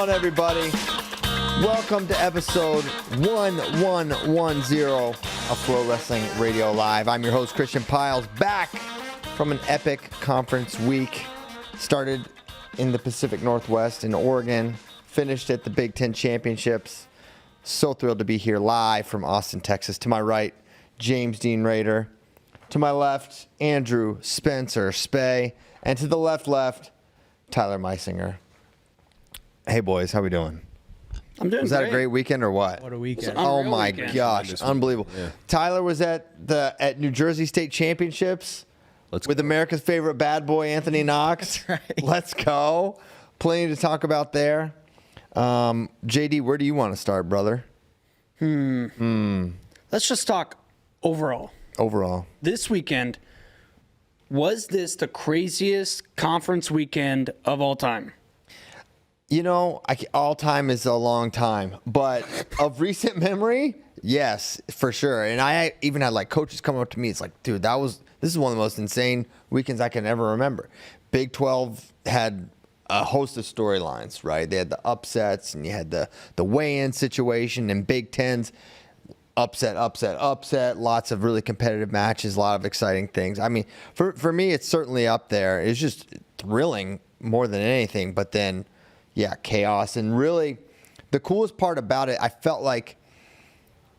on, everybody? Welcome to episode 1110 of Flow Wrestling Radio Live. I'm your host, Christian Piles, back from an epic conference week. Started in the Pacific Northwest in Oregon, finished at the Big Ten Championships. So thrilled to be here live from Austin, Texas. To my right, James Dean Rader. To my left, Andrew Spencer Spay. And to the left, Tyler Meisinger. Hey, boys, how we doing? I'm doing Was that a great weekend or what? What a weekend. Oh, my gosh. Unbelievable. Yeah. Tyler was at New Jersey State Championships with America's favorite bad boy, Anthony Knox. That's right. Let's go. Plenty to talk about there. JD, where do you want to start, brother? Let's just talk overall. This weekend, was this the craziest conference weekend of all time? You know, all time is a long time, but of recent memory, yes, for sure. And I even had like coaches come up to me. It's like, dude, this is one of the most insane weekends I can ever remember. Big 12 had a host of storylines, right? They had the upsets, and you had the weigh-in situation, and Big 10's upset. Lots of really competitive matches, a lot of exciting things. I mean, for me, it's certainly up there. It's just thrilling more than anything. But then, yeah, chaos. And really, the coolest part about it, I felt like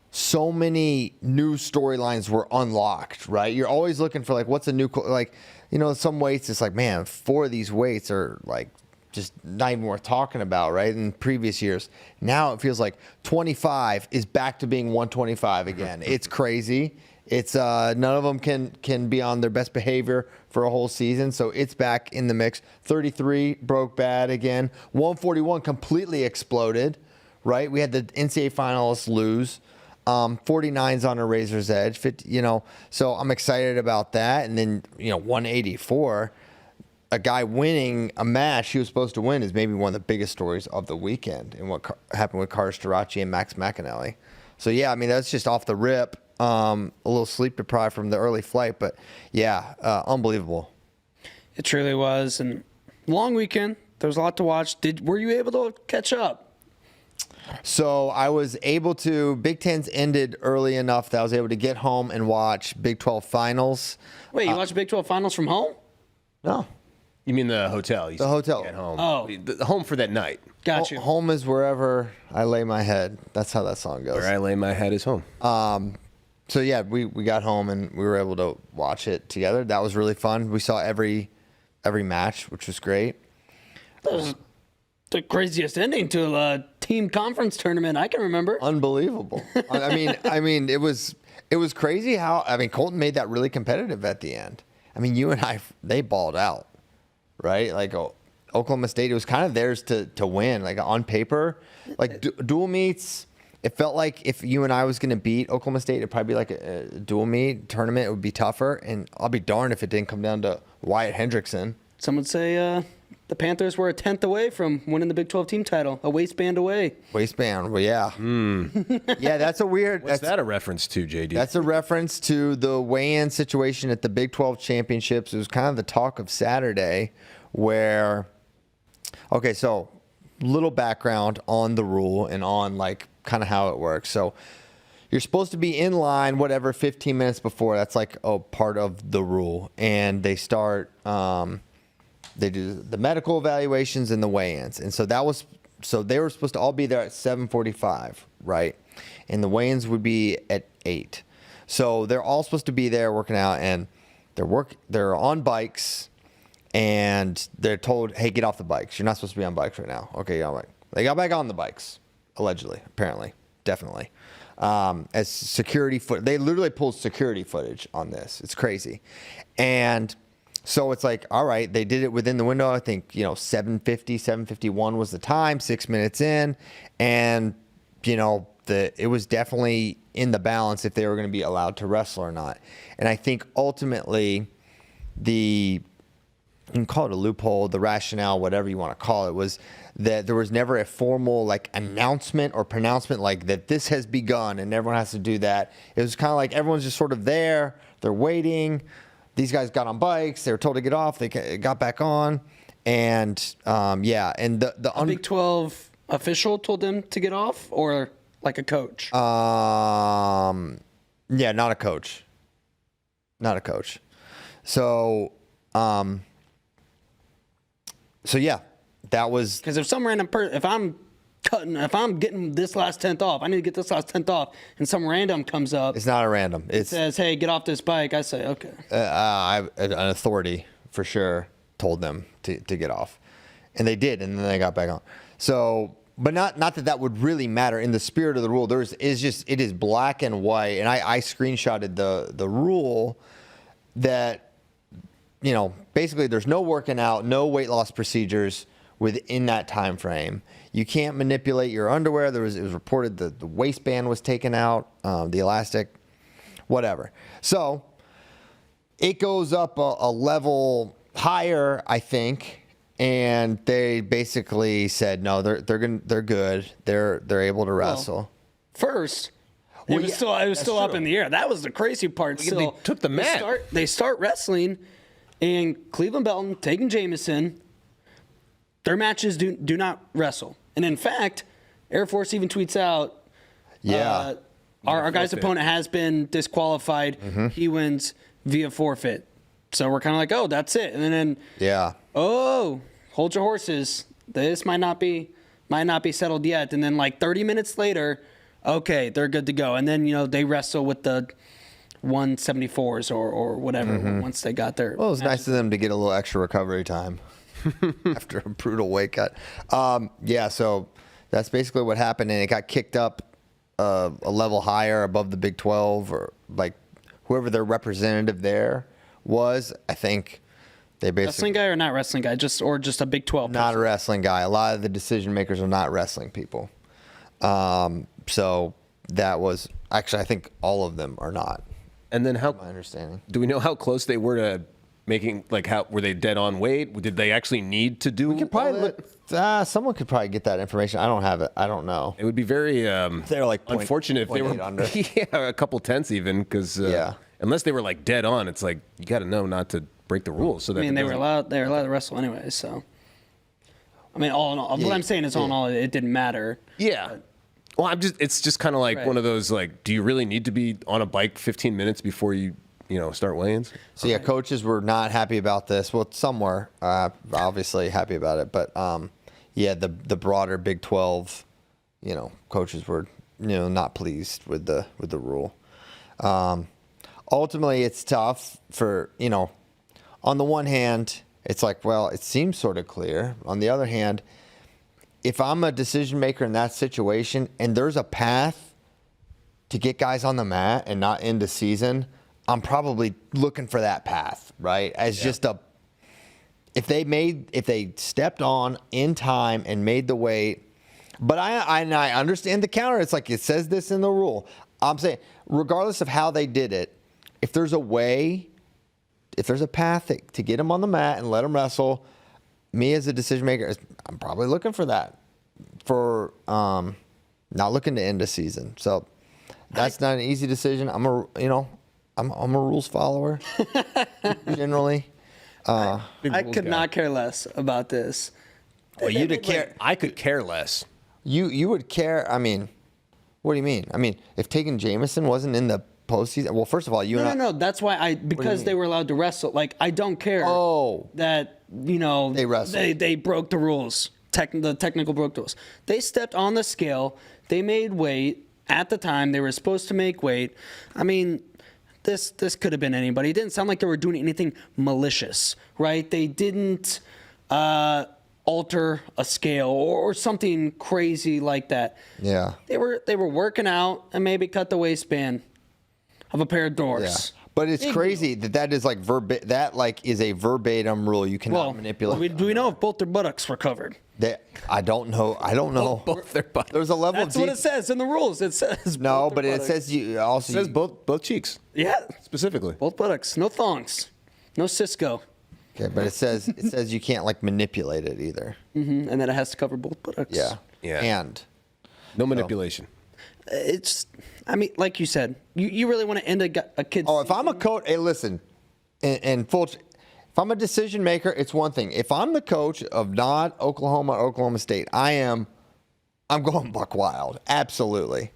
so many new storylines were unlocked, right? You're always looking for, like, what's a new, like, you know, some weights, it's like, man, 4 of these weights are, like, just not even worth talking about, right? In previous years. Now it feels like 25 is back to being 125 again. It's crazy. It's none of them can be on their best behavior for a whole season, so it's back in the mix. 33 broke bad again. 141 completely exploded, right? We had the NCAA finalists lose. 49's on a razor's edge. 50, you know, so I'm excited about that. And then, you know, 184, a guy winning a match he was supposed to win is maybe one of the biggest stories of the weekend, and what happened with Carter Starachi and Max McAnally. So yeah, I mean, that's just off the rip. A little sleep deprived from the early flight, but yeah, unbelievable. It truly was, and long weekend. There was a lot to watch. Were you able to catch up? So I was able to. Big Ten's ended early enough that I was able to get home and watch Big 12 finals. Wait, you watched Big 12 finals from home? No. You mean the hotel? The hotel. At home. Oh. The home for that night. Got you. Home is wherever I lay my head. That's how that song goes. Where I lay my head is home. So yeah, we got home and we were able to watch it together. That was really fun. We saw every match, which was great. That was the craziest ending to a team conference tournament I can remember. Unbelievable. I mean, it was crazy how, Colton made that really competitive at the end. I mean, you and I, they balled out, right? Like Oklahoma State, it was kind of theirs to win. Like on paper, like dual meets. It felt like if you and I was going to beat Oklahoma State, it'd probably be like a dual meet tournament. It would be tougher, and I'll be darned if it didn't come down to Wyatt Hendrickson. Some would say the Panthers were a 10th away from winning the Big 12 team title, a waistband away. Waistband, well, yeah. Yeah, that's a weird... What's that a reference to, JD? That's a reference to the weigh-in situation at the Big 12 championships. It was kind of the talk of Saturday where... Okay, so little background on the rule and on, like, kind of how it works. So you're supposed to be in line, 15 minutes before. That's like a part of the rule. And they start, they do the medical evaluations and the weigh-ins. And so they were supposed to all be there at 7:45, right? And the weigh-ins would be at 8. So they're all supposed to be there working out, and they're on bikes, and they're told, hey, get off the bikes. You're not supposed to be on bikes right now. Okay, get on bike. They got back on the bikes. Allegedly, apparently, definitely. As security they literally pulled security footage on this. It's crazy. And so it's like, all right, they did it within the window. I think, 7:50, 7:51 was the time, 6 minutes in. And, it was definitely in the balance if they were going to be allowed to wrestle or not. And I think ultimately you can call it a loophole, the rationale, whatever you want to call it, was that there was never a formal like announcement or pronouncement like that this has begun and everyone has to do that. It was kind of like everyone's just sort of there. They're waiting. These guys got on bikes. They were told to get off. They got back on. And, and the Big 12 official told them to get off, or like a coach? Yeah, not a coach. Not a coach. So, yeah, that was. Because if some random person, if I'm getting this last 10th off, I need to get this last 10th off, and some random comes up, It's not a random. It says, "Hey, get off this bike." I say, "Okay." An authority for sure told them to get off, and they did, and then they got back on. So, but not that would really matter in the spirit of the rule. It is black and white, and I screenshotted the rule that, basically there's no working out, no weight loss procedures within that time frame. You can't manipulate your underwear. It was reported that the waistband was taken out, the elastic, whatever. So it goes up a level higher, I think, and they basically said no, they're good. They're able to wrestle. First, it was still up in the air. That was the crazy part. They took the mat. They start wrestling, and Cleveland Belton taking Jamison. Their matches do not wrestle. And in fact, Air Force even tweets out, our guy's opponent has been disqualified. Mm-hmm. He wins via forfeit. So we're kind of like, oh, that's it. And then, hold your horses. This might not be settled yet. And then like 30 minutes later, okay, they're good to go. And then, they wrestle with the 174s or whatever once they got there. Well, it was nice of them to get a little extra recovery time after a brutal weight cut. So that's basically what happened, and it got kicked up a level higher above the Big 12, or like whoever their representative there was. I think they basically wrestling guy or not wrestling guy, just a Big 12 not person. a wrestling guy. A lot of the decision makers are not wrestling people. So that was actually, I think all of them are not. And then my understanding. Do we know how close they were to making, like, how were they dead on weight? Did they actually need to do? We could probably someone could probably get that information. I don't have it. I don't know. It would be very they're like unfortunate if they were under. a couple tenths even, because unless they were like dead on, it's like you got to know not to break the rules. So that they were allowed to wrestle anyway. So I mean, all in all, what I'm saying is all in all, it didn't matter. Yeah. Well, it's just kind of like one of those, like, do you really need to be on a bike 15 minutes before you start weigh-ins? So coaches were not happy about this. Well, some were obviously happy about it, but the broader Big 12, coaches were not pleased with the rule. Ultimately, it's tough for on the one hand, it's like, well, it seems sort of clear. On the other hand, if I'm a decision maker in that situation and there's a path to get guys on the mat and not end the season, I'm probably looking for that path, right? If they stepped on in time and made the weight, but I understand the counter. It's like, it says this in the rule. I'm saying, regardless of how they did it, if there's a way, if there's a path to get them on the mat and let them wrestle, me as a decision maker, I'm probably looking for that, for not looking to end a season. So that's not an easy decision. I'm a rules follower generally. I could not care less about this. Well, you'd care. I could care less. You would care. I mean, what do you mean? I mean, if taking Jamison wasn't in the postseason, well, first of all, no. That's why because they were allowed to wrestle. Like, I don't care. That they wrestled. They broke the rules. The technical broke the rules. They stepped on the scale. They made weight at the time. They were supposed to make weight. I mean, this could have been anybody. It didn't sound like they were doing anything malicious, right? They didn't alter a scale or something crazy like that. Yeah. They were working out and maybe cut the waistband of a pair of doors. Yeah. But it's crazy that is like is a verbatim rule. You cannot manipulate. Do we know if both their buttocks were covered? I don't know. Both their buttocks. There's a level. That's what it says in the rules. It says no, but it says you also. It says both cheeks. Yeah, specifically both buttocks. No thongs. No Cisco. Okay, but it says you can't like manipulate it either. Mm-hmm. And then it has to cover both buttocks. Yeah. And no manipulation. It's. I mean, like you said, you really want to end a kid's. Oh, if I'm a coach, hey, listen, if I'm a decision maker, it's one thing. If I'm the coach of not Oklahoma or Oklahoma State, I am I'm going buck wild. Absolutely.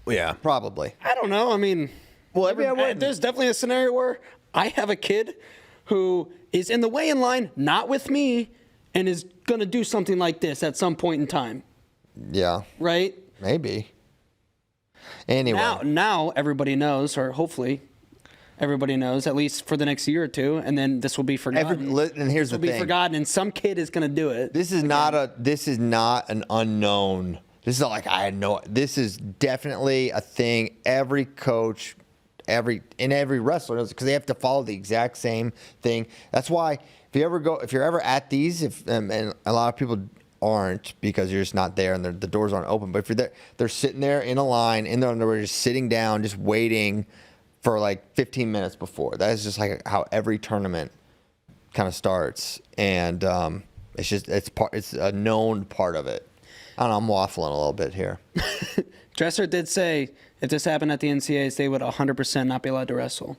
Yeah. Probably. I don't know. I mean, there's definitely a scenario where I have a kid who is in the weigh-in line, not with me, and is going to do something like this at some point in time. Yeah. Right? Maybe. Anyway. Now everybody knows, or hopefully everybody knows, at least for the next year or two, and then this will be forgotten. And here's the thing. Be forgotten, and some kid is going to do it. This is not an unknown. This is not like this is definitely a thing. Every coach, every wrestler knows, because they have to follow the exact same thing. That's why if you're ever at these, and a lot of people aren't because you're just not there and the doors aren't open. But if you're there, they're sitting there in a line in their underwear, just sitting down, just waiting for like 15 minutes before. That is just like how every tournament kind of starts, and it's a known part of it. I don't know, I'm waffling a little bit here. Dresser did say if this happened at the NCAAs, they would 100% not be allowed to wrestle.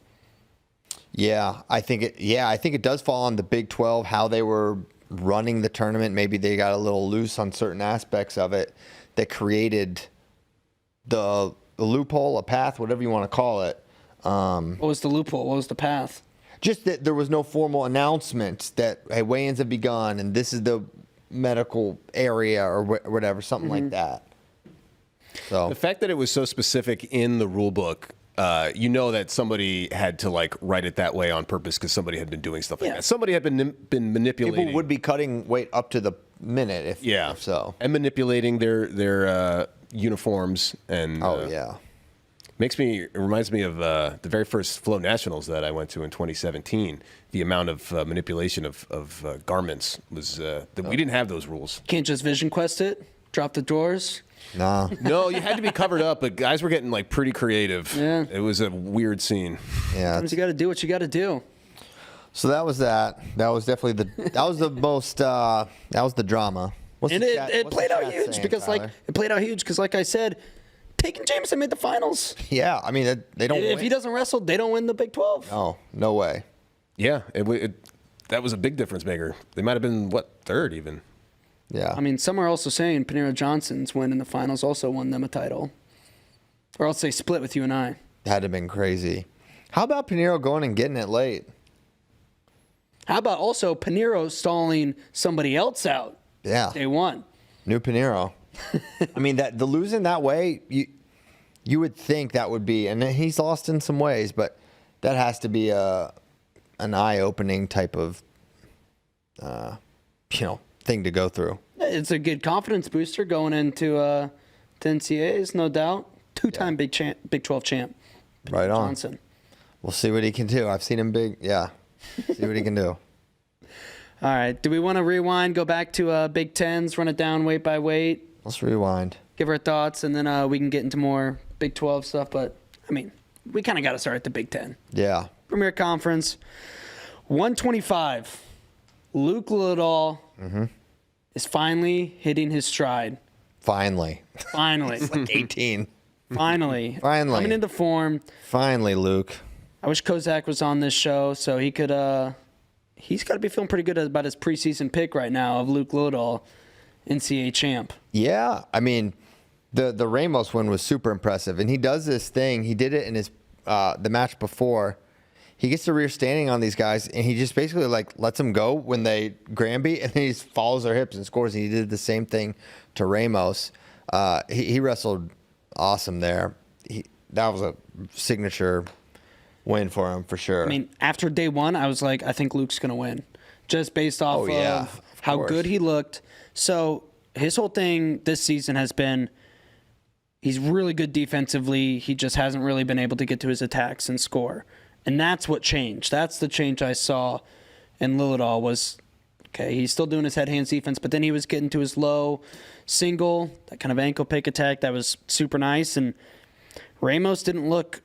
Yeah, I think it does fall on the Big 12, how they were running the tournament. Maybe they got a little loose on certain aspects of it that created the loophole, a path, whatever you want to call it. What was the loophole? What was the path? Just that there was no formal announcement that, hey, weigh-ins have begun and this is the medical area or whatever, something like that. So the fact that it was so specific in the rule book, that somebody had to like write it that way on purpose because somebody had been doing stuff like that. Somebody had been manipulating. People would be cutting weight up to the minute if so. And manipulating their uniforms and it reminds me of the very first Flow Nationals that I went to in 2017. The amount of manipulation of garments was that we didn't have those rules. Can't just Vision Quest it, drop the drawers. No. No, you had to be covered up, but guys were getting like pretty creative. Yeah. It was a weird scene. Yeah. Sometimes you got to do what you got to do. So that was that. That was definitely that was the most, that was the drama. It played out huge because like I said, Taken Jameson made the finals. Yeah. I mean, they don't If he doesn't wrestle, they don't win the Big 12. No way. Yeah. That was a big difference maker. They might have been, third even. Yeah. I mean, some are also saying Panero Johnson's win in the finals also won them a title. Or else they split with you and I. That'd have been crazy. How about Panero going and getting it late? How about also Panero stalling somebody else out? Yeah. They won. New Panero. I mean, the losing that way, you would think that would be, and he's lost in some ways, but that has to be an eye-opening type of, thing to go through. It's a good confidence booster going into the NCAAs, no doubt. Two-time Big 12 champ. Right on. Johnson. We'll see what he can do. I've seen him big. Yeah. See what he can do. All right. Do we want to rewind, go back to Big Tens, run it down weight by weight? Let's rewind. Give our thoughts, and then we can get into more Big 12 stuff. But, I mean, we kind of got to start at the Big Ten. Yeah. Premier Conference. 125. Luke Littledahl is finally hitting his stride. Finally. Finally. Like 18. Finally. Finally. Coming into form. Finally, Luke. I wish Kozak was on this show so he could he's got to be feeling pretty good about his preseason pick right now of Luke Littledahl, NCAA champ. Yeah. I mean, the Ramos win was super impressive. And he does this thing. He did it in his the match before. He gets the rear standing on these guys, and he just basically lets them go when they Granby, and then he just follows their hips and scores. And he did the same thing to Ramos. He wrestled awesome there. That was a signature win for him for sure. I mean, after day one, I was like, I think Luke's going to win, just based off of how good he looked. So his whole thing this season has been he's really good defensively. He just hasn't really been able to get to his attacks and score. And that's what changed. That's the change I saw in Littledahl was, okay, he's still doing his head-hands defense, but then he was getting to his low single, that kind of ankle pick attack that was super nice. And Ramos didn't look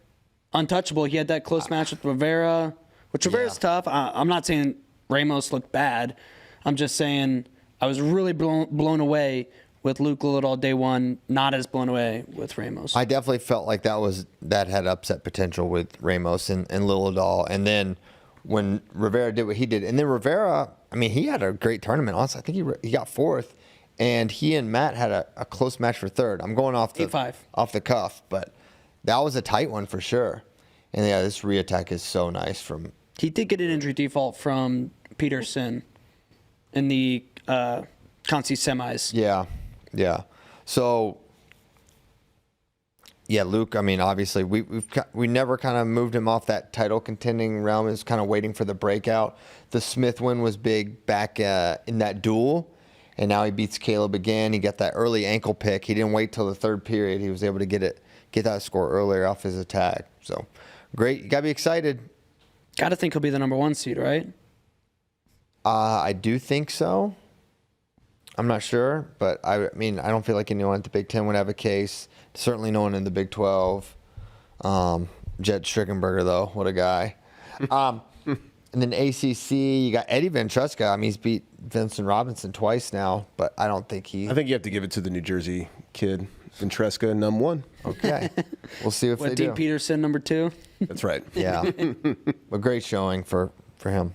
untouchable. He had that close match with Rivera, which Rivera's tough. I'm not saying Ramos looked bad. I'm just saying I was really blown away with Luke Littledahl day one, not as blown away with Ramos. I definitely felt like that had upset potential with Ramos and Littledahl. And then when Rivera did what he did, and then Rivera, I mean, he had a great tournament. Honestly, I think he got fourth, and he and Matt had a close match for third. I'm going off the 8-5. Cuff, but that was a tight one for sure. And yeah, this re-attack is so nice from. He did get an injury default from Peterson in the Conci semis. Yeah. So. Yeah, Luke. I mean, obviously, we never kind of moved him off that title contending realm. Is kind of waiting for the breakout. The Smith win was big back in that duel, and now he beats Caleb again. He got that early ankle pick. He didn't wait till the third period. He was able to get that score earlier off his attack. So great. You gotta be excited. Gotta think he'll be the number 1 seed, right? I do think so. I'm not sure, but I mean, I don't feel like anyone at the Big Ten would have a case. Certainly no one in the Big 12. Jet Strickenberger, though. What a guy. And then ACC, you got Eddie Van Truska. I mean, he's beat Vincent Robinson twice now, but I don't think he... I think you have to give it to the New Jersey kid, Ventresca, num 1. Okay. We'll see if they do. Dean Peterson, number 2? That's right. Yeah. A great showing for him.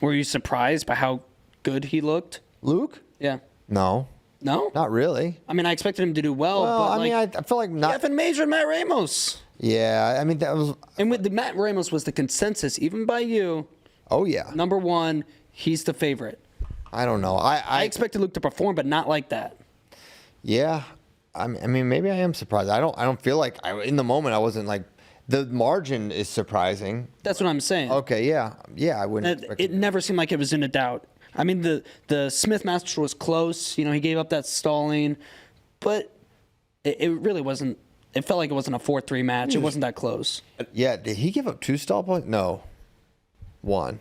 Were you surprised by how good he looked? Luke? Yeah. No. No? Not really. I mean, I expected him to do well, Well, but I mean, I feel like not... Evan Major and Matt Ramos. Yeah, I mean, that was... And with the Matt Ramos was the consensus, even by you. Oh, yeah. Number 1, he's the favorite. I don't know. I expected Luke to perform, but not like that. Yeah. I mean, maybe I am surprised. I don't feel like... in the moment, I wasn't like... The margin is surprising. That's what I'm saying. Okay, yeah. Yeah, I wouldn't expect it never seemed like it was in a doubt. I mean, the Smith Master was close. You know, he gave up that stalling, but it really wasn't. It felt like it wasn't a 4-3 match. It wasn't that close. Yeah, did he give up 2 stall points? No, 1.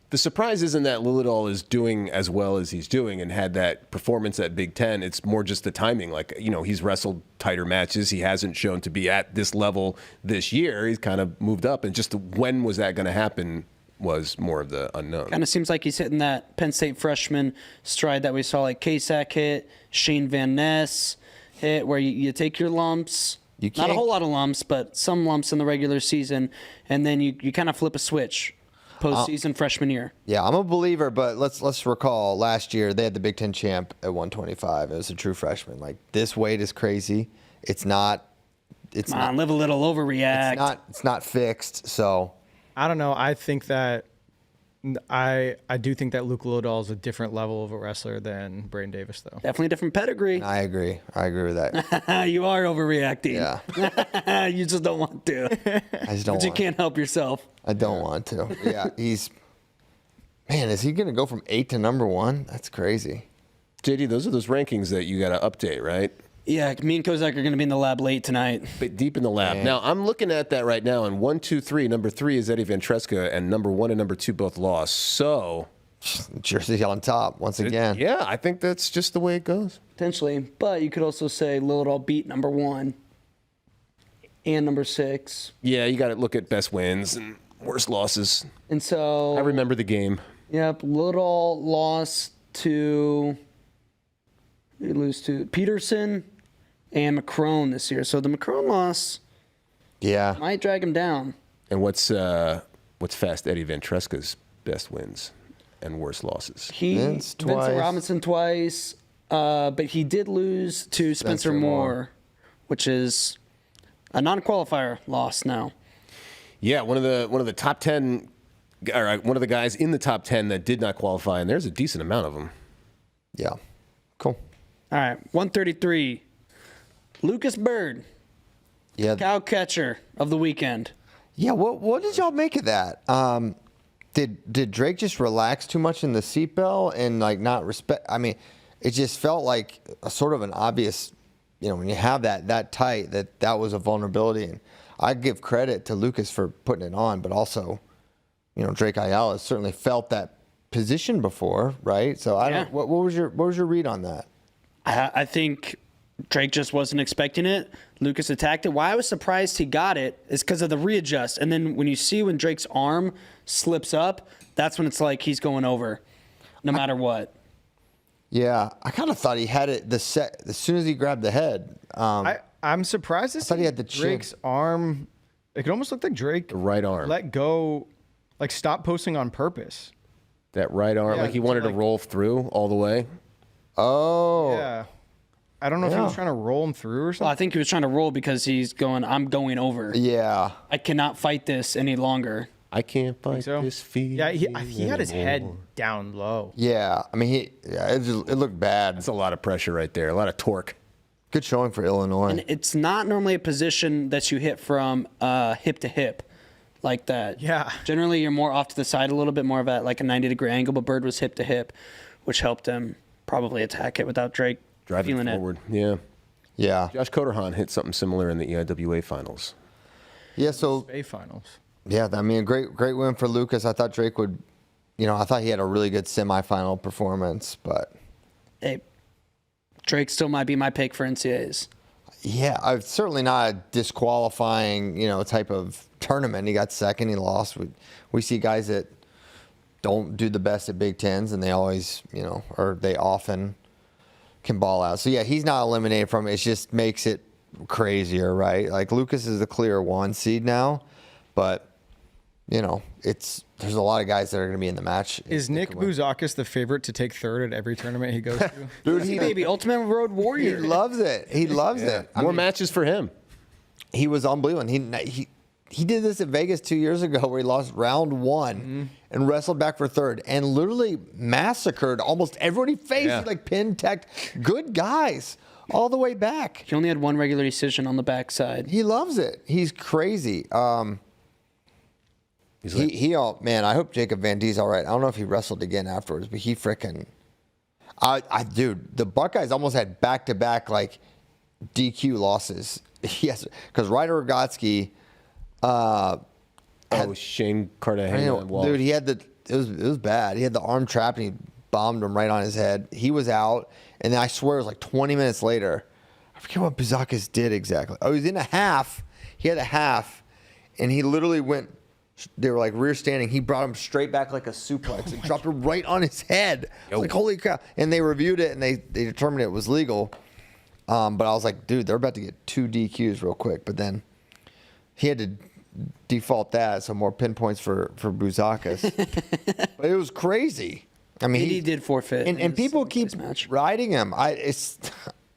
The surprise isn't that Lillidahl is doing as well as he's doing and had that performance at Big Ten. It's more just the timing. Like, you know, he's wrestled tighter matches. He hasn't shown to be at this level this year. He's kind of moved up, and just when was that going to happen was more of the unknown. Kind of seems like he's hitting that Penn State freshman stride that we saw like Kasak hit, Shane Van Ness hit, where you take your lumps. Not a whole lot of lumps, but some lumps in the regular season, and then you kind of flip a switch postseason freshman year. Yeah, I'm a believer, but let's recall last year they had the Big Ten champ at 125. It was a true freshman. Like, this weight is crazy. It's not. Come on, live a little, overreact. It's not fixed. So I don't know. I think that I do think that Luke Lillidahl is a different level of a wrestler than Braden Davis, though. Definitely a different pedigree. I agree with that. You are overreacting. Yeah. You just don't want to. I just don't. But you can't help yourself. I don't want to. Yeah, man, is he going to go from 8 to number 1? That's crazy. JD, those are those rankings that you got to update, right? Yeah, me and Kozak are going to be in the lab late tonight. But deep in the lab. Man. Now, I'm looking at that right now, and 1, 2, 3. Number 3 is Eddie Van Truska, and number 1 and number 2 both lost. So, Jersey on top once again. Yeah, I think that's just the way it goes. Potentially. But you could also say Lillidahl beat number 1 and number 6. Yeah, you got to look at best wins and worst losses. And so... I remember the game. Yep, Lillidahl lost to... They lose to Peterson and McCrone this year. So the McCrone loss might drag him down. And what's Fast Eddie Van Truska's best wins and worst losses? Vincent Robinson twice, but he did lose to Spencer Moore, which is a non-qualifier loss now. Yeah, one of the top 10, or one of the guys in the top 10 that did not qualify, and there's a decent amount of them. Yeah, cool. All right, 133. Lucas Bird, cow catcher of the weekend. Yeah, what did y'all make of that? Did Drake just relax too much in the seatbelt and like not respect? I mean, it just felt like a sort of an obvious, when you have that tight, that was a vulnerability. And I give credit to Lucas for putting it on, but also, Drake Ayala has certainly felt that position before, right? So I don't. What was your read on that? I think Drake just wasn't expecting it. Lucas attacked it. Why I was surprised he got it is because of the readjust. And then when Drake's arm slips up, that's when it's like he's going over, no matter what. Yeah, I kind of thought he had it as soon as he grabbed the head. I'm surprised to see he had the Drake's arm. It could almost look like Drake the right arm let go, like stop posting on purpose. That right arm, like he wanted to roll through all the way. Oh. Yeah. I don't know if he was trying to roll him through or something. Well, I think he was trying to roll because he's going, I'm going over. Yeah. I cannot fight this any longer. I can't fight So? this feeling. Yeah, he had his head anymore. down low. Yeah. I mean, it looked bad. That's a lot of pressure right there. A lot of torque. Good showing for Illinois. And it's not normally a position that you hit from hip to hip like that. Yeah. Generally, you're more off to the side a little bit, more of a 90-degree angle, but Bird was hip to hip, which helped him probably attack it without Drake Driving feeling forward. it. Yeah. Yeah. Josh Coderhan hit something similar in the EIWA finals. Yeah. So, A finals. yeah, I mean, great win for Lucas. I thought Drake would, I thought he had a really good semifinal performance, but. Hey, Drake still might be my pick for NCAAs. Yeah, I've certainly not a disqualifying, type of tournament. He got second, he lost. We see guys that don't do the best at Big Tens, and they always, or they often can ball out. So yeah, he's not eliminated from it. It just makes it crazier, right? Like Lucas is the clear 1 seed now, but there's a lot of guys that are going to be in the match. Is Nick Bouzakis the favorite to take third at every tournament he goes to? Dude, he Baby, Ultimate Road He Warrior. loves it. He loves it. More matches for him. He was unbelievable. He did this at Vegas 2 years ago where he lost round 1 and wrestled back for third and literally massacred almost everybody he faced. Yeah. He pinned, tech, good guys all the way back. He only had one regular decision on the backside. He loves it. He's crazy. Man, I hope Jacob Van Die's all right. I don't know if he wrestled again afterwards, but he freaking, dude, the Buckeyes almost had back-to-back DQ losses. Yes, because Ryder Rogotsky, Shane Cartagena. dude, he had it was bad. He had the arm trapped and he bombed him right on his head. He was out, and then I swear it was 20 minutes later. I forget what Bouzakis did exactly. Oh, he was in a half. He had a half, and he literally went. They were rear standing. He brought him straight back like a suplex and dropped him right on his head. I was like, holy cow. And they reviewed it and they determined it was legal. But I was like, dude, they're about to get 2 DQs real quick. But then he had to default that, so more pinpoints for Bouzakis. But it was crazy. I mean, he did forfeit. And people keep riding him.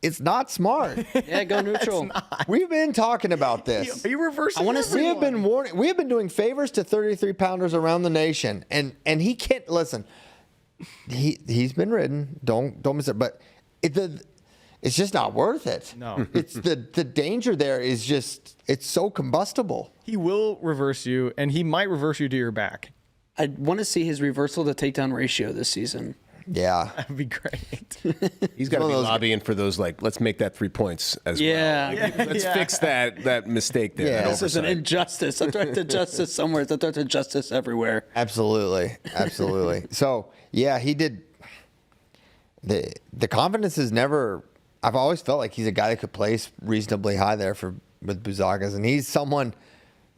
It's not smart. Yeah, go neutral. We've been talking about this. Are you reversing? I want to see. We have been warning. We have been doing favors to 33-pounders around the nation, and he can't listen. He's been ridden. Don't miss it. But it's just not worth it. No. It's the danger there is just it's so combustible. He will reverse you, and he might reverse you to your back. I want to see his reversal to takedown ratio this season. Yeah, That'd be great. He's got to be lobbying for those, let's make that 3 points as well. Let's fix that mistake there. Yeah. This is an injustice. A threat to justice somewhere. It's a threat to justice everywhere. absolutely. So yeah, he did. The confidence is never. I've always felt like he's a guy that could place reasonably high there with Bouzakis, and he's someone.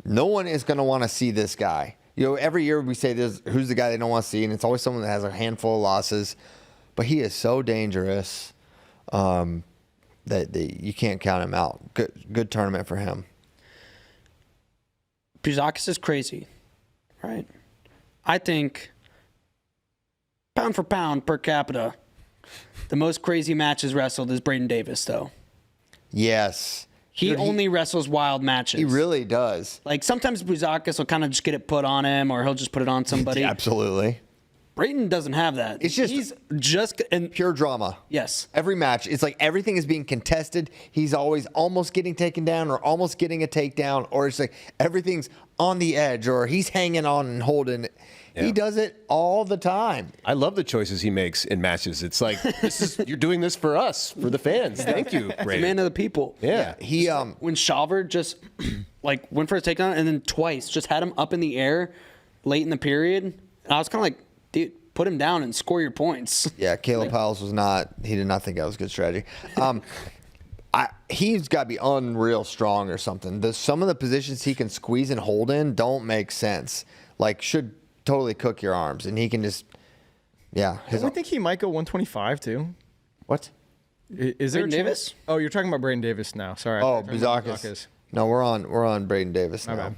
No one is going to want to see this guy. Every year we say this, who's the guy they don't want to see, and it's always someone that has a handful of losses. But he is so dangerous that you can't count him out. Good tournament for him. Bouzakis is crazy, right? I think pound for pound per capita, the most crazy matches wrestled is Braden Davis, though. Yes. He only wrestles wild matches. He really does. Sometimes Bouzakis will kind of just get it put on him, or he'll just put it on somebody. Absolutely. Braden doesn't have that. He's just Pure drama. Yes. Every match, it's everything is being contested. He's always almost getting taken down or almost getting a takedown, or it's everything's on the edge, or he's hanging on and holding it. Yeah. He does it all the time. I love the choices he makes in matches. It's you're doing this for us, for the fans. Thank you, Braden. Man of the people. Yeah. He when Chauver just went for a takedown and then twice just had him up in the air late in the period, and I was kind of like, dude, put him down and score your points. Yeah, Caleb Powell's he did not think that was a good strategy. He's got to be unreal strong or something. Some of the positions he can squeeze and hold in don't make sense. Should totally cook your arms, and he can just, I think he might go 125 too. What? Is there Braden Davis? Oh, you're talking about Braden Davis now. Sorry. Oh, Bouzakis. No, we're on Braden Davis now.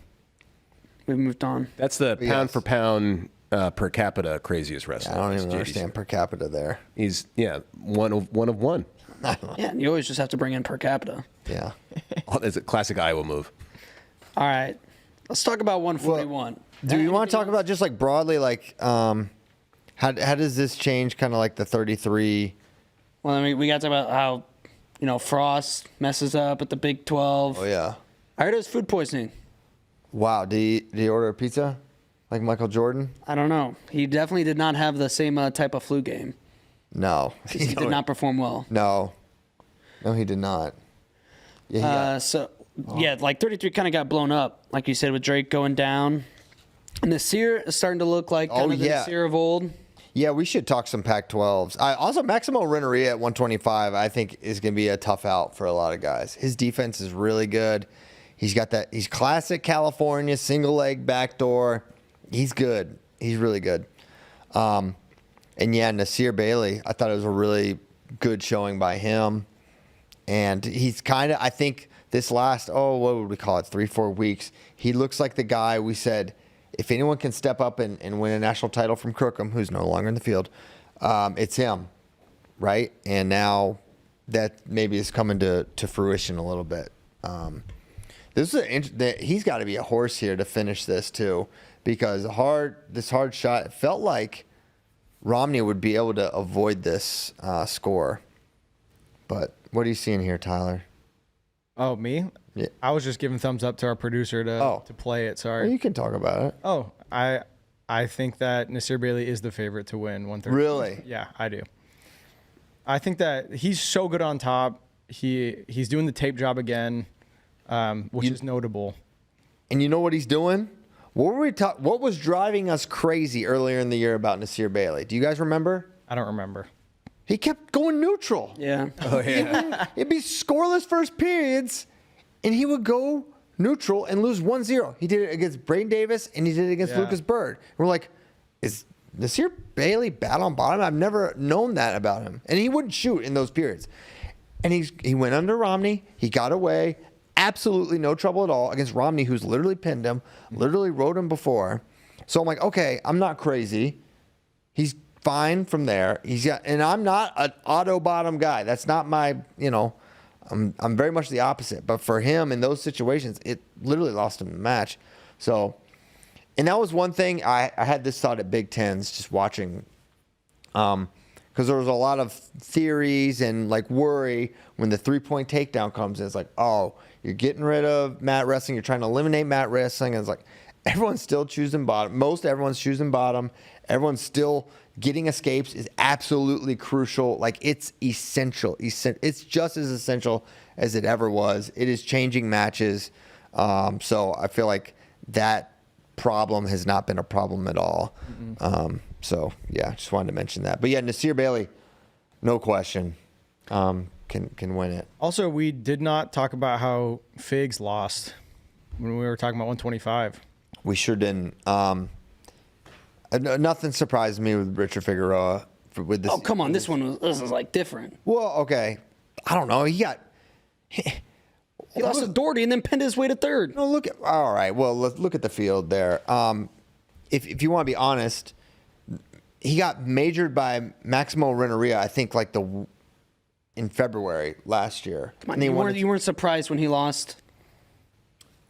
We've moved on. That's the pound for pound per capita craziest wrestler. I don't even understand per capita there. He's one of one. Yeah, and you always just have to bring in per capita. Yeah. It's a classic Iowa move. All right, let's talk about 141. Do you want to talk about just like broadly, like how does this change kind of like the 33? Well, I mean, we got to talk about how Frost messes up at the Big 12. Oh yeah. I heard it was food poisoning. Wow. Did he order a pizza like Michael Jordan? I don't know. He definitely did not have the same type of flu game. No. He did not perform well. No, he did not. Yeah. Like 33 kind of got blown up, like you said, with Drake going down. And Nasir is starting to look like kind of the Nasir of old. Yeah, we should talk some Pac-12s. Also, Maximo Renneria at 125, I think, is going to be a tough out for a lot of guys. His defense is really good. He's got that. He's classic California, single leg backdoor. He's good. He's really good. And yeah, Nasir Bailey, I thought it was a really good showing by him. And he's kind of, I think this last, what would we call it, 3-4 weeks, he looks like the guy we said, if anyone can step up and win a national title from Crookham, who's no longer in the field, it's him, right? And now that maybe is coming to fruition a little bit. He's got to be a horse here to finish this too, because this hard shot, it felt like Romney would be able to avoid this score. But what are you seeing here, Tyler? Oh, me? Yeah. I was just giving thumbs up to our producer to play it. Sorry. Well, you can talk about it. Oh, I think that Nasir Bailey is the favorite to win 130. Really? Yeah, I do. I think that he's so good on top. He's doing the tape job again, which is notable. And you know what he's doing? What was driving us crazy earlier in the year about Nasir Bailey? Do you guys remember? I don't remember. He kept going neutral. Yeah. Oh, yeah. It'd be scoreless first periods, and he would go neutral and lose 1-0. He did it against Braden Davis, and he did it against Lucas Bird. And we're like, is Nasir Bailey bad on bottom? I've never known that about him. And he wouldn't shoot in those periods. And he went under Romney. He got away. Absolutely no trouble at all against Romney, who's literally pinned him, literally rode him before. So I'm like, okay, I'm not crazy. He's fine from there. And I'm not an auto bottom guy. That's not my, I'm very much the opposite. But for him in those situations, it literally lost him the match. So, and that was one thing I had this thought at Big Tens just watching, because there was a lot of theories and like worry when the 3-point takedown comes in. It's like, oh, you're getting rid of mat wrestling. You're trying to eliminate mat wrestling. And it's like everyone's still choosing bottom. Most everyone's choosing bottom. Everyone's still getting escapes is absolutely crucial. Like it's essential. It's just as essential as it ever was. It is changing matches. So I feel like that problem has not been a problem at all. So yeah, just wanted to mention that. But yeah, Nasir Bailey, no question, can win it. Also, we did not talk about how Figs lost when we were talking about 125. We sure didn't. Nothing surprised me with Richard Figueroa with this. Oh, come on. This is like different. Well, okay. I don't know. He lost to Doherty and then pinned his way to third. No, all right. Well, let's look at the field there. If you want to be honest, he got majored by Maximo Renneria, I think, in February last year. Come on, you weren't surprised when he lost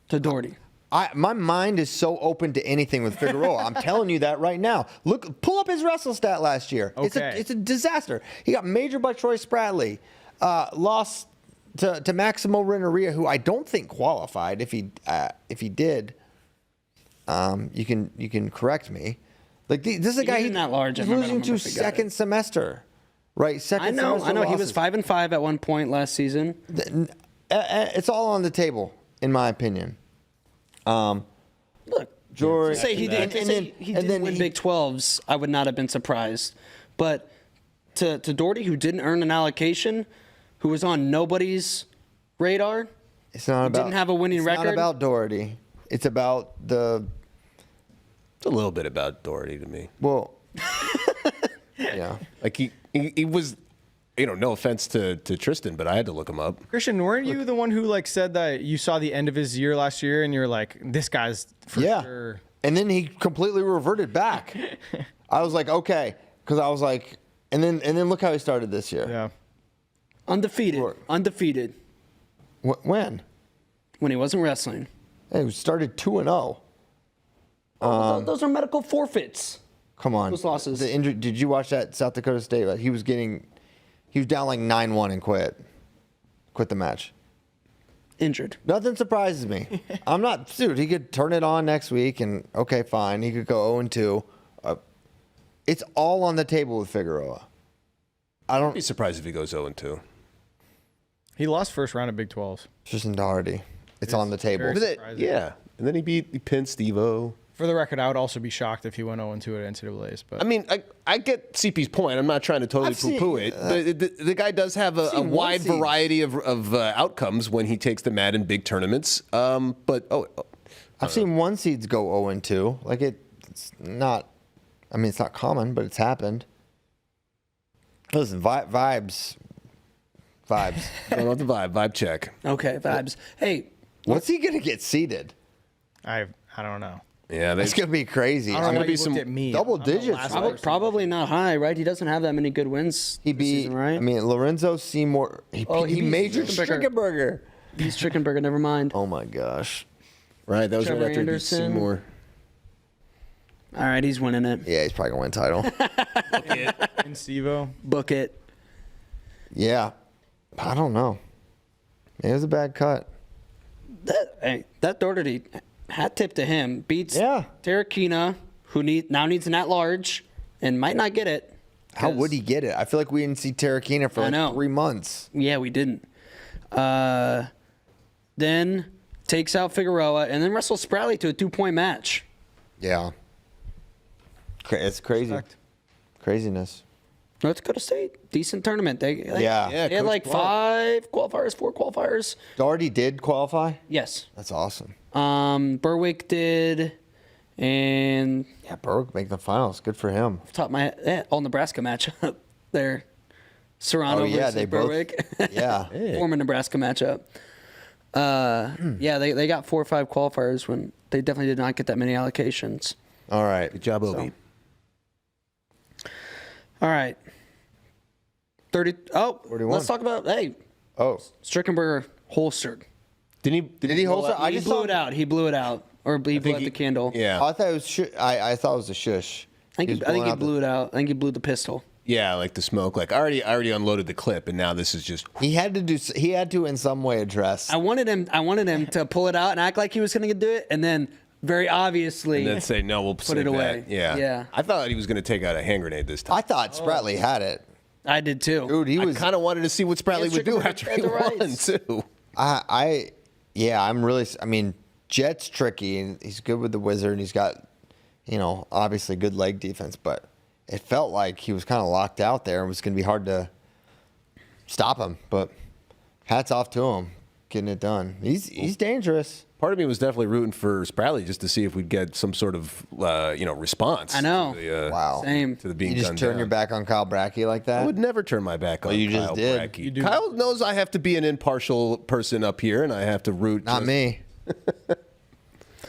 to Doherty. My mind is so open to anything with Figueroa. I'm telling you that right now. Pull up his wrestle stat last year. Okay. It's a disaster. He got majored by Troy Spradley, lost to Maximo Renneria, who I don't think qualified. If he did, you can correct me. Like this is a guy he's not large. He's losing to second semester, right? I know. He was 5-5 at one point last season. It's all on the table, in my opinion. Look, George, to say he didn't win Big 12s, I would not have been surprised. But to Doherty, who didn't earn an allocation, who was on nobody's radar, didn't have a winning record. It's not about Doherty. It's about the. It's a little bit about Doherty to me. Well, yeah. Like he was. No offense to Tristan, but I had to look him up. Christian, weren't you the one who said that you saw the end of his year last year and you're like, this guy's for sure? And then he completely reverted back. I was like, okay. Because I was like, and then look how he started this year. Yeah. Undefeated. Undefeated. When? When he wasn't wrestling. Hey, he started 2-0. Those are medical forfeits. Come on. Those losses. The injury, did you watch that South Dakota State? Like, he was down like 9-1 and quit the match. Injured. Nothing surprises me. I'm not, dude, he could turn it on next week and, okay, fine. He could go 0-2. It's all on the table with Figueroa. I'd be surprised if he goes 0-2. He lost first round of Big 12. Tristan Doherty. It's on the table. Yeah. And then he pinned Steve-O. For the record, I would also be shocked if he went 0-2 at NCAAs. But I mean, I get CP's point. I'm not trying to totally poo-poo it. But the guy does have a wide variety of outcomes when he takes the mat in big tournaments. I've seen one seeds go 0-2. Like, it's not, I mean, it's not common, but it's happened. Listen, vibes. I don't know the vibe check. Okay, vibes. Hey. What's he going to get seeded? I don't know. Yeah, it's gonna be crazy. I don't know why you looked at me. Double digits. Probably not high, right? He doesn't have that many good wins. He beat, season, right? I mean, Lorenzo Seymour. He majored Strickenberger. He's Strickenberger. Never mind. Oh my gosh. Right, that was Trevor right after Anderson. he beat Seymour. All right, he's winning it. Yeah, he's probably gonna win title. And Stevo. Book it. Yeah, I don't know. It was a bad cut. That Doherty, hat tip to him, beats Terrakina, who now needs an at-large and might not get it. How would he get it? I feel like we didn't see Terrakina for like 3 months. Yeah, we didn't. Then takes out Figueroa and then wrestles Spradley to a 2-point match. Yeah. It's crazy. Craziness. North Dakota State, decent tournament. They had like Clark. 4 qualifiers. Doherty did qualify? Yes. That's awesome. Berwick did, and Berwick make the finals. Good for him. Off the top of my head, all Nebraska matchup there. Serrano versus Berwick. Former Nebraska matchup. They got 4 or 5 qualifiers when they definitely did not get that many allocations. All right. Good job, Obi. All right. 41. Let's talk about Strickenberger holstered. Did he holster? He blew it out. He blew it out, or he blew out the candle. Yeah. I thought it was. I thought it was a shush. I think he blew it out. I think he blew the pistol. Yeah, like the smoke. Like I already unloaded the clip, and now this is just. He had to in some way address. I wanted him to pull it out and act like he was going to do it, and then very obviously. And then say no, we'll put it away. Yeah. I thought he was going to take out a hand grenade this time. I thought Spradley had it. I did too. Dude, I kind of wanted to see what Spradley would do after he won too. I mean, Jet's tricky, and he's good with the wizard, and he's got, obviously good leg defense, but it felt like he was kind of locked out there and it was going to be hard to stop him. But hats off to him, getting it done. He's dangerous. Part of me was definitely rooting for Spradley just to see if we'd get some sort of, response. I know. To the, wow. Same. To the being You just gunned turn down. your back on Kyle Brackey like that? I would never turn my back on you Kyle just did. Brackey. You do. Kyle knows I have to be an impartial person up here, and I have to root. Not me.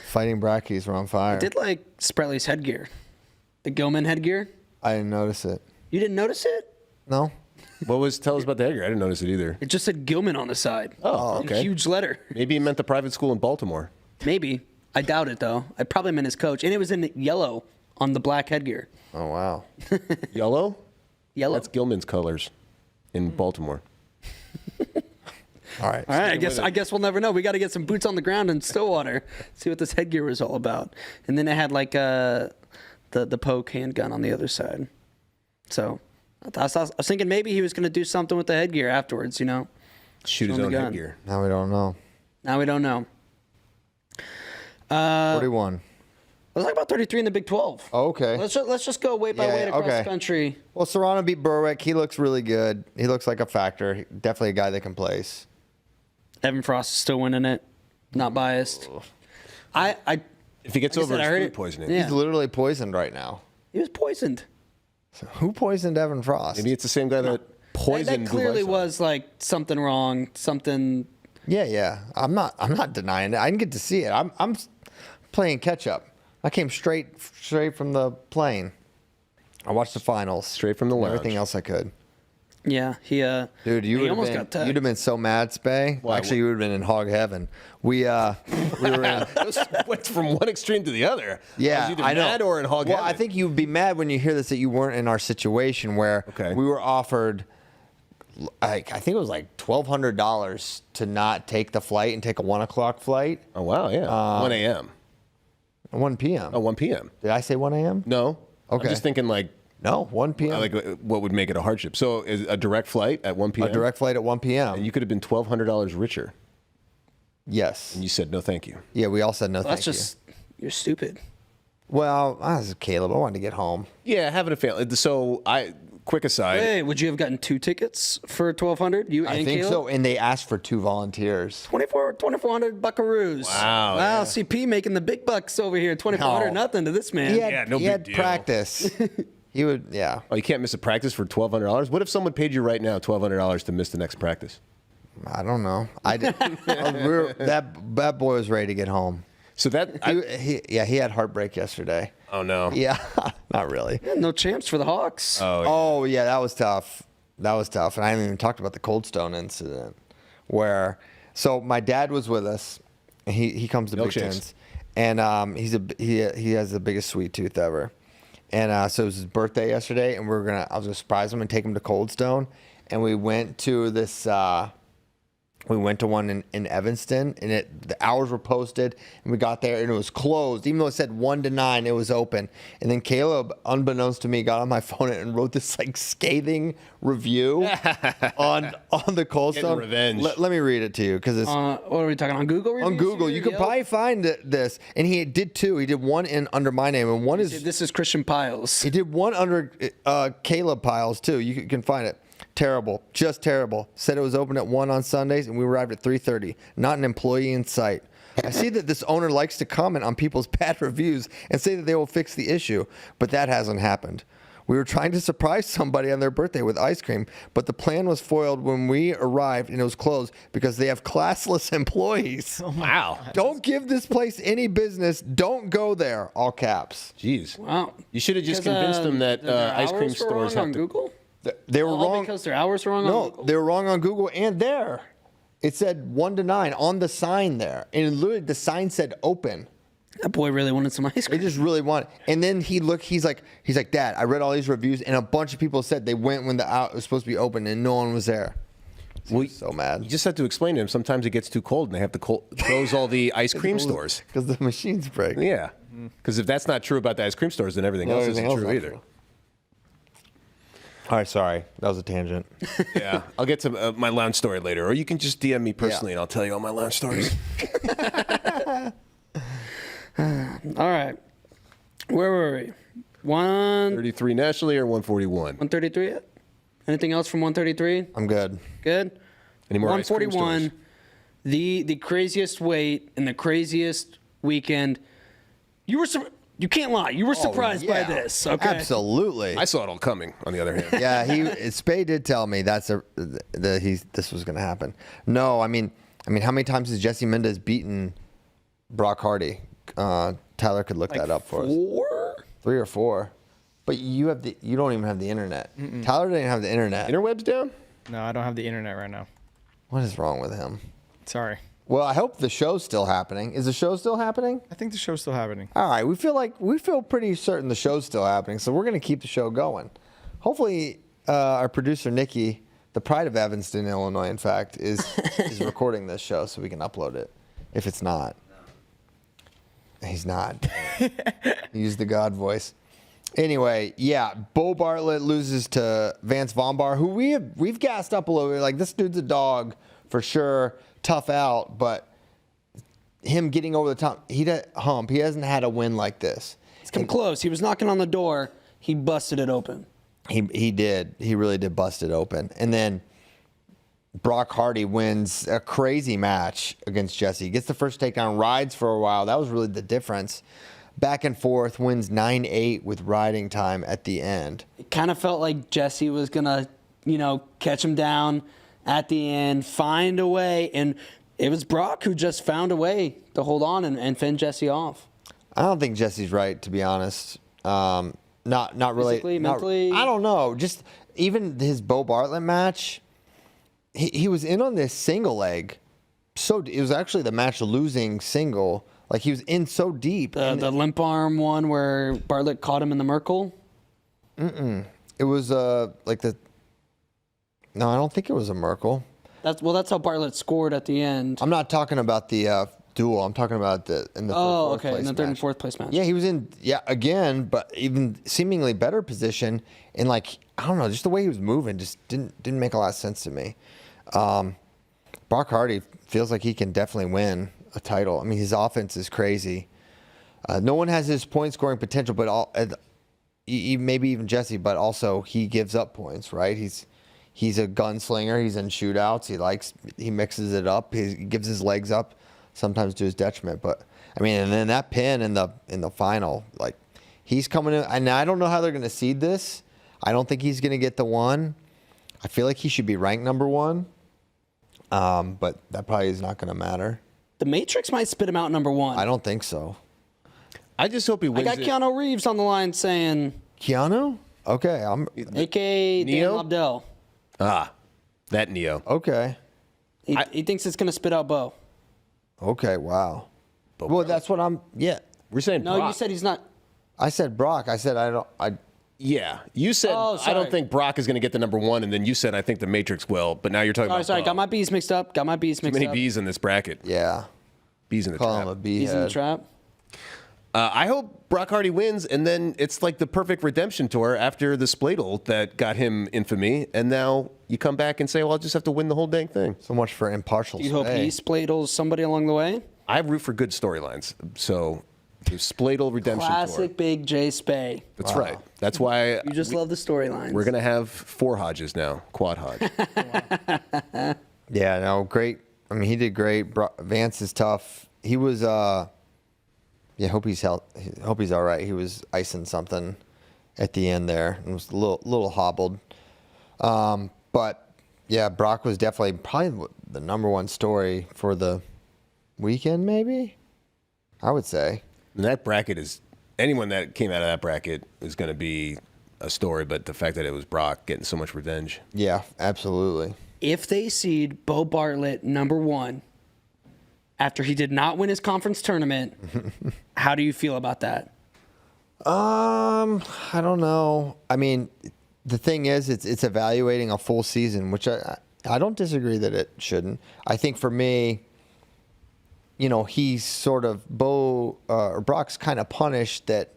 Fighting Brackeys were on fire. I did like Spradley's headgear. The Gilman headgear. I didn't notice it. You didn't notice it? No? Tell us about the headgear. I didn't notice it either. It just said Gilman on the side. Oh, In okay. a huge letter. Maybe he meant the private school in Baltimore. Maybe. I doubt it, though. I probably meant his coach. And it was in yellow on the black headgear. Oh, wow. Yellow? Yellow. That's Gilman's colors in Baltimore. All right. All right, I guess we'll never know. We got to get some boots on the ground in Stillwater, see what this headgear was all about. And then it had like the poke handgun on the other side. So I was thinking maybe he was going to do something with the headgear afterwards, Shoot his Show him own the gun. headgear. Now we don't know. Now we don't know. 41. Let's talk about 33 in the Big 12. Oh, okay. Let's just go weight by weight across the country. Well, Serrano beat Berwick. He looks really good. He looks like a factor. Definitely a guy that can place. Evan Frost is still winning it. Not biased. If he gets Like I over said, I his heard food it. poisoning, Yeah. He's literally poisoned right now. He was poisoned. So who poisoned Evan Frost? maybe it's the same guy that poisoned. That clearly Buvaiso. was like something wrong. Yeah. I'm not denying it. I didn't get to see it. I'm playing catch up. I came straight from the plane. I watched the finals. Straight from the lounge. Everything else I could. Yeah, Dude, he almost got tagged. You'd have been so mad, Spay. Well, actually, you would have been in hog heaven. We were in. Went from one extreme to the other. Yeah, I was either I know. mad or in hog heaven. Well, I think you'd be mad when you hear this that you weren't in our situation where we were offered. I think it was like $1,200 to not take the flight and take a 1 o'clock flight. Oh wow, yeah. 1 a.m. 1 p.m. Oh, 1 p.m. Did I say 1 a.m.? No. Okay. I'm just thinking like. No, 1 p.m. Like what would make it a hardship? So is a direct flight at 1 p.m.? A direct flight at 1 p.m. And you could have been $1,200 richer. Yes. And you said no, thank you. Yeah, we all said no, thank you. You're stupid. Well, I was Caleb. I wanted to get home. Yeah, having a family. So quick aside. Hey, would you have gotten 2 tickets for $1,200? You and I think Caleb? so, and they asked for 2 volunteers. 2,400 buckaroos. Wow. Wow, CP making the big bucks over here. 2,400 nothing to this man. He had deal. practice. He would, yeah. Oh, you can't miss a practice for $1,200? What if someone paid you right now $1,200 to miss the next practice? I don't know. I did. That boy was ready to get home. So that he had heartbreak yesterday. Oh no. Yeah, not really. Yeah, no champs for the Hawks. Oh yeah, that was tough. That was tough, and I haven't even talked about the Cold Stone incident, where so my dad was with us. And he comes to Big Tens, and he has the biggest sweet tooth ever. And so it was his birthday yesterday, and I was gonna surprise him and take him to Cold Stone, and we went to this. We went to one in Evanston, and the hours were posted, and we got there, and it was closed. Even though it said 1 to 9, it was open. And then Caleb, unbeknownst to me, got on my phone and wrote this like scathing review on the Cold Stone. Revenge. Let me read it to you because it's what are we talking on Google? on Google. You could probably find this, and he did 2. He did one under my name, and one is this is Christian Piles. he did one under Caleb Piles too. You can find it. Terrible, just terrible. Said it was open at 1 on Sundays, and we arrived at 3:30. Not an employee in sight. I see that this owner likes to comment on people's bad reviews and say that they will fix the issue, but that hasn't happened. We were trying to surprise somebody on their birthday with ice cream, but the plan was foiled when we arrived, and it was closed because they have classless employees. Oh, wow. Don't give this place any business. Don't go there. All caps. Jeez. Wow. You should have just convinced them that ice cream stores have on to. Google? They were wrong because their hours were wrong on Google? No, they were wrong on Google and there. It said 1 to 9 on the sign there. And literally the sign said open. That boy really wanted some ice They cream. just really want it. And then he's like, Dad, I read all these reviews and a bunch of people said they went when it was supposed to be open and no one was there. Well, so mad. You just have to explain to him sometimes it gets too cold and they have to close all the ice cream stores. Because the machines break. Yeah. Because if that's not true about the ice cream stores, then everything else isn't true either. True. All right, sorry. That was a tangent. Yeah, I'll get to my lounge story later. Or you can just DM me personally and I'll tell you all my lounge stories. All right. Where were we? 33 nationally or 141? 133 yet? Anything else from 133? I'm good. Good? Any more ice cream 141, stores? the craziest wait and the craziest weekend. You can't lie. You were surprised by this. Okay. Absolutely. I saw it all coming, on the other hand. Yeah, Spade did tell me this was going to happen. No, I mean, how many times has Jesse Mendez beaten Brock Hardy? Tyler could look that up for us. 4? 3 or 4. But you don't even have the internet. Tyler didn't have the internet. Interweb's down? No, I don't have the internet right now. What is wrong with him? Sorry. Well, I hope the show's still happening. Is the show still happening? I think the show's still happening. All right, we feel pretty certain the show's still happening, so we're going to keep the show going. Hopefully, our producer Nikki, the pride of Evanston, Illinois, in fact, is recording this show so we can upload it. If it's not, he's not. He used the God voice. Anyway, yeah, Bo Bartlett loses to Vance Vonbar, who we've gassed up a little bit. Like, this dude's a dog for sure. Tough out, but him getting over the top, he hasn't had a win like this. He's come close. He was knocking on the door. He busted it open. He did. He really did bust it open. And then Brock Hardy wins a crazy match against Jesse. He gets the first takedown, rides for a while. That was really the difference. Back and forth, wins 9-8 with riding time at the end. It kind of felt like Jesse was going to, catch him down at the end, find a way. And it was Brock who just found a way to hold on and fend Jesse off. I don't think Jesse's right, to be honest. Not really. Physically, mentally? I don't know. Just even his Bo Bartlett match, he was in on this single leg. So it was actually the match losing single. Like he was in so deep. The limp arm one where Bartlett caught him in the Merkle? It was like the. No, I don't think it was a Merkle. That's how Bartlett scored at the end. I'm not talking about the duel. I'm talking about in the fourth place in the third and match. fourth place match. Yeah, he was in again, but even seemingly better position. And like I don't know, just the way he was moving just didn't make a lot of sense to me. Brock Hardy feels like he can definitely win a title. I mean, his offense is crazy. No one has his point scoring potential, but maybe even Jesse. But also he gives up points, right? He's a gunslinger. He's in shootouts. He mixes it up. He gives his legs up, sometimes to his detriment. But I mean, and then that pin in the final, like he's coming in. And I don't know how they're going to seed this. I don't think he's going to get the one. I feel like he should be ranked number one. But that probably is not going to matter. The Matrix might spit him out number one. I don't think so. I just hope he wins. I got Keanu Reeves on the line saying. Keanu? Okay, A.K.A. Dan Neo? Lobdell. That Neo. Okay. He thinks it's going to spit out Bo. Okay. Wow. But Well, that's what I'm. Yeah. we're saying No, Brock. you said he's not. I said Brock. I said I don't. Yeah, you said Oh, I sorry. don't think Brock is going to get the number one, and then you said I think the Matrix will. But now you're talking about Sorry, Bo. got my B's mixed up. Too many B's in this bracket. Yeah. B's in the Call trap. him a B He's in the head. trap. I hope Brock Hardy wins, and then it's like the perfect redemption tour after the Spladle that got him infamy, and now you come back and say, well, I'll just have to win the whole dang thing. So much for impartial. Do you hope sway. he spladles somebody along the way? I root for good storylines, so the Spladle redemption Classic tour. Big J Spay. That's right. That's why You just love the storylines. we're going to have 4 Hodges now, quad Hodge. Yeah. No. Great. I mean, he did great. Vance is tough. He was. Yeah. Hope he's hope he's all right. He was icing something at the end there. It was a little hobbled. But yeah, Brock was definitely probably the number one story for the weekend. Maybe I would say. And that bracket is anyone that came out of that bracket is going to be a story, but the fact that it was Brock getting so much revenge. Yeah. Absolutely. If they seed Bo Bartlett number one after he did not win his conference tournament, how do you feel about that? I don't know. I mean, the thing is, it's evaluating a full season, which I don't disagree that it shouldn't. I think for me, he's sort of Brock's kind of punished that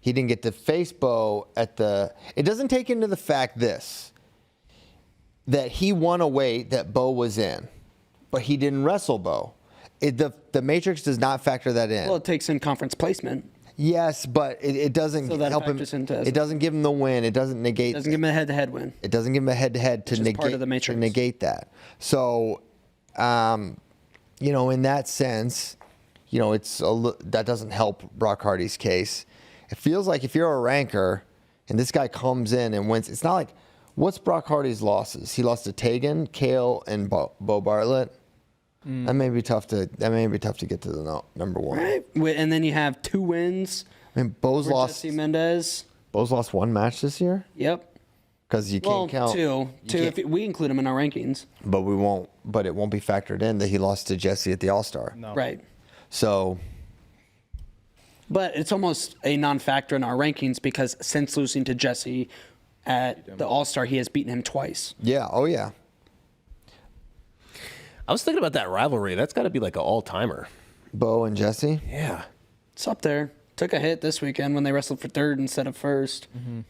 he didn't get to face Bo it doesn't take into the fact that he won a weight that Bo was in, but he didn't wrestle Bo. The Matrix does not factor that in. Well, it takes in conference placement. Yes, but it doesn't So that help him. factors into It doesn't give him the win. It doesn't negate. It doesn't give him a head-to-head win. It doesn't give him a head-to-head to Which is negate part of the Matrix. to negate that. So, in that sense, that doesn't help Brock Hardy's case. It feels like if you're a ranker and this guy comes in and wins, it's not like what's Brock Hardy's losses? He lost to Tegan, Kale, and Bo Bartlett. That may be tough to get to the number one. Right? And then you have 2 wins. I mean, Bo's for lost. Jesse Mendez. Bo's lost 1 match this year Yep. because you can't count 2. If we include him in our rankings. But we won't. But it won't be factored in that he lost to Jesse at the All Star. No. Right. So But it's almost a non-factor in our rankings because since losing to Jesse at the All-Star, he has beaten him twice. yeah, oh yeah. I was thinking about that rivalry. That's got to be like an all-timer. Bo and Jesse. Yeah. It's up there. Took a hit this weekend when they wrestled for third instead of first.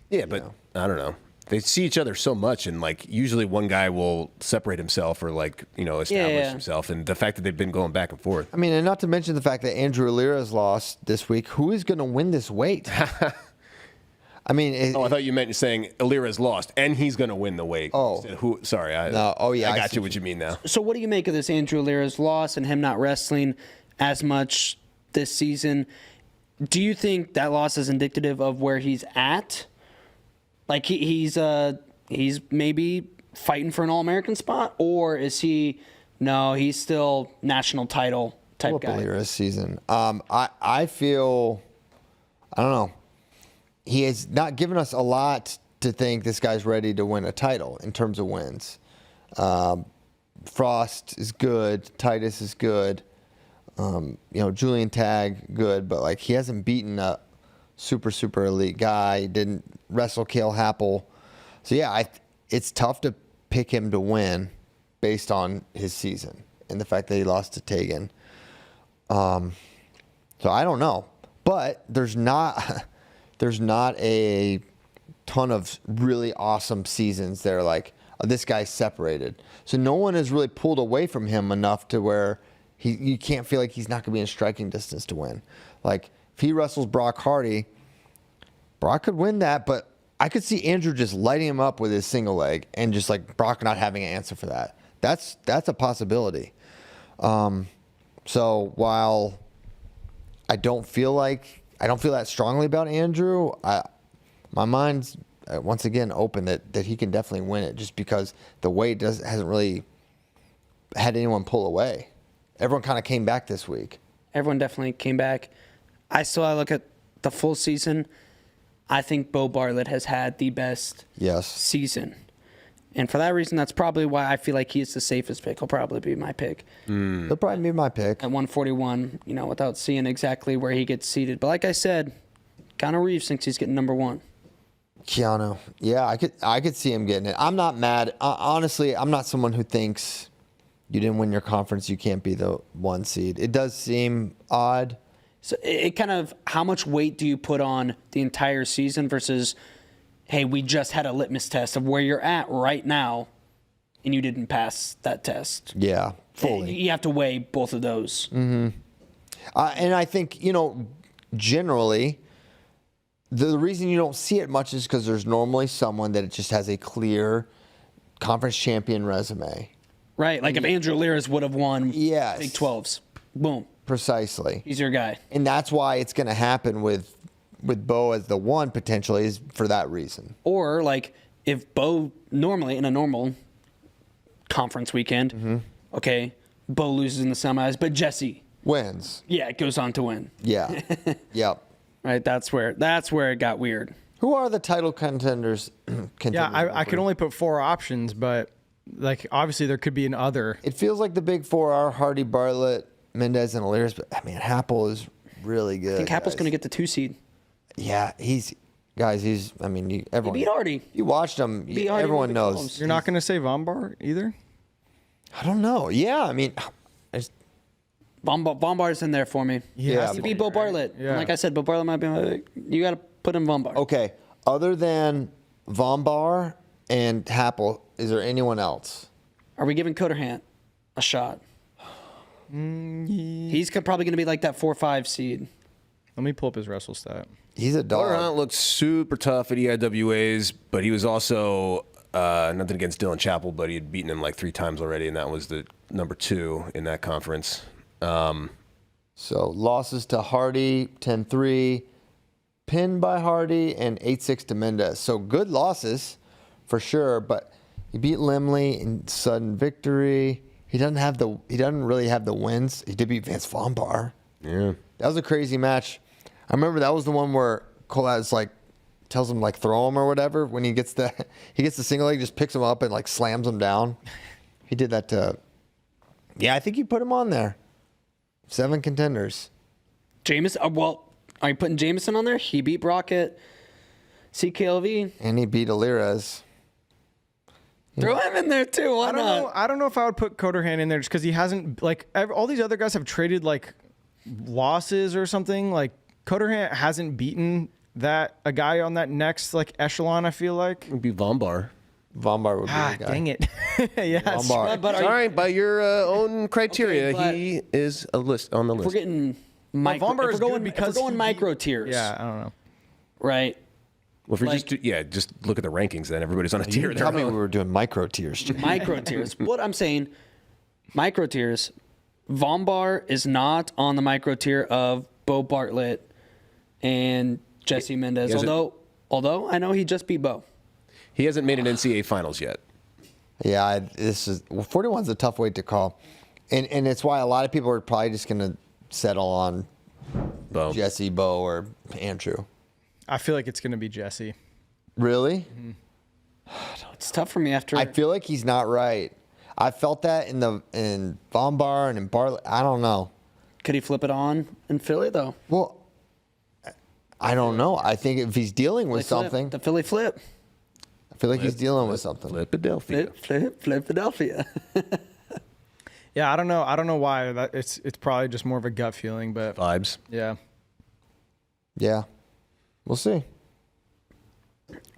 Yeah, but I don't know. They see each other so much, and like usually one guy will separate himself or establish himself. And the fact that they've been going back and forth. I mean, and not to mention the fact that Andrew Alira's lost this week. Who is going to win this weight? I mean, I thought you meant saying Alira's lost and he's going to win the weight. Oh. Sorry. No, oh, yeah, I I got see you what you mean now. So what do you make of this Andrew Alira's loss and him not wrestling as much this season? Do you think that loss is indicative of where he's at? Like he's maybe fighting for an All-American spot, or is he? No, he's still national title type guy. Lira's season. I feel, I don't know. He has not given us a lot to think this guy's ready to win a title in terms of wins. Frost is good. Titus is good. Julian Tag, good. But, like, he hasn't beaten a super, super elite guy. He didn't wrestle Cale Happel. So, yeah, it's tough to pick him to win based on his season and the fact that he lost to Tegan. So I don't know. But there's not a ton of really awesome seasons that are like, oh, this guy's separated. So no one has really pulled away from him enough to where you can't feel like he's not going to be in striking distance to win. Like, if he wrestles Brock Hardy, Brock could win that, but I could see Andrew just lighting him up with his single leg and just like Brock not having an answer for that. That's a possibility. So while I don't feel that strongly about Andrew, my mind's once again open that he can definitely win it just because the weight hasn't really had anyone pull away. Everyone kind of came back this week. Everyone definitely came back. I look at the full season. I think Bo Bartlett has had the best season. And for that reason, that's probably why I feel like he's the safest pick. He'll probably be my pick. He'll probably be my pick. At 141, without seeing exactly where he gets seated. But like I said, Keanu Reeves thinks he's getting number one. Keanu. Yeah, I could see him getting it. I'm not mad. Honestly, I'm not someone who thinks you didn't win your conference, you can't be the 1 seed. It does seem odd. So it kind of, how much weight do you put on the entire season versus, hey, we just had a litmus test of where you're at right now and you didn't pass that test? Yeah, fully. You have to weigh both of those. Mm-hmm. And I think, generally, the reason you don't see it much is because there's normally someone that just has a clear conference champion resume. Right, like if Andrew Liras would have won Big 12s. Boom. Precisely. He's your guy. And that's why it's going to happen with Bo as the 1 potentially is for that reason. Or like if Bo normally in a normal conference weekend, okay, Bo loses in the semis, but Jesse wins. Yeah, it goes on to win. Yeah. Yep. Right, that's where it got weird. Who are the title contenders? Yeah, I could only put 4 options, but like obviously there could be an other. It feels like the big 4 are Hardy, Bartlett, Mendez, and Aliris, but I mean Happel is really good. I think Happel's going to get the 2 seed. Yeah, everyone he beat Hardy. You watched him. Everyone knows. You're not going to say Von Bar either? I don't know. Yeah, I mean, Von Bar's in there for me. Yeah, he beat Bo Bartlett. Yeah. And like I said, Bo Bartlett might be. You got to put in Von Bar. Okay. Other than Von Bar and Happel, is there anyone else? Are we giving Coderhant a shot? He's probably going to be like that 4-5 seed. Let me pull up his wrestle stat. He's a dog. Coderhant looked super tough at EIWAs, but he was also nothing against Dylan Chappell, but he had beaten him like 3 times already, and that was the number 2 in that conference. So losses to Hardy, 10-3, pinned by Hardy, and 8-6 to Mendez. So good losses for sure, but he beat Limley in sudden victory. He doesn't really have the wins. He did beat Vance Von Bar. Yeah. That was a crazy match. I remember that was the one where Colaz tells him throw him or whatever. When he gets the single leg, just picks him up and slams him down. He did that to. Yeah, I think you put him on there. 7 contenders. Jameson. Well, are you putting Jameson on there? He beat Brock at CKLV, and he beat Aliras. Throw him in there too. Why not? I don't know if I would put Coderhant in there just because he hasn't all these other guys have traded losses or something. Coderhant hasn't beaten a guy on that next echelon. I feel like It'd be Von Bar. Von Bar would be the guy. Dang it. Yes. Von Bar. Sorry, by your own criteria, he is on the list. We're getting micro. Von Bar If is we're good going, because if we're going micro tiers. Yeah, I don't know. Right. Well, if we just look at the rankings, then everybody's on a tier. Tell me we were doing micro tiers. Micro tiers. What I'm saying, micro tiers. Von Bar is not on the micro tier of Bo Bartlett and Jesse Mendez. Although I know he just beat Bo. He hasn't made an NCAA finals yet. Yeah, 41's a tough weight to call. And it's why a lot of people are probably just going to settle on Bo. Jesse, Bo, or Andrew. I feel like it's going to be Jesse. Really? Mm-hmm. It's tough for me after. I feel like he's not right. I felt that in Von Bar and in Bartlett. I don't know. Could he flip it on in Philly though? Well, I don't know. I think if he's dealing with something, The Philly flip. I feel like he's dealing with something. Philadelphia. Flip Philadelphia. Yeah, I don't know. I don't know why. It's probably just more of a gut feeling, but Vibes. yeah. Yeah, we'll see.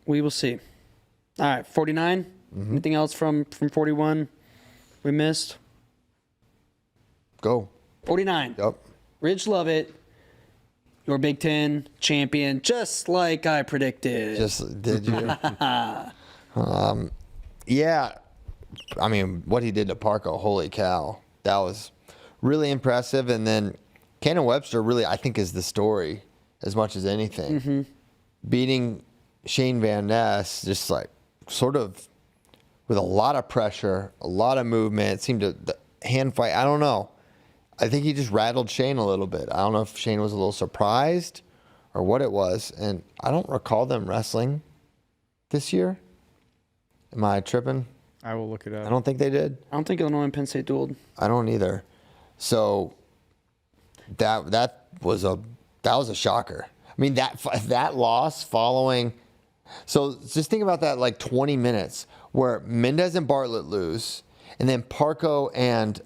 We will see. All right, 49. Anything else from 41 we missed? Go. 49. Yep. Ridge Lovett, your Big Ten champion, just like I predicted. Just did you? Yeah. I mean, what he did to Parko, holy cow. That was really impressive. And then Cannon Webster really, I think, is the story as much as anything. Beating Shane Van Ness, just like sort of with a lot of pressure, a lot of movement. It seemed to the hand fight. I don't know. I think he just rattled Shane a little bit. I don't know if Shane was a little surprised or what it was. And I don't recall them wrestling this year. Am I tripping? I will look it up. I don't think they did. I don't think Illinois and Penn State dueled. I don't either. So that was a shocker. I mean, that loss following. So just think about that, like 20 minutes where Mendez and Bartlett lose, and then Parko and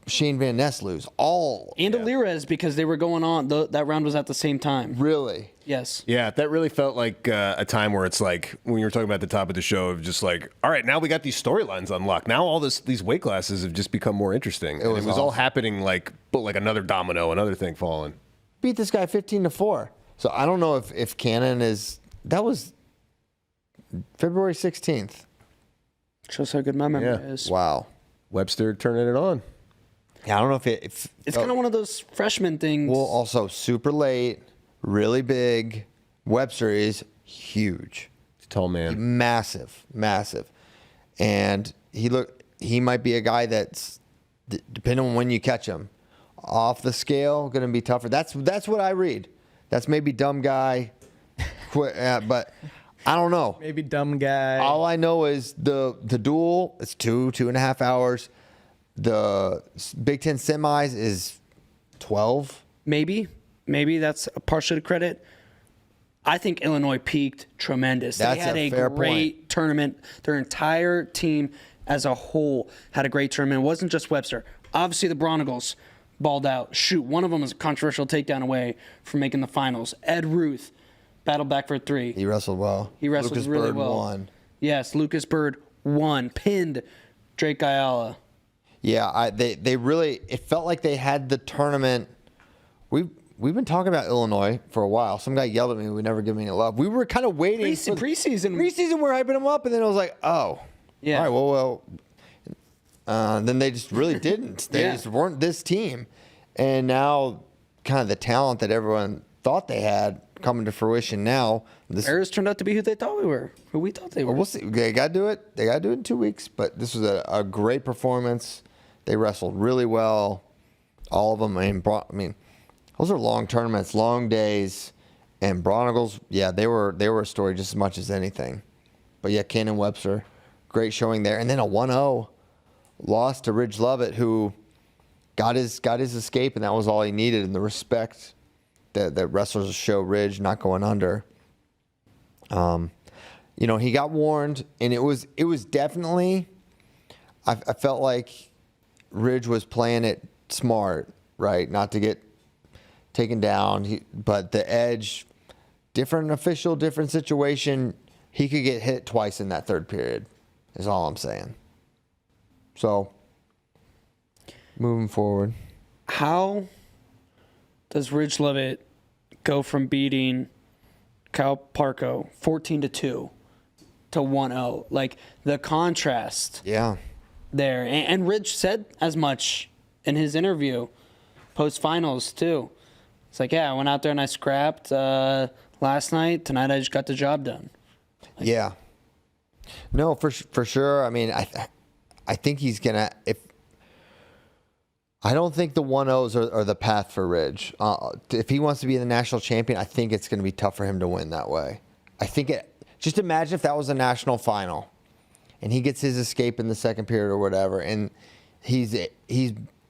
Shane Van Ness lose. And Alirez, because they were going on. That round was at the same time. Really? Yes. Yeah, that really felt like a time where it's like when you were talking about the top of the show of just like, all right, now we got these storylines unlocked. Now all these weight classes have just become more interesting. It was all happening like another domino, another thing falling. Beat this guy 15-4. So I don't know if Cannon is. That was February 16th. Shows how good my memory is. Wow. Webster turning it on. Yeah, I don't know if it's kind of one of those freshman things. Well, also super late, really big. Webster is huge. He's a tall man. Massive. And he might be a guy that's, depending on when you catch him, off the scale, going to be tougher. That's what I read. That's maybe dumb guy, but I don't know. Maybe dumb guy. All I know is the duel is 2.5 hours. The Big Ten semis is 12. Maybe that's a partial to credit. I think Illinois peaked tremendous. That's they had a a fair great point. tournament. Their entire team as a whole had a great tournament. It wasn't just Webster. Obviously, the Bronagles balled out. Shoot, one of them was a controversial takedown away from making the finals. Ed Ruth battled back for 3. He wrestled well. He wrestled Lucas really Bird well. won. Yes, Lucas Bird won. Pinned Drake Ayala. Yeah, they really, it felt like they had the tournament. We've been talking about Illinois for a while. Some guy yelled at me, we never give me any love. We were kind of waiting. Preseason, we're hyping them up, and then I was like, oh. Yeah. All right, well. Then they just really didn't. They just weren't this team. And now kind of the talent that everyone thought they had coming to fruition now. Bears turned out to be who they thought we were, who we thought they were. Well, we'll see. They got to do it. They got to do it in 2 weeks. But this was a great performance. They wrestled really well. All of them. I mean, those are long tournaments, long days. And Bronagles, yeah, they were a story just as much as anything. But yeah, Cannon Webster, great showing there. And then a 1-0 loss to Ridge Lovett, who got his escape, and that was all he needed. And the respect that wrestlers show Ridge not going under. He got warned, and it was definitely. I felt like Ridge was playing it smart, right? Not to get taken down, but the edge, different official, different situation. He could get hit twice in that third period, is all I'm saying. So, moving forward. How does Ridge Lovett go from beating Kyle Parko 14-2 to 1-0? Like, the contrast. Yeah. There. And Ridge said as much in his interview post-finals, too. It's like, yeah, I went out there and I scrapped last night. Tonight I just got the job done. Yeah. No, for sure. I mean, I think he's going to, I don't think the 1-0s are the path for Ridge. If he wants to be the national champion, I think it's going to be tough for him to win that way. Just imagine if that was a national final and he gets his escape in the second period or whatever, and he's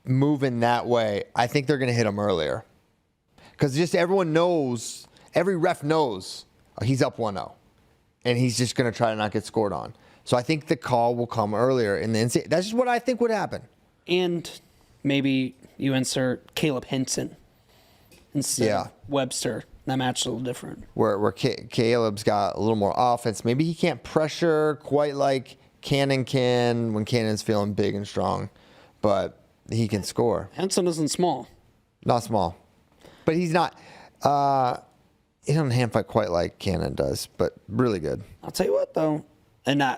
moving that way. I think they're going to hit him earlier. Because just everyone knows, every ref knows he's up 1-0. And he's just going to try to not get scored on. So I think the call will come earlier in the NCAA. That's just what I think would happen. And maybe you insert Caleb Hinson instead of Webster. That match a little different. Where Caleb's got a little more offense. Maybe he can't pressure quite like Cannon can when Cannon's feeling big and strong. But he can score. Hinson isn't small. Not small. But he's not... he doesn't hand fight quite like Cannon does, but really good. I'll tell you what, though, and I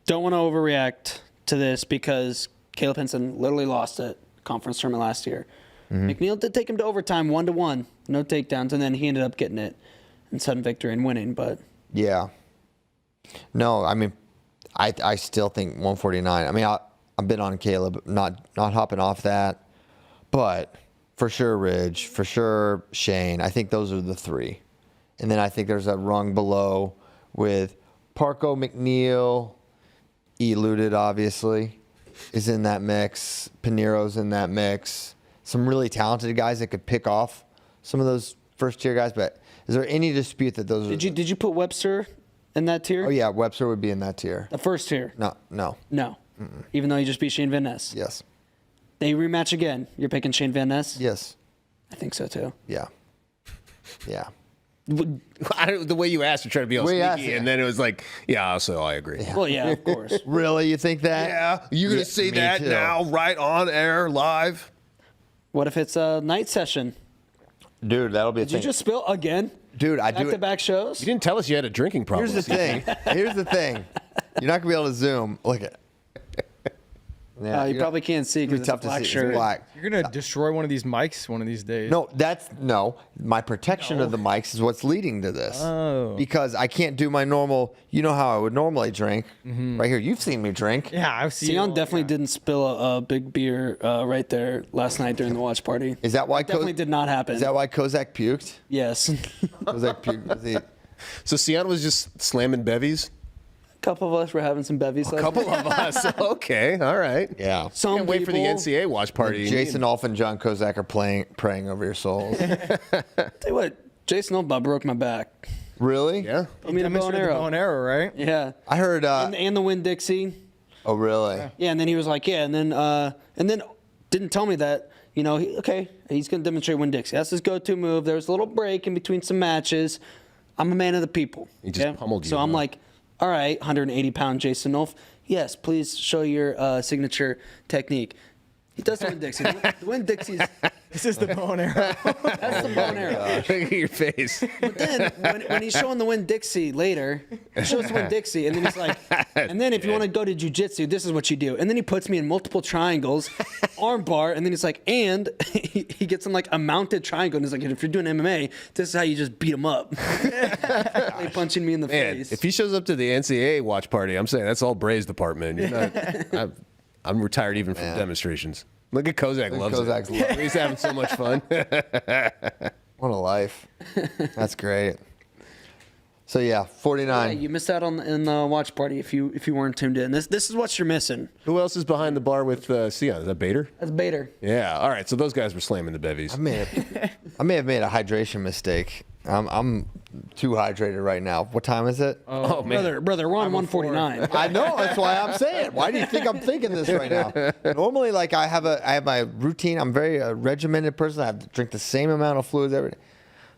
don't want to overreact to this because Caleb Hinson literally lost it conference tournament last year. McNeil did take him to overtime 1-1, no takedowns, and then he ended up getting it and sudden victory and winning. But yeah, no, I mean, I still think 149. I mean, I've been on Caleb, not hopping off that, but. For sure, Ridge. For sure, Shane. I think those are the three. And then I think there's a rung below with Parco, McNeil, Eluded, obviously, is in that mix. Pinero's in that mix. Some really talented guys that could pick off some of those first-tier guys. But is there any dispute that those are... Did you put Webster in that tier? Oh, yeah. Webster would be in that tier. The first tier? No. No. Mm-mm. Even though you just beat Shane Van Ness? Yes. They rematch again. You're picking Shane Van Ness? Yes. I think so, too. Yeah. Yeah. The way you asked, you're trying to be all sneaky, and then it was like, yeah, so I agree. Yeah. Well, yeah, of course. Really? You think that? Yeah. You're going to say that too. now, right on air, live? What if it's a night session? Dude, that'll be a Did thing. you just spill again? Dude, I do it. Back-to-back shows? You didn't tell us you had a drinking problem. Here's the thing. You're not going to be able to zoom. Look at it. Yeah, you probably can't see because it's a black shirt. It's black. You're gonna destroy one of these mics one of these days. No. My protection of the mics is what's leading to this. Oh. Because I can't do my normal. You know how I would normally drink. Right here. You've seen me drink. Yeah, I've seen. Sion definitely didn't spill a big beer right there last night during the watch party. Is that why? Definitely did not happen. Is that why Kozak puked? Yes. Kozak puked. So Sion was just slamming bevies? A couple of us were having some bevies. A couple of us. Okay, all right. Yeah. Some Can't wait for the NCAA watch party. Jason Olf and John Kozak are praying over your souls. Tell you what, Jason Olf broke my back. Really? Yeah. I mean, bow and arrow, right? Yeah. I heard. And the Winn-Dixie. Oh, really? Yeah, and then he was like, yeah, and then didn't tell me that. He's going to demonstrate Winn-Dixie. That's his go-to move. There was a little break in between some matches. I'm a man of the people. He just pummeled you. So I'm like, all right, 180-pound Jason Olf. Yes, please show your signature technique. He does the Winn-Dixie. The Winn-Dixie's... This is the bow and arrow. That's the bow and arrow. Look at your face. But then when he's showing the Winn-Dixie later, he shows the Winn-Dixie, and then he's like, and then if you want to go to jiu-jitsu, this is what you do. And then he puts me in multiple triangles, arm bar, and then he's like, and he gets in like a mounted triangle, and he's like, if you're doing MMA, this is how you just beat him up. Like punching me in the face. If he shows up to the NCAA watch party, I'm saying that's all Bray's department. You're not, I'm retired even from demonstrations. Look at Kozak. Loves it. He's having so much fun. What a life. That's great. So yeah, 49. Yeah, you missed out in the watch party if you weren't tuned in. This is what you're missing. Who else is behind the bar with Sion? Is that Bader? That's Bader. Yeah. All right. So those guys were slamming the bevies. I may have made a hydration mistake. I'm too hydrated right now. What time is it? Oh man, brother, we're on 149. I know. That's why I'm saying. Why do you think I'm thinking this right now? Normally, like I have my routine. I'm very regimented person. I have to drink the same amount of fluids every day.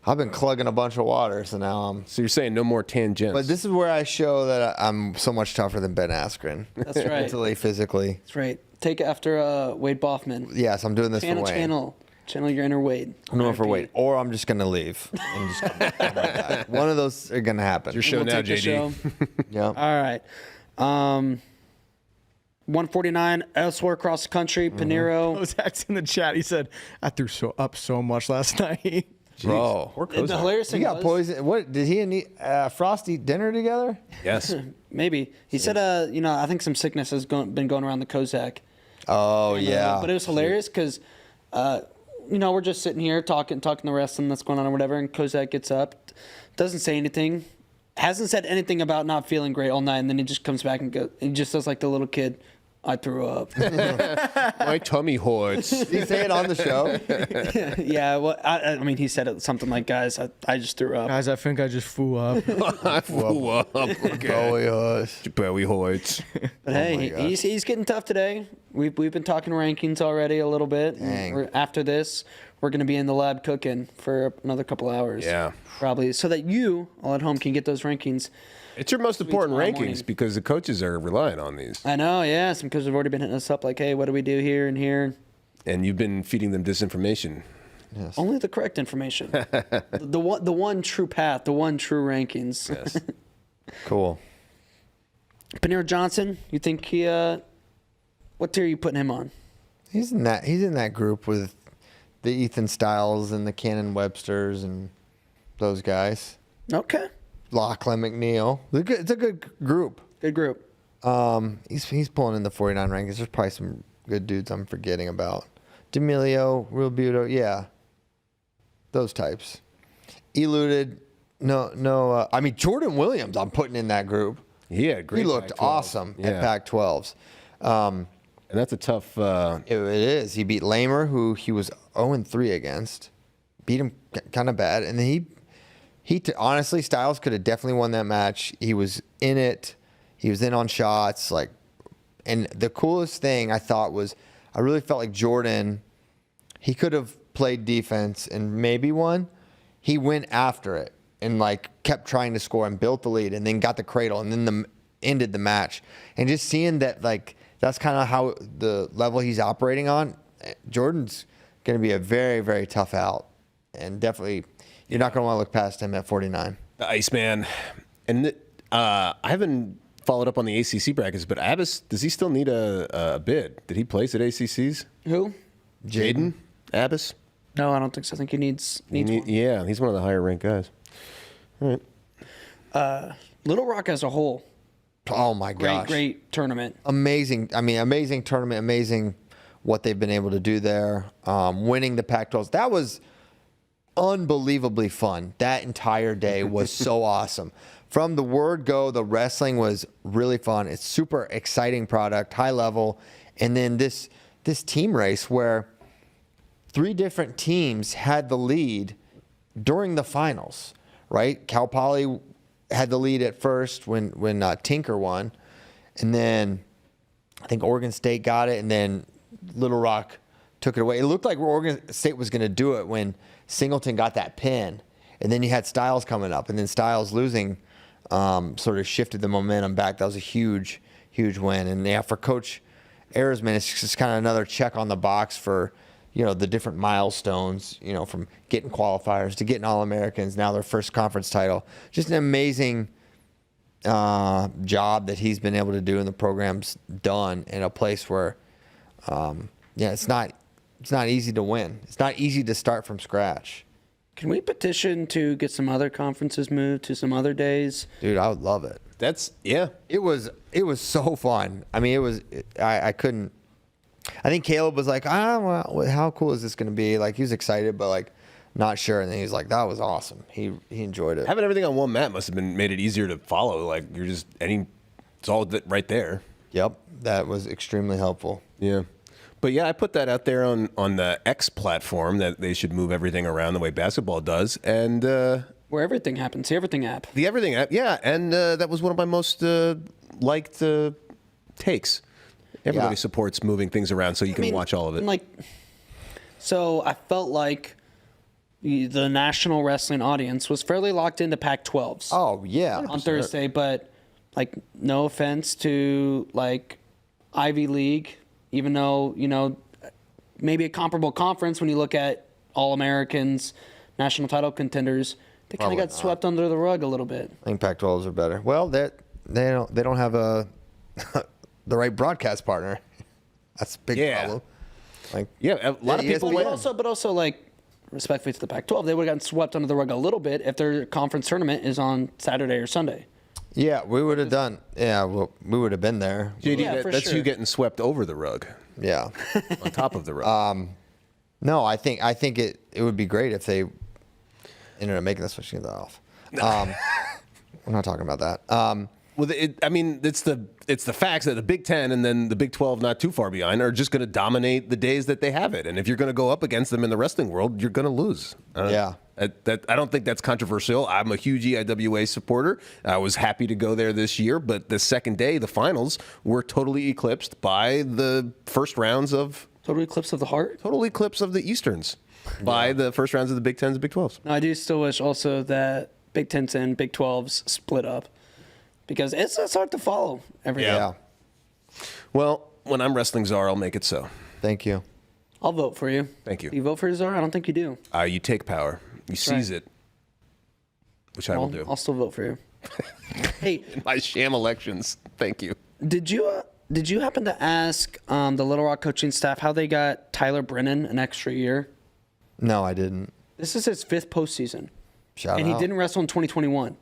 I've been klugging a bunch of water, so now I'm. So you're saying no more tangents. But this is where I show that I'm so much tougher than Ben Askren. That's right. Mentally, physically. That's right. Take it after Wade Boffman. Yes, I'm doing this for Wayne. Channel your inner Wade. I'm doing it for Wade, or I'm just gonna leave. I'm just gonna come right back. One of those are gonna happen. It's your show now, JD. Yeah. All right. 149 elsewhere across the country. Pinero. Kozak's in the chat. He said, "I threw up so much last night." Bro, The hilarious thing he got was, poisoned. What did he and Frost eat dinner together? Yes. maybe he said, I think some sickness has been going around the Kozak. Oh, yeah. But it was hilarious because, we're just sitting here talking the wrestling that's going on or whatever, and Kozak gets up, doesn't say anything, hasn't said anything about not feeling great all night, and then he just comes back and he just does like the little kid, I threw up. My tummy hurts. Did he say it on the show? Yeah, well, I mean, he said it something like, guys, I just threw up. Guys, I think I just flew up. I flew up. Belly hurts. But hey, he's getting tough today. We've been talking rankings already a little bit. After this, we're going to be in the lab cooking for another couple hours. Yeah. Probably, so that you all at home can get those rankings. It's your most important rankings morning. because the coaches are relying on these. I know, yeah. Some coaches have already been hitting us up like, hey, what do we do here and here? And you've been feeding them disinformation. Yes. Only the correct information. the one true path, the one true rankings. Yes. Cool. Panera Johnson, you think he what tier are you putting him on? He's in that group with the Ethan Styles and the Cannon Websters and those guys. Okay. Lachlan McNeil. It's a good group. Good group. He's pulling in the 49 rankings. There's probably some good dudes I'm forgetting about. D'Amelio, Real Buto, yeah. Those types. Eluded. No. I mean, Jordan Williams I'm putting in that group. Yeah, great. He looked awesome at Pac-12s. And that's a tough... It is. He beat Lamer, who he was 0-3 against. Beat him kind of bad. And then honestly, Styles could have definitely won that match. He was in it. He was in on shots. And the coolest thing I thought was I really felt like Jordan, he could have played defense and maybe won. He went after it and kept trying to score and built the lead and then got the cradle and then ended the match. And just seeing that that's kind of how the level he's operating on, Jordan's going to be a very, very tough out. And definitely... You're not going to want to look past him at 49. The Iceman. And I haven't followed up on the ACC brackets, but Abbas, does he still need a bid? Did he place at ACCs? Who? Jaden Abbas? No, I don't think so. I think he needs one. Yeah, he's one of the higher ranked guys. All right. Little Rock as a whole. Oh, my gosh. Great tournament. Amazing. I mean, amazing tournament. Amazing what they've been able to do there. Winning the Pac-12s. That was... unbelievably fun. That entire day was so awesome. From the word go, the wrestling was really fun. It's super exciting product, high level. And then this team race where 3 different teams had the lead during the finals, right? Cal Poly had the lead at first when Tinker won. And then I think Oregon State got it, and then Little Rock took it away. It looked like Oregon State was going to do it when Singleton got that pin, and then you had Styles coming up, and then Styles losing sort of shifted the momentum back. That was a huge, huge win. And yeah, for Coach Erisman, it's just kind of another check on the box for, the different milestones, from getting qualifiers to getting All-Americans, now their first conference title. Just an amazing job that he's been able to do and the program's done in a place where, it's not easy to win. It's not easy to start from scratch. Can we petition to get some other conferences moved to some other days? Dude, I would love it. It was so fun. I mean, I couldn't. I think Caleb was like, well, how cool is this going to be? He was excited, but not sure. And then he was like, that was awesome. He enjoyed it. Having everything on one map must have made it easier to follow. It's all right there. Yep, that was extremely helpful. Yeah. But yeah, I put that out there on the X platform that they should move everything around the way basketball does, and where everything happens, the Everything app. The Everything app, yeah, and that was one of my most liked takes. Everybody supports moving things around so you can watch all of it. So I felt like the national wrestling audience was fairly locked into Pac-12s. Oh yeah, on Thursday, but no offense to Ivy League. Even though, maybe a comparable conference when you look at All-Americans, national title contenders, they kind of got swept under the rug a little bit. I think Pac-12s are better. Well, they don't have the right broadcast partner. That's a big problem. A lot of people went. But also, respectfully to the Pac-12, they would have gotten swept under the rug a little bit if their conference tournament is on Saturday or Sunday. Yeah, we would have done. Yeah, well, we would have been there. JD, that's you getting swept over the rug. Yeah. On top of the road. No, I think it would be great if they ended up making the switch off. We're not talking about that. Well, it's the facts that the Big Ten and then the Big 12, not too far behind, are just going to dominate the days that they have it. And if you're going to go up against them in the wrestling world, you're going to lose. Yeah. I don't think that's controversial. I'm a huge EIWA supporter. I was happy to go there this year, but the second day, the finals were totally eclipsed by the first rounds of... Total eclipse of the heart? Total eclipse of the Easterns by the first rounds of the Big Tens and Big 12s. No, I do still wish also that Big Tens and Big 12s split up because it's hard to follow everything. Yeah. Well, when I'm wrestling czar, I'll make it so. Thank you. I'll vote for you. Thank you. Do you vote for czar? I don't think you do. You take power. You seize it, which I will do. I'll still vote for you. Hey, In my sham elections. Thank you. did you happen to ask the Little Rock coaching staff how they got Tyler Brennan an extra year? No, I didn't. This is his 5th postseason. Shout And out. he didn't wrestle in 2021.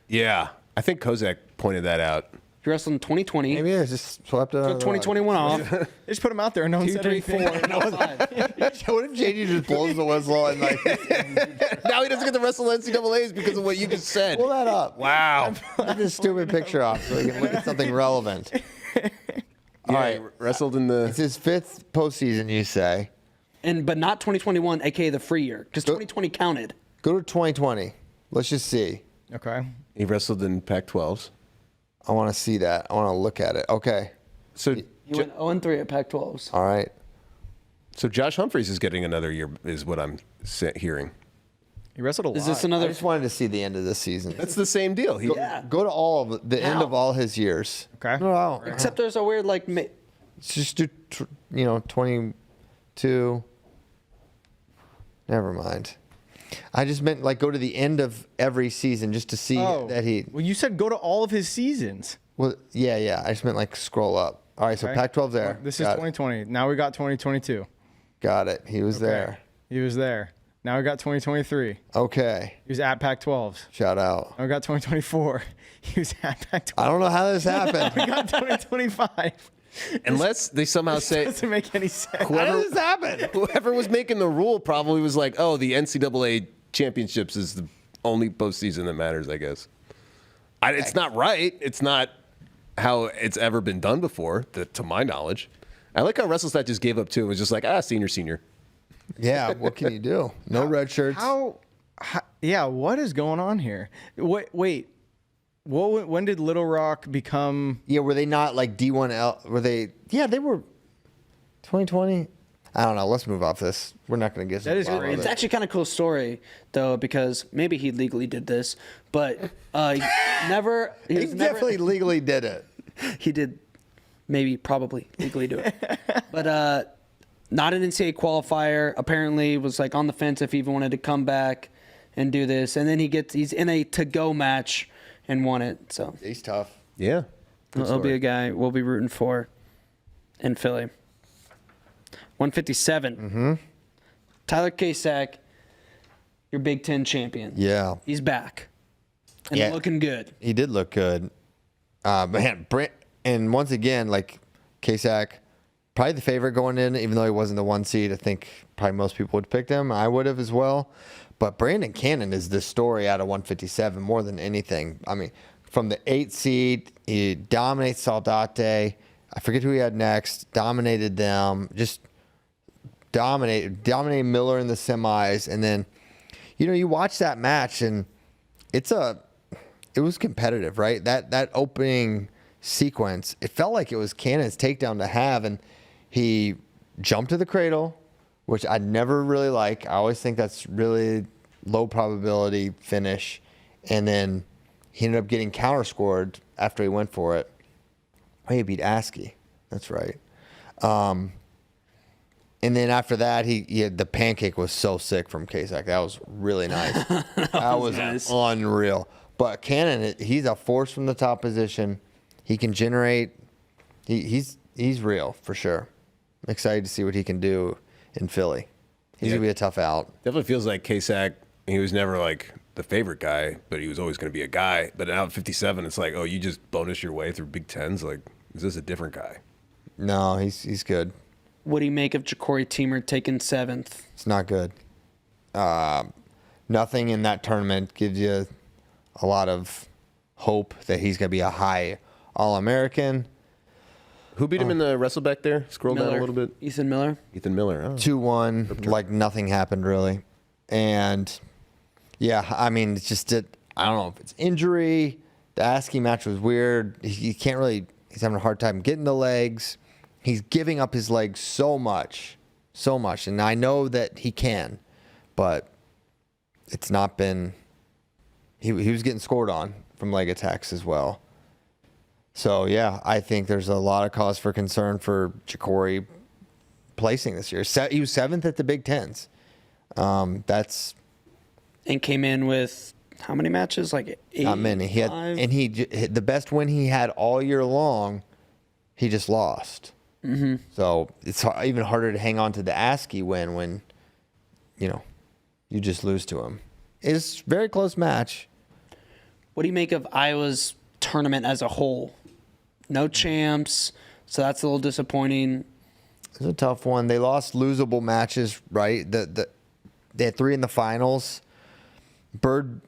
Yeah, I think Kozak pointed that out. He wrestled in 2020. Maybe I just swept it. Took 2021 off. They just put him out there and no one 2, said 3, anything. 4, no 5. What if JD just blows the whistle and like Now he doesn't get to wrestle NCAAs because of what you just said. pull that up? Wow. Get this stupid picture off so we can look at something relevant. All right, Wrestled in it's the... his 5th postseason. You say? But not 2021, aka the free year, because 2020 counted. Go to 2020. Let's just see. Okay. He wrestled in Pac-12s. I want to see that. I want to look at it. Okay. So, He went 0-3 at Pac-12s. All right. so Josh Humphreys is getting another year, is what I'm hearing. He wrestled a lot. Is this I another? just wanted to see the end of this season. That's the same deal. He, Yeah. Go to all of the end Now. of all his years. Okay. No, Except there's a weird like. just do 22. Never mind. I just meant like go to the end of every season just to see that he. Well, you said go to all of his seasons. Well, yeah. I just meant like scroll up. All right, so Okay. Pac-12 there. This is 2020. Now we got 2022. Got it. He was there. He was there. Now we got 2023. Okay. He was at Pac-12s. Shout out. Now we got 2024. He was at Pac-12. I don't know how this happened. We got 2025. unless they somehow say... Doesn't make any sense. How did this happen? Whoever was making the rule probably was like, oh, the NCAA championships is the only postseason that matters, I guess. It's not right. It's not how it's ever been done before, to my knowledge. I like how WrestleStat just gave up, too. It was just like, senior. Yeah, what can you do? No red shirts. Yeah, what is going on here? Wait. When did Little Rock become... Yeah, were they not like D1L? Were they... Yeah, they were 2020. I don't know. Let's move off this. We're not going to get to That the is bottom great. of It's it. actually kind of cool story though, because maybe he legally did this, but never. He was never- definitely legally did it. He did, maybe, probably legally do it, but not an NCAA qualifier. Apparently, was like on the fence if he even wanted to come back and do this, and then he's in a to-go match and won it. So He's tough. Yeah. he'll be a guy we'll be rooting for in Philly. 157. Mm-hmm. Tyler Kasak, your Big Ten champion. Yeah. He's back and Yeah. looking good. He did look good. Man, Brent, and once again, like Kasak, probably the favorite going in, even though he wasn't the 1 seed. I think probably most people would pick him. I would have as well. But Brandon Cannon is the story out of 157 more than anything. I mean, from the 8 seed, he dominates Saldate. I forget who he had next. Dominated them. Just dominated Miller in the semis. And then, you watch that match and it was competitive, right? That opening sequence, it felt like it was Cannon's takedown to have, and he jumped to the cradle, which I never really like. I always think that's really low probability finish, and then he ended up getting counter-scored after he went for it. Oh, he beat Askey. That's right. And then after that, the pancake was so sick from Kasak. That was really nice. that was nice. Unreal. But Cannon, he's a force from the top position. He can generate. He's real for sure. I'm excited to see what he can do in Philly. He's gonna be a tough out. Definitely feels like Kasak, he was never like the favorite guy, but he was always going to be a guy. But now at 57, it's like, oh, you just bonus your way through Big Tens? Like, is this a different guy? No, he's good. What do you make of Ja'Cory Teamer taking 7th? It's not good. Nothing in that tournament gives you a lot of hope that he's going to be a high All-American. Who beat him in the wrestle back there? Scroll down a little bit. Ethan Miller. Ethan Miller. Oh. 2-1, like nothing happened really. And yeah, I mean, it's just, I don't know if it's injury. The ASCII match was weird. He can't really, he's having a hard time getting the legs. He's giving up his legs so much. And I know that he can, but it's not been, he was getting scored on from leg attacks as well. So, yeah, I think there's a lot of cause for concern for Ja'Cory placing this year. He was 7th at the Big Tens. And came in with how many matches? Like 8? Not many. He had, and the best win he had all year long, he just lost. Mm-hmm. So it's even harder to hang on to the ASCII win when, you just lose to him. It's a very close match. What do you make of Iowa's tournament as a whole? No champs, so that's a little disappointing. It's a tough one. They lost losable matches, right? They had 3 in the finals. Bird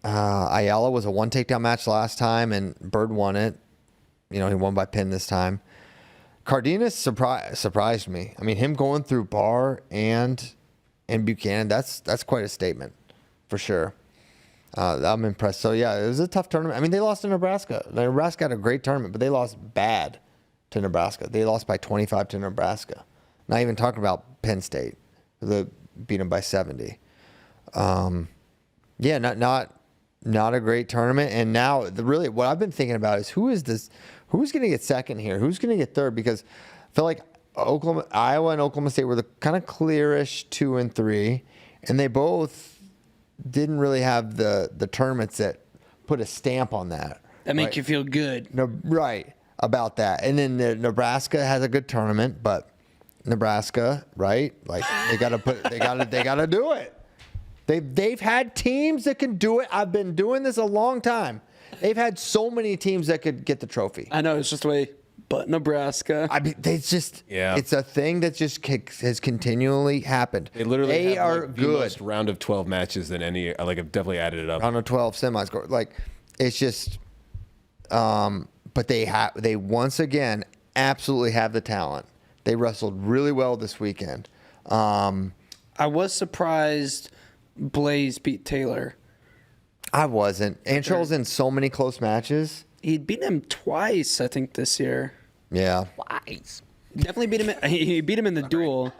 Ayala was a 1 takedown match last time, and Bird won it. He won by pin this time. Cardenas surprised me. I mean, him going through Barr and Buchanan, that's quite a statement, for sure. I'm impressed. So, yeah, it was a tough tournament. I mean, they lost to Nebraska. Nebraska had a great tournament, but they lost bad to Nebraska. They lost by 25 to Nebraska. Not even talking about Penn State. They beat them by 70. Yeah, not a great tournament. And now, really, what I've been thinking about is who's going to get second here? Who's going to get third? Because I feel like Iowa and Oklahoma State were the kind of clearish 2 and 3, and they both didn't really have the tournaments that put a stamp on that. That make you feel good. No, right, about that. And then Nebraska has a good tournament, but Nebraska, right? Like they got to do it. They've had teams that can do it. I've been doing this a long time. They've had so many teams that could get the trophy. I know, it's just the way, but Nebraska. I mean, it's a thing that just has continually happened. They literally are the good. most round of 12 matches than any. I've definitely added it up. Round of 12 semis. Like, it's just, but they once again absolutely have the talent. They wrestled really well this weekend. I was surprised Blaze beat Taylor. I wasn't. Antrell's in so many close matches. He beat him twice, I think, this year. Yeah. Twice. Definitely beat him. He beat him in the duel.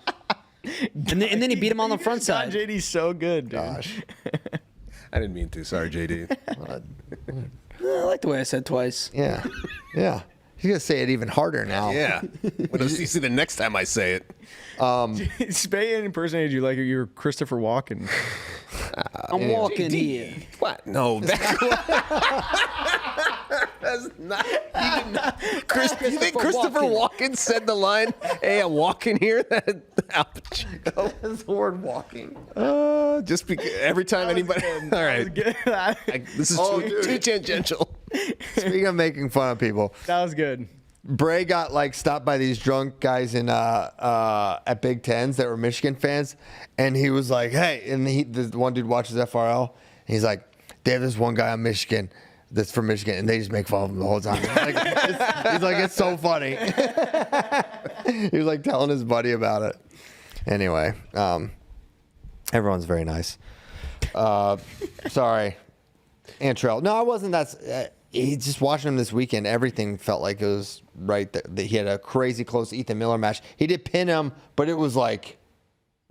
And then he beat him on the front side. JD's so good, dude. Gosh. I didn't mean to. Sorry, JD. I like the way I said twice. Yeah. Yeah. He's going to say it even harder now. Yeah. What does he see the next time I say it? Spay impersonated you like you're Christopher Walken. I'm walking here. What? No. That's not. You think Christopher Walken said the line, "Hey, I'm walking here"? Ouch. That's the word walking. Just because every time anybody. All right. This is too tangential. Speaking of making fun of people, That was good. Bray got stopped by these drunk guys in at Big Tens that were Michigan fans, and he was like, "Hey," and the one dude watches FRL, and he's like, "They have this one guy on Michigan that's from Michigan, and they just make fun of him the whole time." He's like, "It's so funny." He was telling his buddy about it. Anyway, everyone's very nice. Sorry, Antrell. No, I wasn't. Just watching him this weekend, everything felt like it was right. That he had a crazy close Ethan Miller match. He did pin him, but it was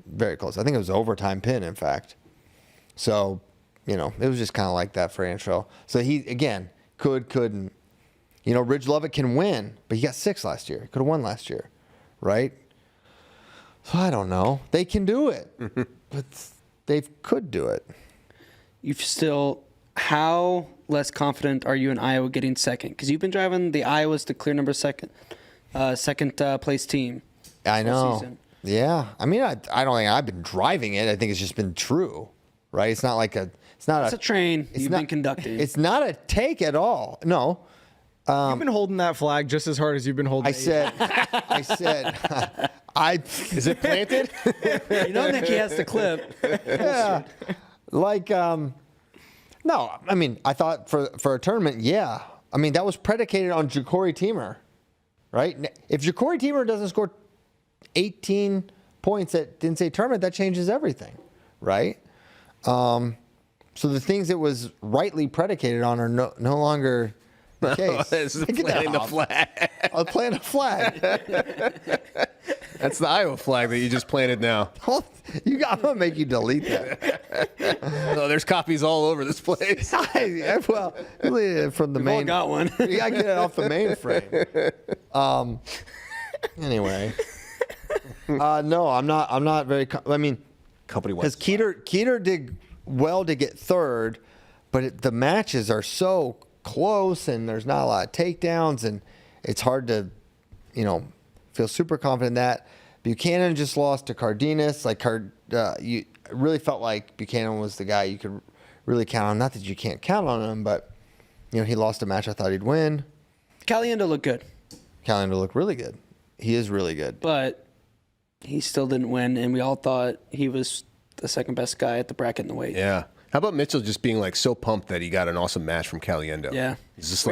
very close. I think it was overtime pin, in fact. So, it was just kind of like that for Antrell. So he, again, couldn't. Ridge Lovett can win, but he got 6 last year. He could have won last year, right? So I don't know. They can do it, but they could do it. How less confident are you in Iowa getting second? Because you've been driving the Iowas to clear number second place team. I know. Yeah. I mean, I don't think I've been driving it. I think it's just been true, right? It's not like it's a train you've been conducting. It's not a take at all. No. You've been holding that flag just as hard as you've been holding. I said, Is it planted? You know, Nicky has the clip. Yeah. Like, no, I mean, I thought for a tournament, yeah. I mean, that was predicated on Ja'Cory Teamer, right? If Ja'Cory Teamer doesn't score 18 points at the NCAA tournament, that changes everything, right? So the things it was rightly predicated on are no longer the case. This is planting the flag. I was planting a flag. That's the Iowa flag that you just planted now. I'm gonna make you delete that. No, there's copies all over this place. Well, from the We've all main. got one. You gotta get it off the mainframe. Anyway. No, I'm not very. I mean, Company because Keeter did well to get third, but the matches are so close, and there's not a lot of takedowns, and it's hard to, feel super confident in that. Buchanan just lost to Cardenas. You really felt like Buchanan was the guy you could really count on. Not that you can't count on him, but he lost a match I thought he'd win. Caliendo looked good. Caliendo looked really good. He is really good. But he still didn't win, and we all thought he was the second best guy at the bracket in the weight. Yeah. How about Mitchell just being like so pumped that he got an awesome match from Caliendo? Yeah. He's just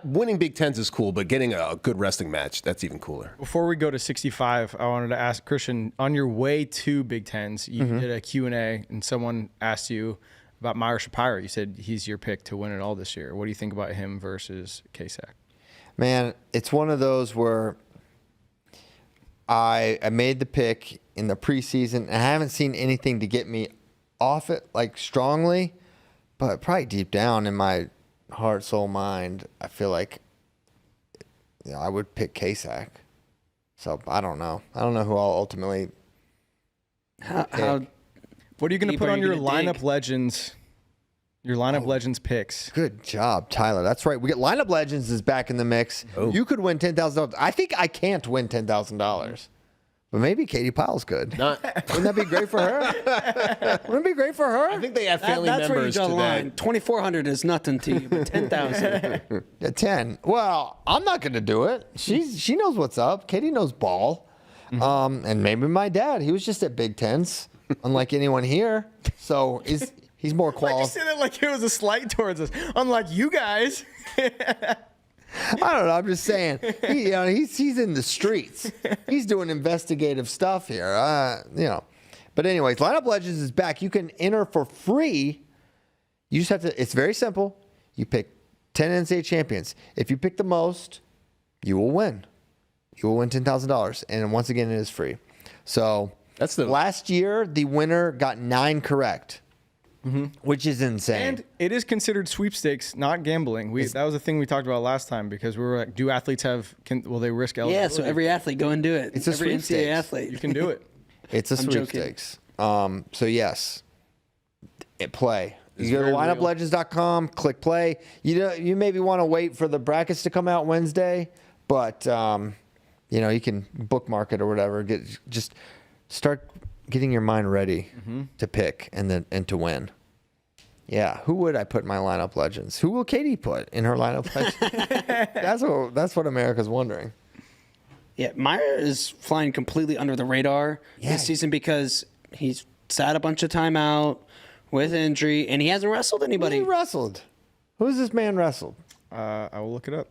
winning Big Tens is cool, but getting a good wrestling match, that's even cooler. Before we go to 65, I wanted to ask Christian, on your way to Big Tens, you did a Q&A, and someone asked you about Meyer Shapiro. You said he's your pick to win it all this year. What do you think about him versus Kasak? Man, it's one of those where I made the pick in the preseason, and I haven't seen anything to get me off it strongly, but probably deep down in my heart, soul, mind, I feel like I would pick Kasak. So I don't know. I don't know who I'll ultimately How What are you going to deep put are on you your gonna lineup dig? legends? Your lineup legends picks. Good job, Tyler. That's right. We get Lineup Legends is back in the mix. Oh. You could win $10,000. I think I can't win $10,000. But maybe Katie Pyle's could. Wouldn't that be great for her? Wouldn't it be great for her? I think they have family That's where you members draw the line. today. 2,400 is nothing to you, but 10,000. At 10. Well, I'm not going to do it. She knows what's up. Katie knows ball. And maybe my dad. He was just at Big Tens, unlike anyone here. So he's more Why'd you qualified. say that like it was a slight towards us? Unlike you guys. I don't know. I'm just saying. He's in the streets. He's doing investigative stuff here. But anyways, Lineup Legends is back. You can enter for free. You just have to. It's very simple. You pick 10 NCAA champions. If you pick the most, you will win. You will win $10,000. And once again, it is free. So last year, the winner got 9 correct. Which is insane. And it is considered sweepstakes, not gambling. That was the thing we talked about last time because we were like, do athletes will they risk eligibility? Yeah, so every athlete go and do it. It's a every sweepstakes. NCAA athlete. You can do it. It's a I'm sweepstakes. So yes, play. It's You go to very real. lineuplegends.com, click play. You maybe want to wait for the brackets to come out Wednesday, but you can bookmark it or whatever. Just start getting your mind ready to pick and to win. Yeah, who would I put in my lineup legends? Who will Katie put in her lineup legends? That's what America's wondering. Yeah, Meyer is flying completely under the radar this season because he's sat a bunch of time out with injury, and he hasn't wrestled anybody. Who wrestled? Who's this man wrestled? I will look it up.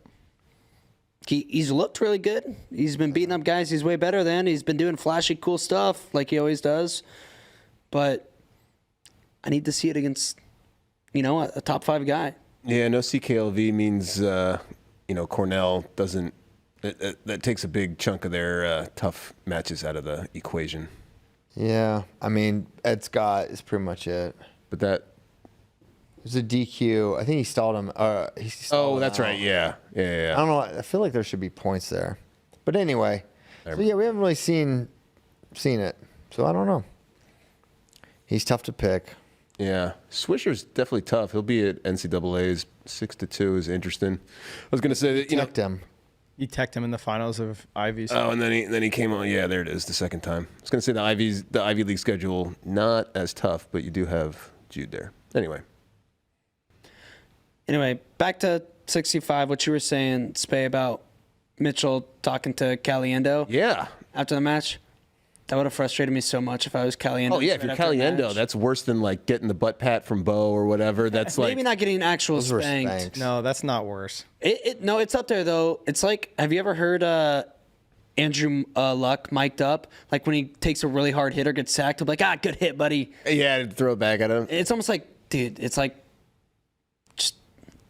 He's looked really good. He's been beating up guys he's way better than. He's been doing flashy, cool stuff like he always does. But I need to see it against, a top 5 guy. Yeah, no CKLV means, Cornell doesn't. That takes a big chunk of their tough matches out of the equation. Yeah, I mean, Ed Scott is pretty much it. But that. It was a DQ. I think he stalled him. That's right. Yeah. I don't know. I feel like there should be points there. But anyway, so yeah, we haven't really seen it. So I don't know. He's tough to pick. Yeah, Swisher's definitely tough. He'll be at NCAA's 6-2 is interesting. I was going to say that him. You teched him in the finals of Ivy's. Oh, and then he came on. Yeah, there it is, the second time. I was going to say the Ivy League schedule not as tough, but you do have Jude there. Anyway, back to 65, what you were saying, Spay, about Mitchell talking to Caliendo. Yeah. After the match. That would have frustrated me so much if I was Caliendo. Oh, yeah, if you're Caliendo, that's worse than, like, getting the butt pat from Bo or whatever. That's Maybe like... not getting actual spanked. No, that's not worse. No, it's up there, though. It's like, have you ever heard Andrew Luck mic'd up? Like, when he takes a really hard hit or gets sacked, he'll be like, good hit, buddy. Yeah, throw it back at him. It's almost like, dude, it's like, just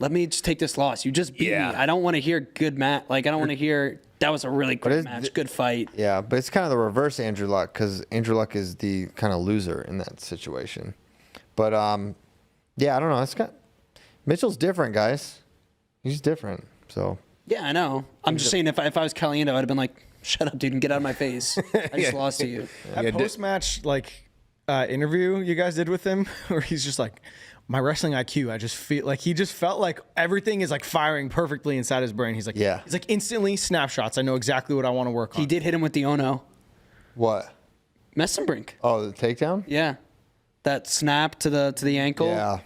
let me just take this loss. You just beat me. I don't want to hear good match. Like, I don't want to hear... That was a really great match. Good fight. Yeah, but it's kind of the reverse Andrew Luck because Andrew Luck is the kind of loser in that situation. But, yeah, I don't know. Mitchell's different, guys. He's different, so. Yeah, I know. I'm just saying if I was Caliendo, I'd have been like, shut up, dude, and get out of my face. I just lost to you. That post-match, interview you guys did with him where he's just like, my wrestling IQ, I just feel like he just felt like everything is like firing perfectly inside his brain. He's like, he's like instantly snapshots. I know exactly what I want to work on. He did hit him with the Ono. What? Messenbrink. Oh, the takedown? Yeah. That snap to the ankle. Yeah.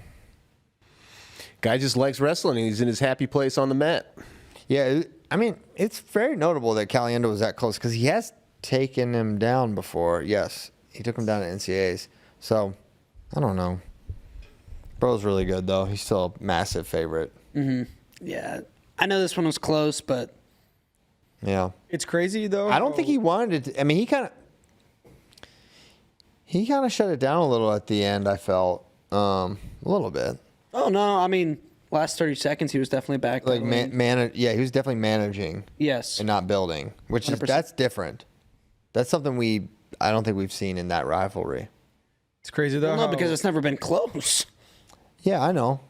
Guy just likes wrestling. He's in his happy place on the mat. Yeah, I mean, it's very notable that Caliendo was that close because he has taken him down before. Yes, he took him down at NCAAs. So, I don't know. Bro's really good, though. He's still a massive favorite. Mm-hmm. Yeah. I know this one was close, but... Yeah. It's crazy, though. I don't think he wanted to... I mean, he kind of shut it down a little at the end, I felt. A little bit. Oh, no. I mean, last 30 seconds, he was definitely back. Like, yeah, he was definitely managing. Yes. And not building, which is... That's different. That's something I don't think we've seen in that rivalry. It's crazy, though. Well, no, because it's never been close. Yeah, I know.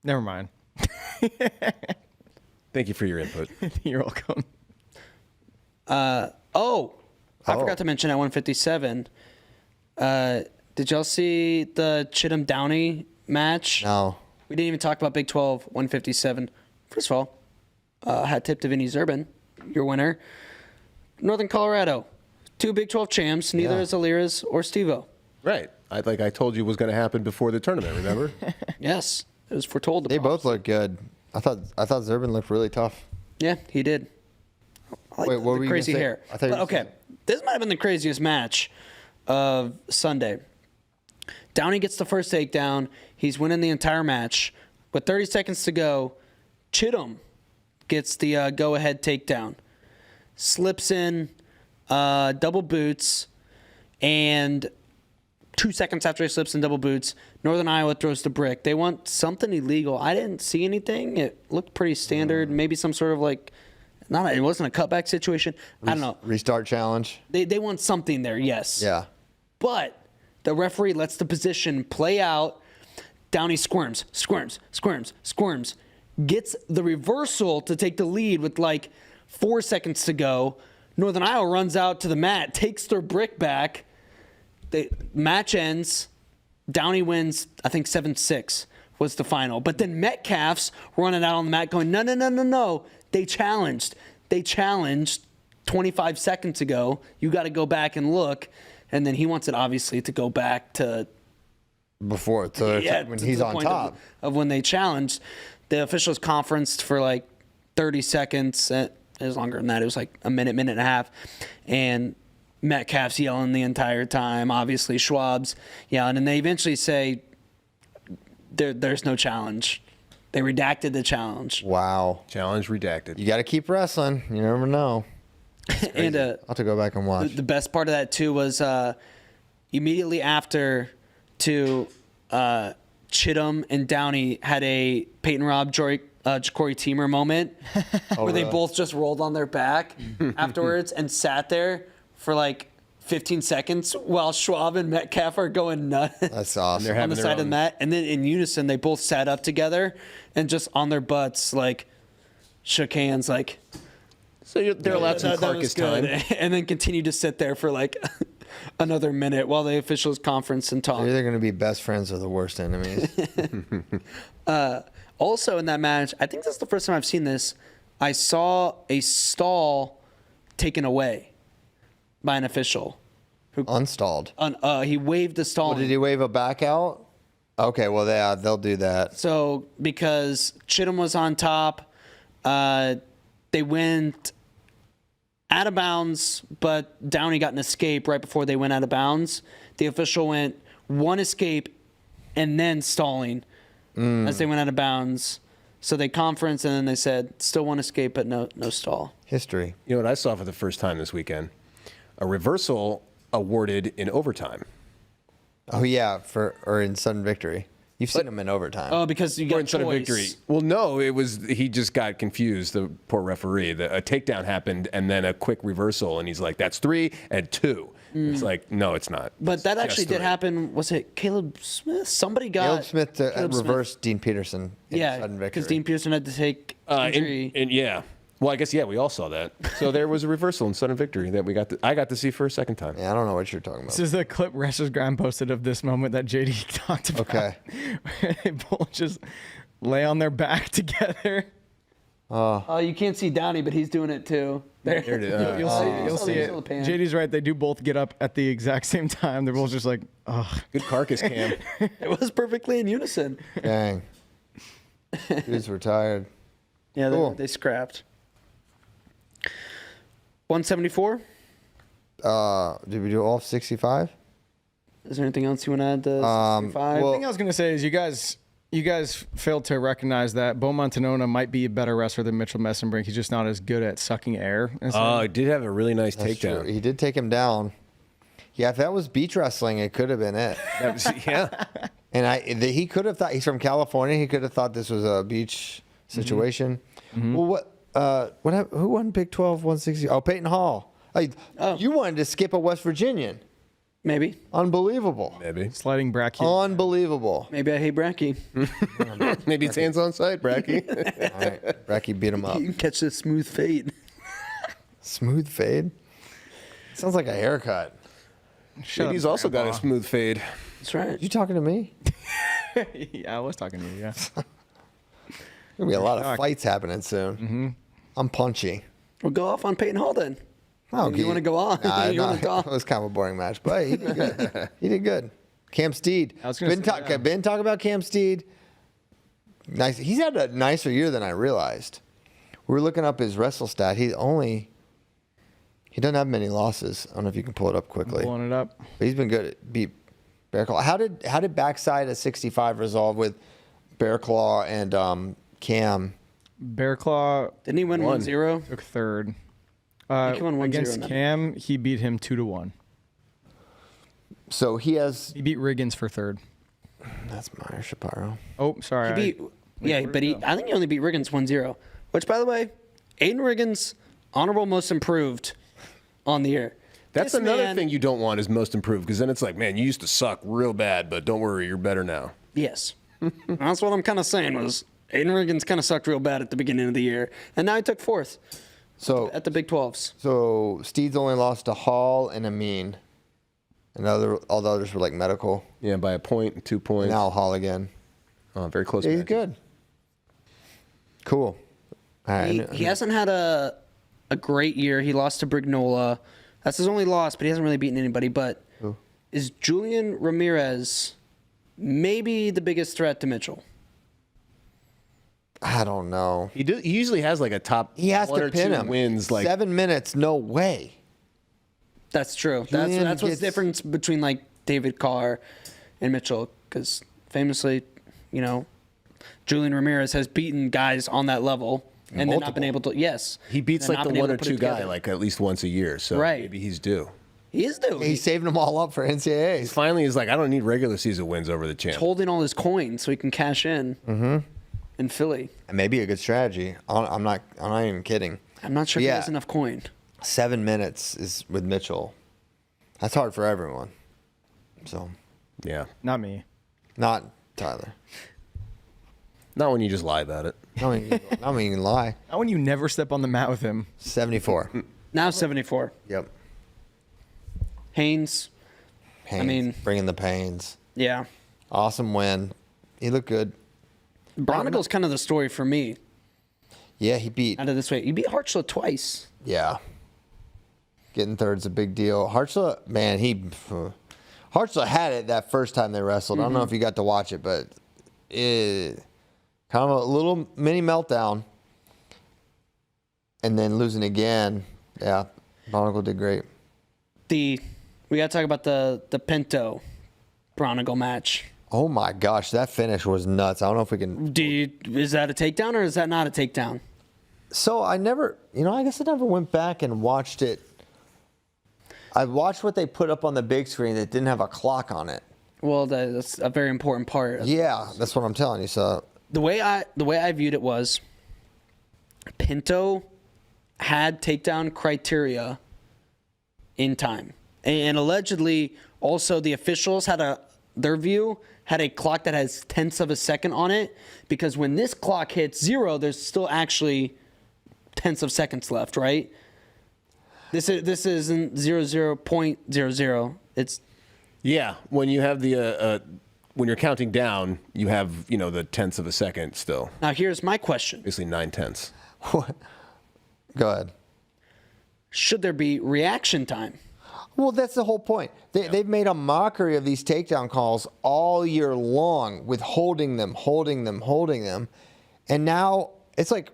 Never mind. Thank you for your input. You're welcome. I forgot to mention at 157. Did y'all see the Chittum Downey match? No. We didn't even talk about Big 12 157. First of all, hat tip to Vinny Zerban, your winner. Northern Colorado, 2 Big 12 champs. Neither is Alira's or Steve-O. Right. I told you was going to happen before the tournament, remember? Yes. It was foretold. They both look good. I thought Zerban looked really tough. Yeah, he did. I like Wait, what were you crazy gonna say? hair. I thought you were Okay, this might have been the craziest match of Sunday. Downey gets the first takedown. He's winning the entire match. With 30 seconds to go, Chittum gets the go-ahead takedown. Slips in double boots, and 2 seconds after he slips in double boots, Northern Iowa throws the brick. They want something illegal. I didn't see anything. It looked pretty standard. Maybe some sort of it wasn't a cutback situation. I don't know. Restart challenge. They want something there, yes. Yeah. But the referee lets the position play out. Downey squirms, gets the reversal to take the lead with 4 seconds to go. Northern Iowa runs out to the mat, takes their brick back. The match ends. Downey wins, I think 7-6 was the final. But then Metcalf's running out on the mat going, no. They challenged 25 seconds ago. You got to go back and look. And then he wants it, obviously, to go back to... Before, when he's on top. Of when they challenged. The officials conferenced for 30 seconds. It was longer than that. It was a minute and a half. And Metcalf's yelling the entire time. Obviously, Schwab's yelling. And they eventually say, there's no challenge. They redacted the challenge. Wow. Challenge redacted. You got to keep wrestling. You never know. And I'll have to go back and watch. The best part of that, too, was immediately after Chittum and Downey had a Peyton Robb, Corey Teamer moment where they both just rolled on their back afterwards and sat there for 15 seconds while Schwab and Metcalf are going nuts. That's awesome. On the side of the mat. And then in unison, they both sat up together and just on their butts, shook hands, So they're allowed some carcass time. And then continued to sit there for another minute while the officials conference and talk. They're either going to be best friends or the worst enemies. Also in that match, I think that's the first time I've seen this, I saw a stall taken away by an official. Unstalled. He waved the stall. Did he wave a back out? Okay, well, they'll do that. So because Chittum was on top, they went out of bounds, but Downey got an escape right before they went out of bounds. The official went one escape and then stalling as they went out of bounds. So they conferenced, and then they said, still one escape, but no stall. History. You know what I saw for the first time this weekend? A reversal awarded in overtime. Oh, yeah, or in sudden victory. You've seen them in overtime. Oh, because you Or got in sudden choice. victory. Well, no, he just got confused, the poor referee. A takedown happened and then a quick reversal, and he's like, that's 3 and 2. It's like, no, it's not. But It's that just actually did 3. happen. Was it Caleb Smith? Somebody got Caleb Smith to Caleb Smith. reverse Dean Peterson in Yeah, sudden victory. because Dean Pearson had to take injury. Yeah. Well, I guess, we all saw that. So there was a reversal in sudden victory that I got to see for a second time. Yeah, I don't know what you're talking about. This is the clip Wrestlers Grind posted of this moment that JD talked about. Okay. Where they both just lay on their back together. Oh, you can't see Downey, but he's doing it too. There it is. You'll see it. JD's right. They do both get up at the exact same time. They're both just like, ugh. Good carcass cam. It was perfectly in unison. Dang. Dudes were tired. Yeah, Cool. they scrapped. 174. Did we do all 65? Is there anything else you want to add to 65? well- The thing I was gonna say is you guys failed to recognize that Bo Montanona might be a better wrestler than Mitchell Messenbrink. He's just not as good at sucking air. Oh, he did have a really nice That's takedown. true. He did take him down. Yeah, if that was beach wrestling, it could have been it. That was- yeah. And he could have thought, he's from California, he could have thought this was a beach situation. Well, who won Big 12 160? Oh, Peyton Hall. You wanted to skip a West Virginian. Maybe. Unbelievable. Maybe. Sliding bracket. Unbelievable. Maybe I hate Bracky. Maybe it's hands on sight, Bracky. All right, Bracky beat him up. You can catch this smooth fade. Smooth fade? Sounds like a haircut. He's also got a smooth fade. That's right. You talking to me? Yeah, I was talking to you. Yeah. There'll be a lot of fights happening soon. I'm punchy. We'll go off on Peyton Hall then. Oh, You want to go on? You no, want to talk? it was kind of a boring match, but he did good. He did good. Cam Steed. I was gonna say, yeah. Ben, talk about Cam Steed. Nice. He's had a nicer year than I realized. We were looking up his wrestle stat. He doesn't have many losses. I don't know if you can pull it up quickly. Pulling it up. But he's been good. Beat Bear Claw. How did backside a 65 resolve with Bear Claw and Cam? Bear Claw Didn't he win 1-0? took third. think he won 1-0 Against in that. Cam, he beat him 2-1. So he beat Riggins for third. That's Meyer Shapiro. Oh, sorry. He beat, I think he only beat Riggins 1-0. Which, by the way, Aiden Riggins, honorable most improved on the year. That's This another man- thing you don't want is most improved, because then it's like, man, you used to suck real bad, but don't worry, you're better now. Yes. That's what I'm kind of saying was Aiden Riggins kind of sucked real bad at the beginning of the year. And now he took fourth So at the Big 12s. So Steed's only lost to Hall and Amin. And all the others were like medical. Yeah, by a point, 2 points. Now Hall again. Oh, very close. He's match. good. Cool. All right. He hasn't had a great year. He lost to Brignola. That's his only loss, but he hasn't really beaten anybody. But is Julian Ramirez maybe the biggest threat to Mitchell? I don't know. He usually has like a top He has one to or pin two him. wins. Like 7 minutes, no way. That's true. Julian That's what's gets- the difference between like David Carr and Mitchell, because famously, Julian Ramirez has beaten guys on that level and then not been able to. Yes, he beats and like not the been one able or to put two it guy together. like at least once a year. So Right. maybe he's due. He is due. He's saving them all up for NCAAs. Finally, he's like, I don't need regular season wins over the champ. He's holding all his coins so he can cash in in Philly. It may be a good strategy. I'm not even kidding. I'm not sure if he Yeah. has enough coin. 7 minutes is with Mitchell. That's hard for everyone. So, Yeah, Not me. not Tyler. not when you just lie about it. Not when you can lie. Not when you never step on the mat with him. 74. Now 74. Yep. Haynes, Pains. mean- Bringing the pains. yeah. Awesome win. He looked good. Bronicle's kind of the story for me Yeah, he beat. out of this way. He beat Hartzler twice. Yeah. Getting third's a big deal. Hartzler, man, Hartzell had it that first time they wrestled. I don't know if you got to watch it, but kind of a little mini meltdown. And then losing again. Yeah, Bronigal did great. We got to talk about the Pinto Bronigal match. Oh my gosh, that finish was nuts. I don't know if we can. Is that a takedown or is that not a takedown? So I never, I guess I never went back and watched it. I watched what they put up on the big screen that didn't have a clock on it. Well, that's a very important part. Yeah, that's what I'm telling you. So the way I viewed it was Pinto had takedown criteria in time, and allegedly also the officials their view had a clock that has tenths of a second on it, because when this clock hits 0, there's still actually tenths of seconds left, right? This isn't 0.00. It's when you have the when you're counting down, you have the tenths of a second still. Now here's my question. Basically 9/10. Go ahead. Should there be reaction time? Well, that's the whole point. They've made a mockery of these takedown calls all year long with holding them. And now it's like,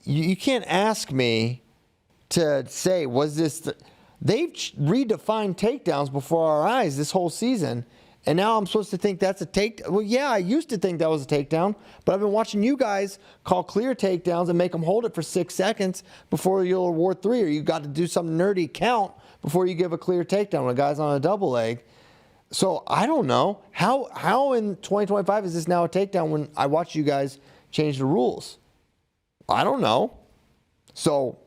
you can't ask me to say, was this... They've redefined takedowns before our eyes this whole season, and now I'm supposed to think that's a takedown. Well, yeah, I used to think that was a takedown, but I've been watching you guys call clear takedowns and make them hold it for 6 seconds before you'll award 3, or you got to do some nerdy count before you give a clear takedown when a guy's on a double leg. So I don't know. How in 2025 is this now a takedown when I watch you guys change the rules? I don't know. So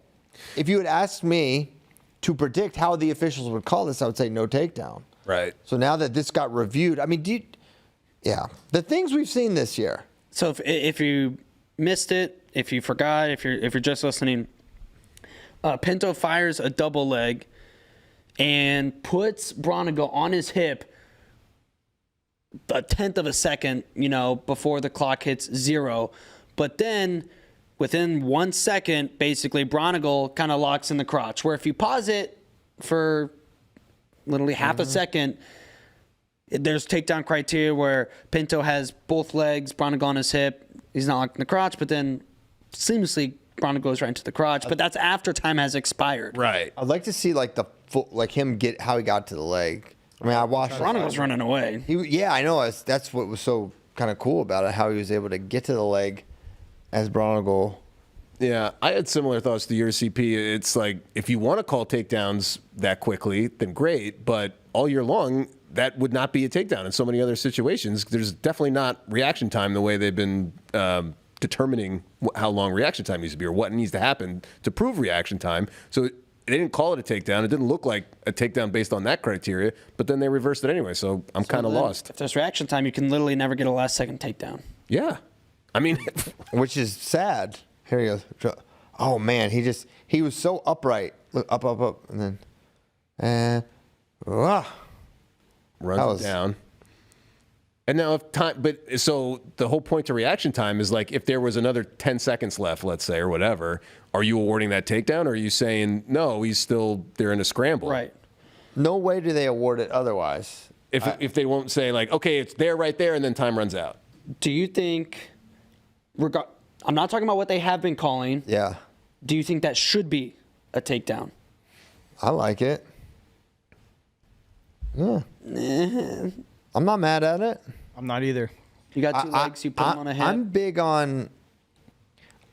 if you had asked me to predict how the officials would call this, I would say no takedown. Right. So now that this got reviewed, I mean, the things we've seen this year. So if you missed it, if you forgot, if you're just listening, Pinto fires a double leg and puts Bronigal on his hip a tenth of a second, before the clock hits 0. But then within 1 second, basically, Bronigal kind of locks in the crotch, where if you pause it for literally half a second, there's takedown criteria where Pinto has both legs, Bronigal on his hip. He's not locked in the crotch, but then seamlessly Bronigal goes right into the crotch. But that's after time has expired. Right. I'd like to see him get how he got to the leg. I mean, I watched. Bronigal's running away. I know. That's what was so kind of cool about it, how he was able to get to the leg as Bronigal. Yeah, I had similar thoughts to your CP. It's like, if you want to call takedowns that quickly, then great. But all year long, that would not be a takedown in so many other situations. There's definitely not reaction time the way they've been determining how long reaction time needs to be or what needs to happen to prove reaction time. So they didn't call it a takedown. It didn't look like a takedown based on that criteria, but then they reversed it anyway. So I'm kind of lost. If there's reaction time, you can literally never get a last second takedown. Yeah. I mean, which is sad. Here he goes. Oh man, he was so upright. Look, up, and then runs down. And now so the whole point to reaction time is, like, if there was another 10 seconds left, let's say, or whatever, are you awarding that takedown, or are you saying no, they're in a scramble? Right. No way do they award it otherwise. If they won't say, like, okay, it's there right there, and then time runs out. Do you think I'm not talking about what they have been calling. Yeah. Do you think that should be a takedown? I like it. Yeah. I'm not mad at it. I'm not either. You got 2 legs, you put them on a hip. I'm big on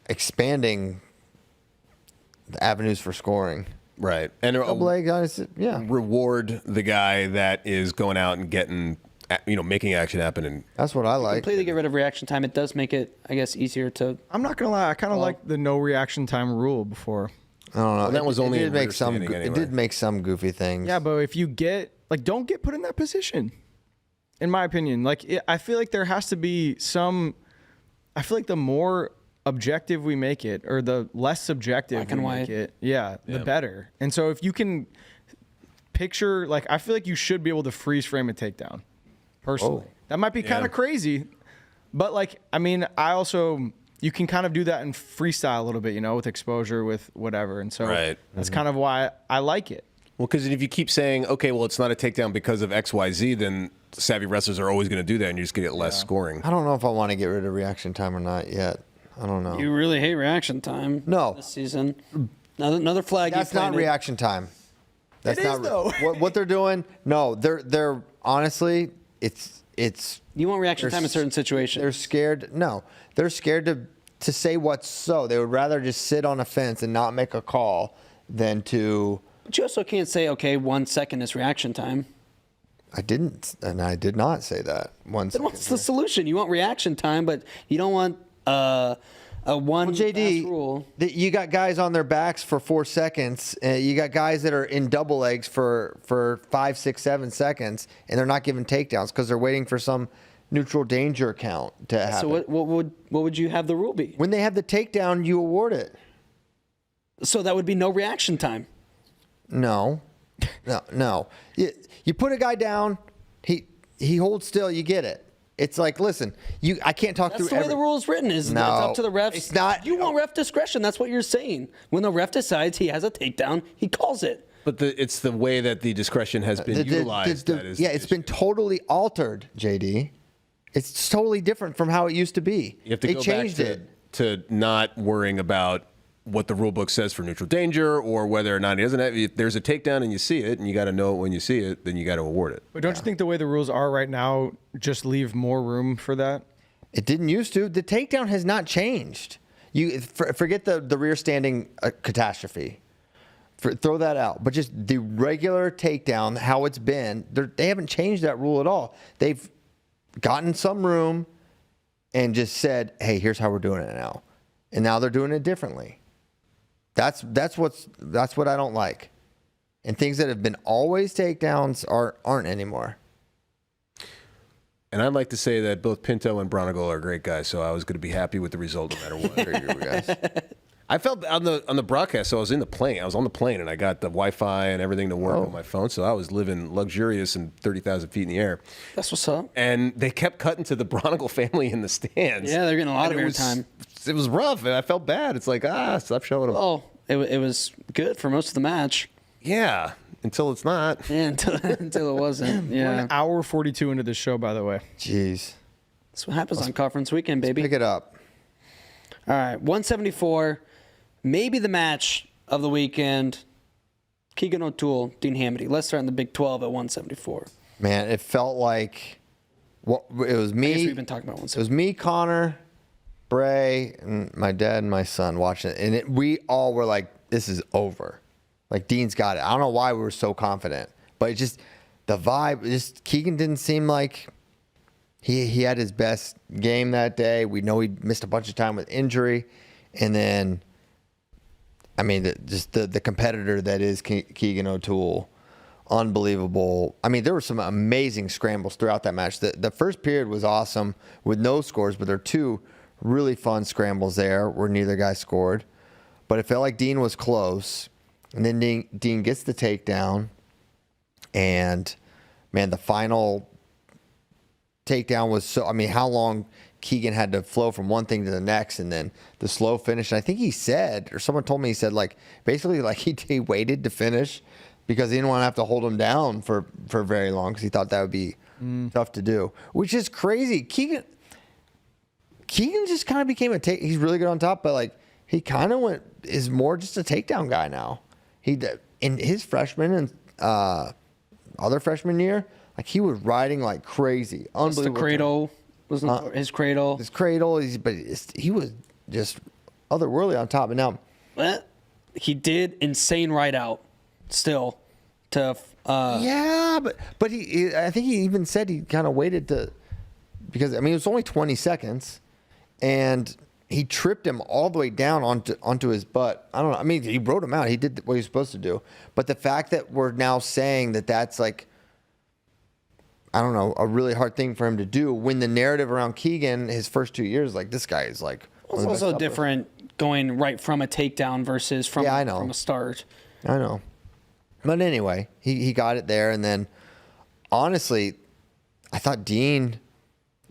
expanding the avenues for scoring. Right. And double leg guys, yeah. Reward the guy that is going out and getting, making action happen. And that's what I like. Completely get rid of reaction time. It does make it, I guess, easier to. I'm not gonna lie. I kind of like the no reaction time rule before. I don't know. Well, that was only it did make some goofy things. Yeah, but if you don't get put in that position, in my opinion. I feel like there has to be some. I feel like the more objective we make it, or the less subjective we make it, the better. And so if you can picture, I feel like you should be able to freeze frame a takedown. Personally, that might be kind of crazy, but I also, you can kind of do that in freestyle a little bit, with exposure, with whatever, and so that's kind of why I like it. Well, because if you keep saying, okay, well, it's not a takedown because of X, Y, Z, then savvy wrestlers are always going to do that, and you're just going to get less scoring. I don't know if I want to get rid of reaction time or not yet. I don't know. You really hate reaction time. No. This season. Another flag. That's not reaction time. That's it not is, though. What they're doing. No, they're honestly, it's. You want reaction time in certain situations. They're scared. No, they're scared to say what's so. They would rather just sit on a fence and not make a call than to. But you also can't say, okay, 1 second is reaction time. I didn't, and I did not say that. 1 Then second. what's the solution? You want reaction time, but you don't want a one JD, rule. You got guys on their backs for 4 seconds. You got guys that are in double legs for 5, 6, 7 seconds, and they're not giving takedowns because they're waiting for some neutral danger count to happen. So what would you have the rule be? When they have the takedown, you award it. So that would be no reaction time. No. You put a guy down, he holds still, you get it. It's like, listen, I can't talk That's through the way the rule's written. It's up to the refs. It's not. You want ref discretion. That's what you're saying. When the ref decides he has a takedown, he calls it. But it's the way that the discretion has been utilized. It's been totally altered, JD. It's totally different from how it used to be. You have to they go changed back it to not worrying about what the rule book says for neutral danger or whether or not he doesn't have. If there's a takedown and you see it, and you got to know it when you see it, then you got to award it. But don't you think the way the rules are right now just leave more room for that? It didn't used to. The takedown has not changed. You forget the rear standing catastrophe. Throw that out. But just the regular takedown, how it's been, they haven't changed that rule at all. They've gotten some room and just said, hey, here's how we're doing it now. And now they're doing it differently. That's what I don't like. And things that have been always takedowns aren't anymore. And I'd like to say that both Pinto and Bronigal are great guys, so I was going to be happy with the result no matter what. Very good guys. I felt on the broadcast, so I was in the plane. I was on the plane, and I got the Wi-Fi and everything to work on my phone, so I was living luxurious and 30,000 feet in the air. That's what's up. And they kept cutting to the Bronigal family in the stands. Yeah, they're getting a lot of airtime. It was rough, and I felt bad. It's like, stop showing them. Oh, it was good for most of the match. Yeah, until it's not. Yeah, until it wasn't. We're Yeah. an hour 42 into this show, by the way. Jeez. That's what happens on conference weekend, baby. Pick it up. All right, 174. Maybe the match of the weekend. Keegan O'Toole, Dean Hamity. Let's start in the Big 12 at 174. Man, it felt like it was me. I guess we've been talking about It was me, Connor, Bray, and my dad and my son watching it. And we all were like, this is over. Like, Dean's got it. I don't know why we were so confident. But it just, the vibe, Keegan didn't seem like he had his best game that day. We know he missed a bunch of time with injury. And then, I mean, the competitor that is Keegan O'Toole, unbelievable. I mean, there were some amazing scrambles throughout that match. The first period was awesome with no scores, but there are two really fun scrambles there where neither guy scored. But it felt like Dean was close. And then Dean gets the takedown. And, man, the final takedown was so... I mean, how long Keegan had to flow from one thing to the next, and then the slow finish. And I think he said, or someone told me, he said, like, basically, like, he waited to finish because he didn't want to have to hold him down for very long because he thought that would be tough to do, which is crazy. Keegan just kind of became he's really good on top, but, like, he kind of is more just a takedown guy now. In his freshman and other freshman year, like, he was riding like crazy. Unbelievable. The cradle. Wasn't his cradle. His cradle, he was just otherworldly on top. And now, he did insane ride out still to. Yeah, but I think he even said he kind of waited because I mean it was only 20 seconds, and he tripped him all the way down onto his butt. I don't know. I mean, he rode him out. He did what he was supposed to do. But the fact that we're now saying that that's like, I don't know, a really hard thing for him to do when the narrative around Keegan his first 2 years, like, this guy is like. It's also different going right from a takedown versus from a start. I know. But anyway, he got it there. And then, honestly, I thought Dean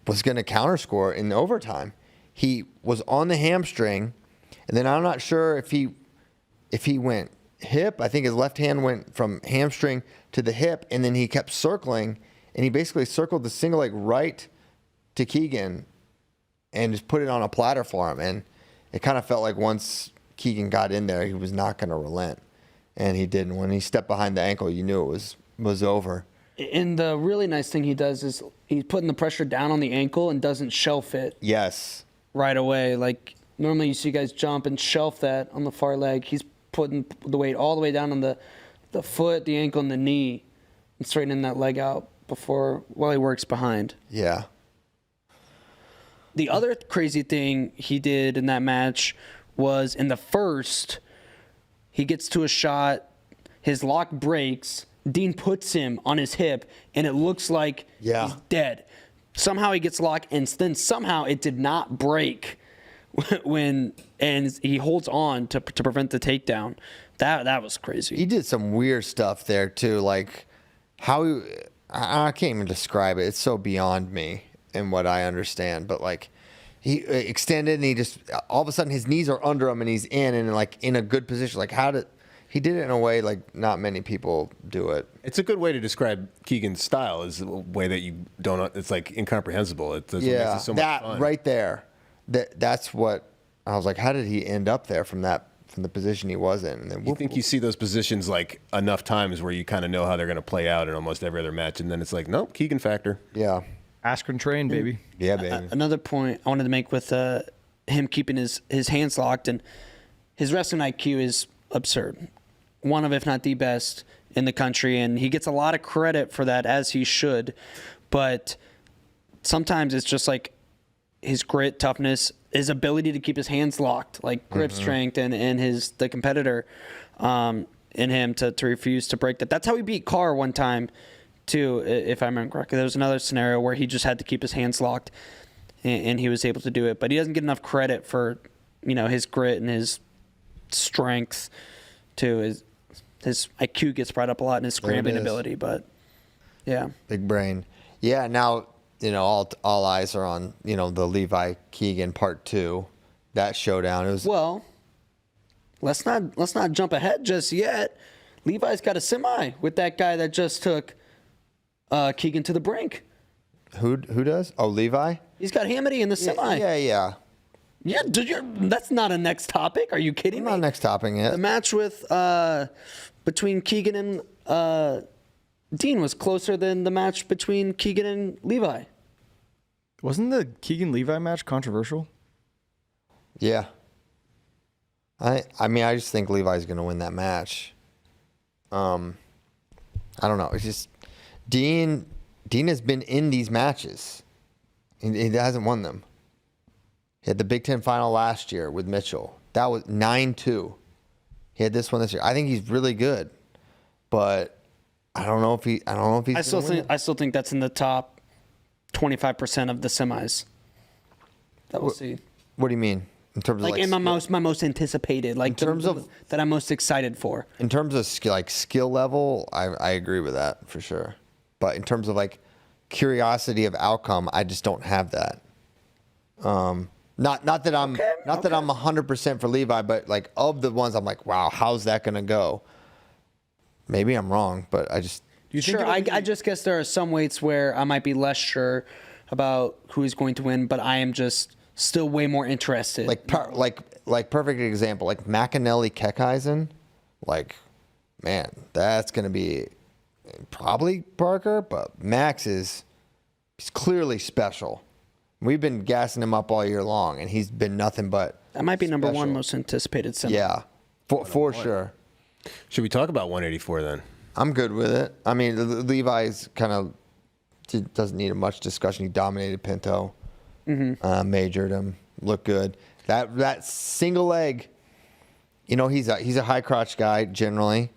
was going to counterscore in the overtime. He was on the hamstring, and then I'm not sure if he hip. I think his left hand went from hamstring to the hip, and then he kept circling, and he basically circled the single leg right to Keegan and just put it on a platter for him. And it kind of felt like once Keegan got in there, he was not going to relent. And he didn't. When he stepped behind the ankle, you knew it was over. And the really nice thing he does is he's putting the pressure down on the ankle and doesn't shelf it. Yes. Right away. Like, normally you see guys jump and shelf that on the far leg. He's putting the weight all the way down on the foot, the ankle, and the knee, and straightening that leg out while he works behind. Yeah. The other crazy thing he did in that match was in the first, he gets to a shot, his lock breaks, Dean puts him on his hip, and it looks like he's dead. Somehow he gets locked, and then somehow it did not break and he holds on to prevent the takedown. That was crazy. He did some weird stuff there too, like how I can't even describe it. It's so beyond me and what I understand. But like he extended and he just all of a sudden his knees are under him and he's in like in a good position. Like he did it in a way like not many people do it. It's a good way to describe Keegan's style. Is a way that you don't. It's like incomprehensible. It makes it so much fun. Right there. That's what I was like. How did he end up there from the position he was in? And then you think you see those positions like enough times where you kind of know how they're going to play out in almost every other match, and then it's like, nope, Keegan factor. Yeah. Askren train, baby. Yeah, baby. Another point I wanted to make with him keeping his hands locked, and his wrestling IQ is absurd. One of, if not the best in the country, and he gets a lot of credit for that, as he should. But sometimes it's just like his grit, toughness, his ability to keep his hands locked, like grip strength, and the competitor in him to refuse to break that. That's how he beat Carr one time, too, if I remember correctly. There was another scenario where he just had to keep his hands locked, and he was able to do it. But he doesn't get enough credit for, his grit and his strength, too. His IQ gets brought up a lot in his scrambling ability, but yeah. Big brain. Yeah, now, all eyes are on, the Levi Keegan part 2, that showdown. Well, let's not jump ahead just yet. Levi's got a semi with that guy that just took Keegan to the brink. Who does? Oh, Levi? He's got Hamity in the semi. Yeah. Yeah, that's not a next topic. Are you kidding me? Not next topic yet. The match between Keegan and Dean was closer than the match between Keegan and Levi. Wasn't the Keegan-Levi match controversial? Yeah. I just think Levi's going to win that match. I don't know. It's just Dean has been in these matches. He hasn't won them. He had the Big Ten final last year with Mitchell. That was 9-2. He had this one this year. I think he's really good, but I don't know if he's. I still think that's in the top 25% of the semis. That we'll see. What do you mean in terms of in my most anticipated, like in terms of that I'm most excited for? In terms of skill level, I agree with that for sure. But in terms of curiosity of outcome, I just don't have that. Not that I'm 100% for Levi, but of the ones I'm like, wow, how's that gonna go? Maybe I'm wrong, but I just. I just guess there are some weights where I might be less sure about who is going to win, but I am just still way more interested. Perfect example, McAnally Keckeisen, man, that's gonna be probably Parker, but Max he's clearly special. We've been gassing him up all year long, and he's been nothing but. That might be special. number one most anticipated semi. Yeah, for sure. Should we talk about 184 then? I'm good with it. I mean, Levi's kind of doesn't need much discussion. He dominated Pinto, majored him, looked good. That single leg, he's a high crotch guy generally,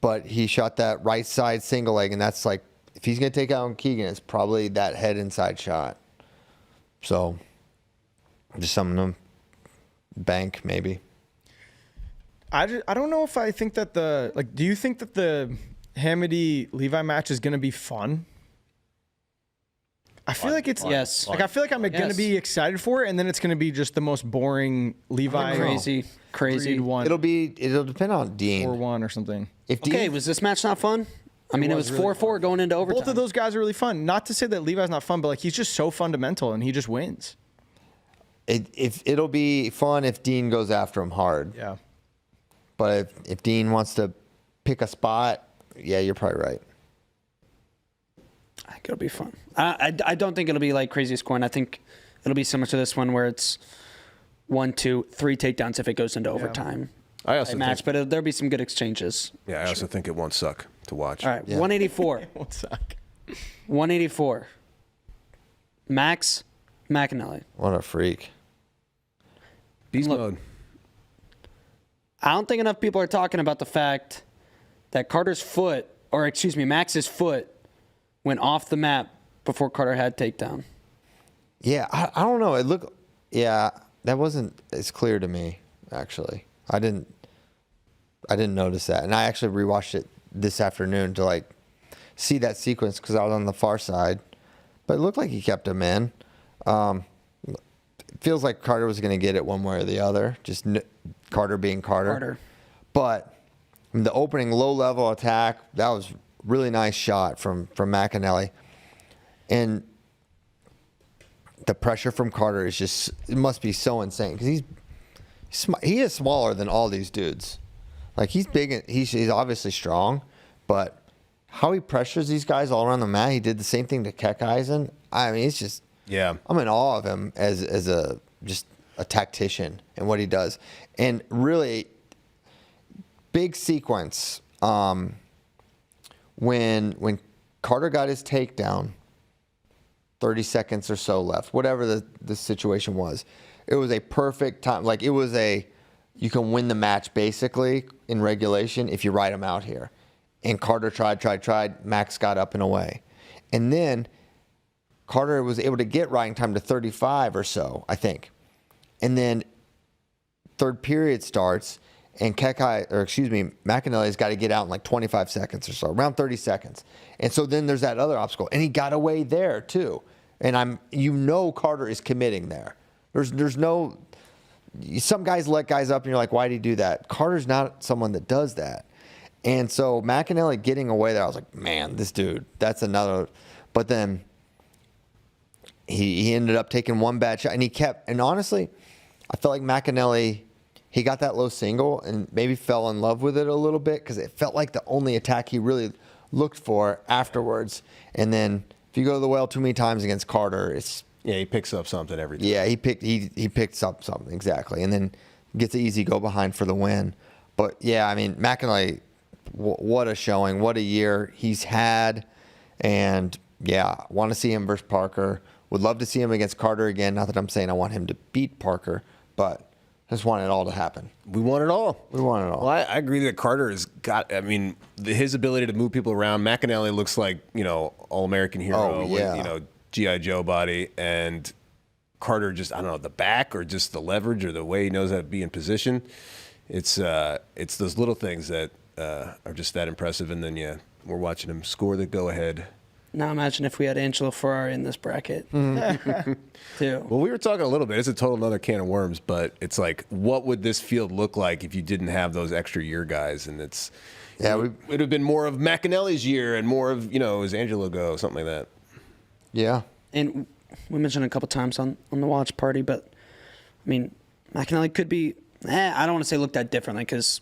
but he shot that right side single leg, and that's if he's gonna take out Keegan, it's probably that head inside shot. So, just something to bank maybe. I don't know if I think that do you think that the Hamity-Levi match is going to be fun? I feel like it's yes. Like I feel like I'm gonna be excited for it, and then it's gonna be just the most boring Levi crazy one. It'll depend on Dean 4-1 or something. If Dean, was this match not fun? I mean, it was 4-4 going into overtime. Both of those guys are really fun. Not to say that Levi's not fun, but like he's just so fundamental and he just wins. It'll be fun if Dean goes after him hard. Yeah. But if Dean wants to pick a spot, yeah, you're probably right. I think it'll be fun. I don't think it'll be like crazy scoring. I think it'll be similar to this one where it's 1, 2, 3 takedowns if it goes into overtime. I also match, but there'll be some good exchanges. Yeah, I also think it won't suck to watch. All right, 184. It won't suck. 184. Max McAnally. What a freak. Beast mode. I don't think enough people are talking about the fact that Max's foot went off the map before Carter had takedown. Yeah, I don't know. That wasn't as clear to me, actually. I didn't notice that. And I actually rewatched it this afternoon to like see that sequence because I was on the far side. But it looked like he kept him in. It feels like Carter was going to get it one way or the other, just Carter being Carter. But the opening low-level attack, that was really nice shot from McAnally. And the pressure from Carter is just, it must be so insane because he is smaller than all these dudes. Like he's big and he's obviously strong, but how he pressures these guys all around the mat, he did the same thing to Keckeisen. I mean, it's just, I'm in awe of him as a tactician and what he does. And really big sequence when Carter got his takedown, 30 seconds or so left, whatever the situation was. It was a perfect time. Like you can win the match basically in regulation if you ride him out here. And Carter tried. Max got up and away. And then Carter was able to get riding time to 35 or so, I think. And then third period starts and McAnally's got to get out in like 25 seconds or so, around 30 seconds. And so then there's that other obstacle. And he got away there too. And Carter is committing there. There's no, some guys let guys up and you're like, why did he do that? Carter's not someone that does that. And so McAnally getting away there, I was like, man, this dude, that's another. But then he ended up taking one bad shot and honestly, I felt like McAnally, he got that low single and maybe fell in love with it a little bit because it felt like the only attack he really looked for afterwards. And then if you go to the well too many times against Carter, he picks up something every time. Yeah, he picked up something, exactly. And then gets an easy go behind for the win. But yeah, I mean, McAnally, what a showing, what a year he's had. And yeah, want to see him versus Parker. Would love to see him against Carter again. Not that I'm saying I want him to beat Parker, but I just want it all to happen. We want it all. Well, I agree that Carter has got, his ability to move people around. McAnally looks like, all-American hero with, G.I. Joe body. And Carter just, I don't know, the back or just the leverage or the way he knows how to be in position. It's those little things that are just that impressive. And then, we're watching him score the go-ahead. Now imagine if we had Angelo Ferrari in this bracket, too. Well, we were talking a little bit. It's a total another can of worms, but it's like, what would this field look like if you didn't have those extra year guys? And it would have been more of McAnally's year and more of, as Angelo go, something like that. Yeah. And we mentioned a couple times on the watch party, but, I mean, McAnally could be, I don't want to say looked at differently because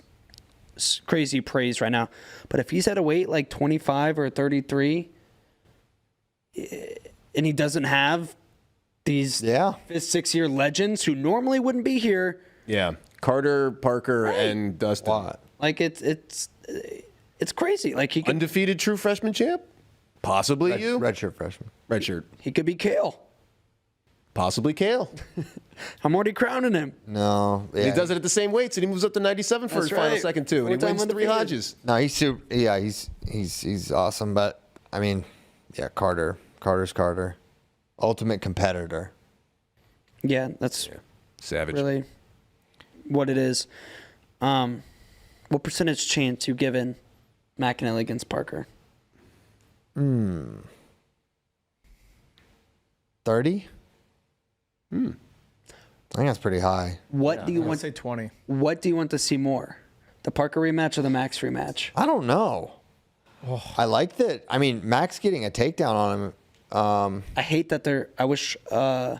it's crazy praise right now. But if he's at a weight like 25 or 33, and he doesn't have these 5th, 6th-year legends who normally wouldn't be here. Yeah, Carter, Parker, and Dustin. What? Like it's crazy. Like he could, undefeated true freshman champ, possibly redshirt freshman. Redshirt. He could be Kale. Possibly Kale. I'm already crowning him. No, he does it at the same weights, and he moves up to 97 for his final second too, and he wins 3 Hodges. No, he's awesome, but I mean, Carter's Carter, ultimate competitor. Yeah, that's savage. Really, what it is. What percentage chance you given McAnally against Parker? 30? I think that's pretty high. What do you want? Say 20. What do you want to see more? The Parker rematch or the Max rematch? I don't know. Oh. I like that. I mean, Max getting a takedown on him. I hate that I wish. I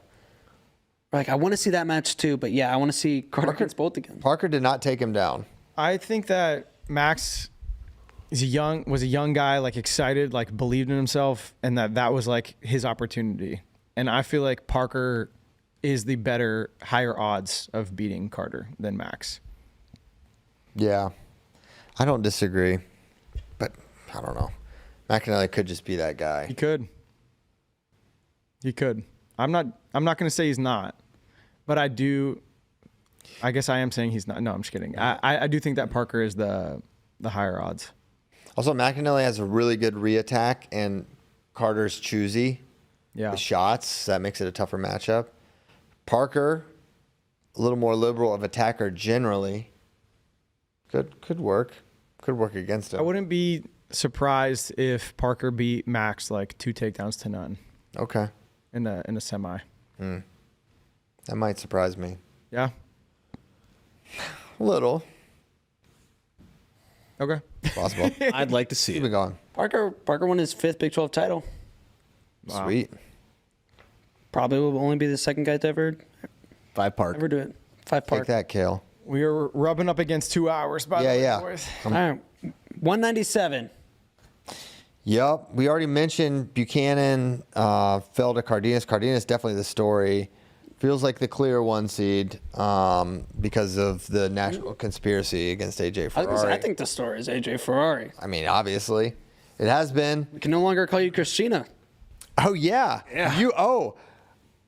want to see that match too, but yeah, I want to see Carter against both again. Parker did not take him down. I think that Max was a young guy, like excited, like believed in himself, and that was like his opportunity. And I feel like Parker is the better, higher odds of beating Carter than Max. Yeah, I don't disagree, but I don't know. McAnally could just be that guy. He could. I'm not going to say he's not, but I guess I am saying he's not. No, I'm just kidding. I do think that Parker is the higher odds. Also, McAnally has a really good re-attack, and Carter's choosy. Yeah. With shots, that makes it a tougher matchup. Parker, a little more liberal of attacker generally. Could work. Could work against him. I wouldn't be surprised if Parker beat Max like 2 takedowns to none. Okay. In a semi. That might surprise me. Yeah. A little. Okay. Possible. I'd like to see Keep it. it going. Parker won his 5th Big 12 title. Wow. Sweet. Probably will only be the second guy to ever 5 Park. do it. 5 Park. Take that, Kale. We are rubbing up against 2 hours, by the way, boys. All right. 197. Yep. We already mentioned Buchanan fell to Cardenas. Cardenas definitely the story. Feels like the clear 1 seed because of the national conspiracy against AJ Ferrari. I think the story is AJ Ferrari. I mean, obviously. It has been. We can no longer call you Christina. Oh, yeah.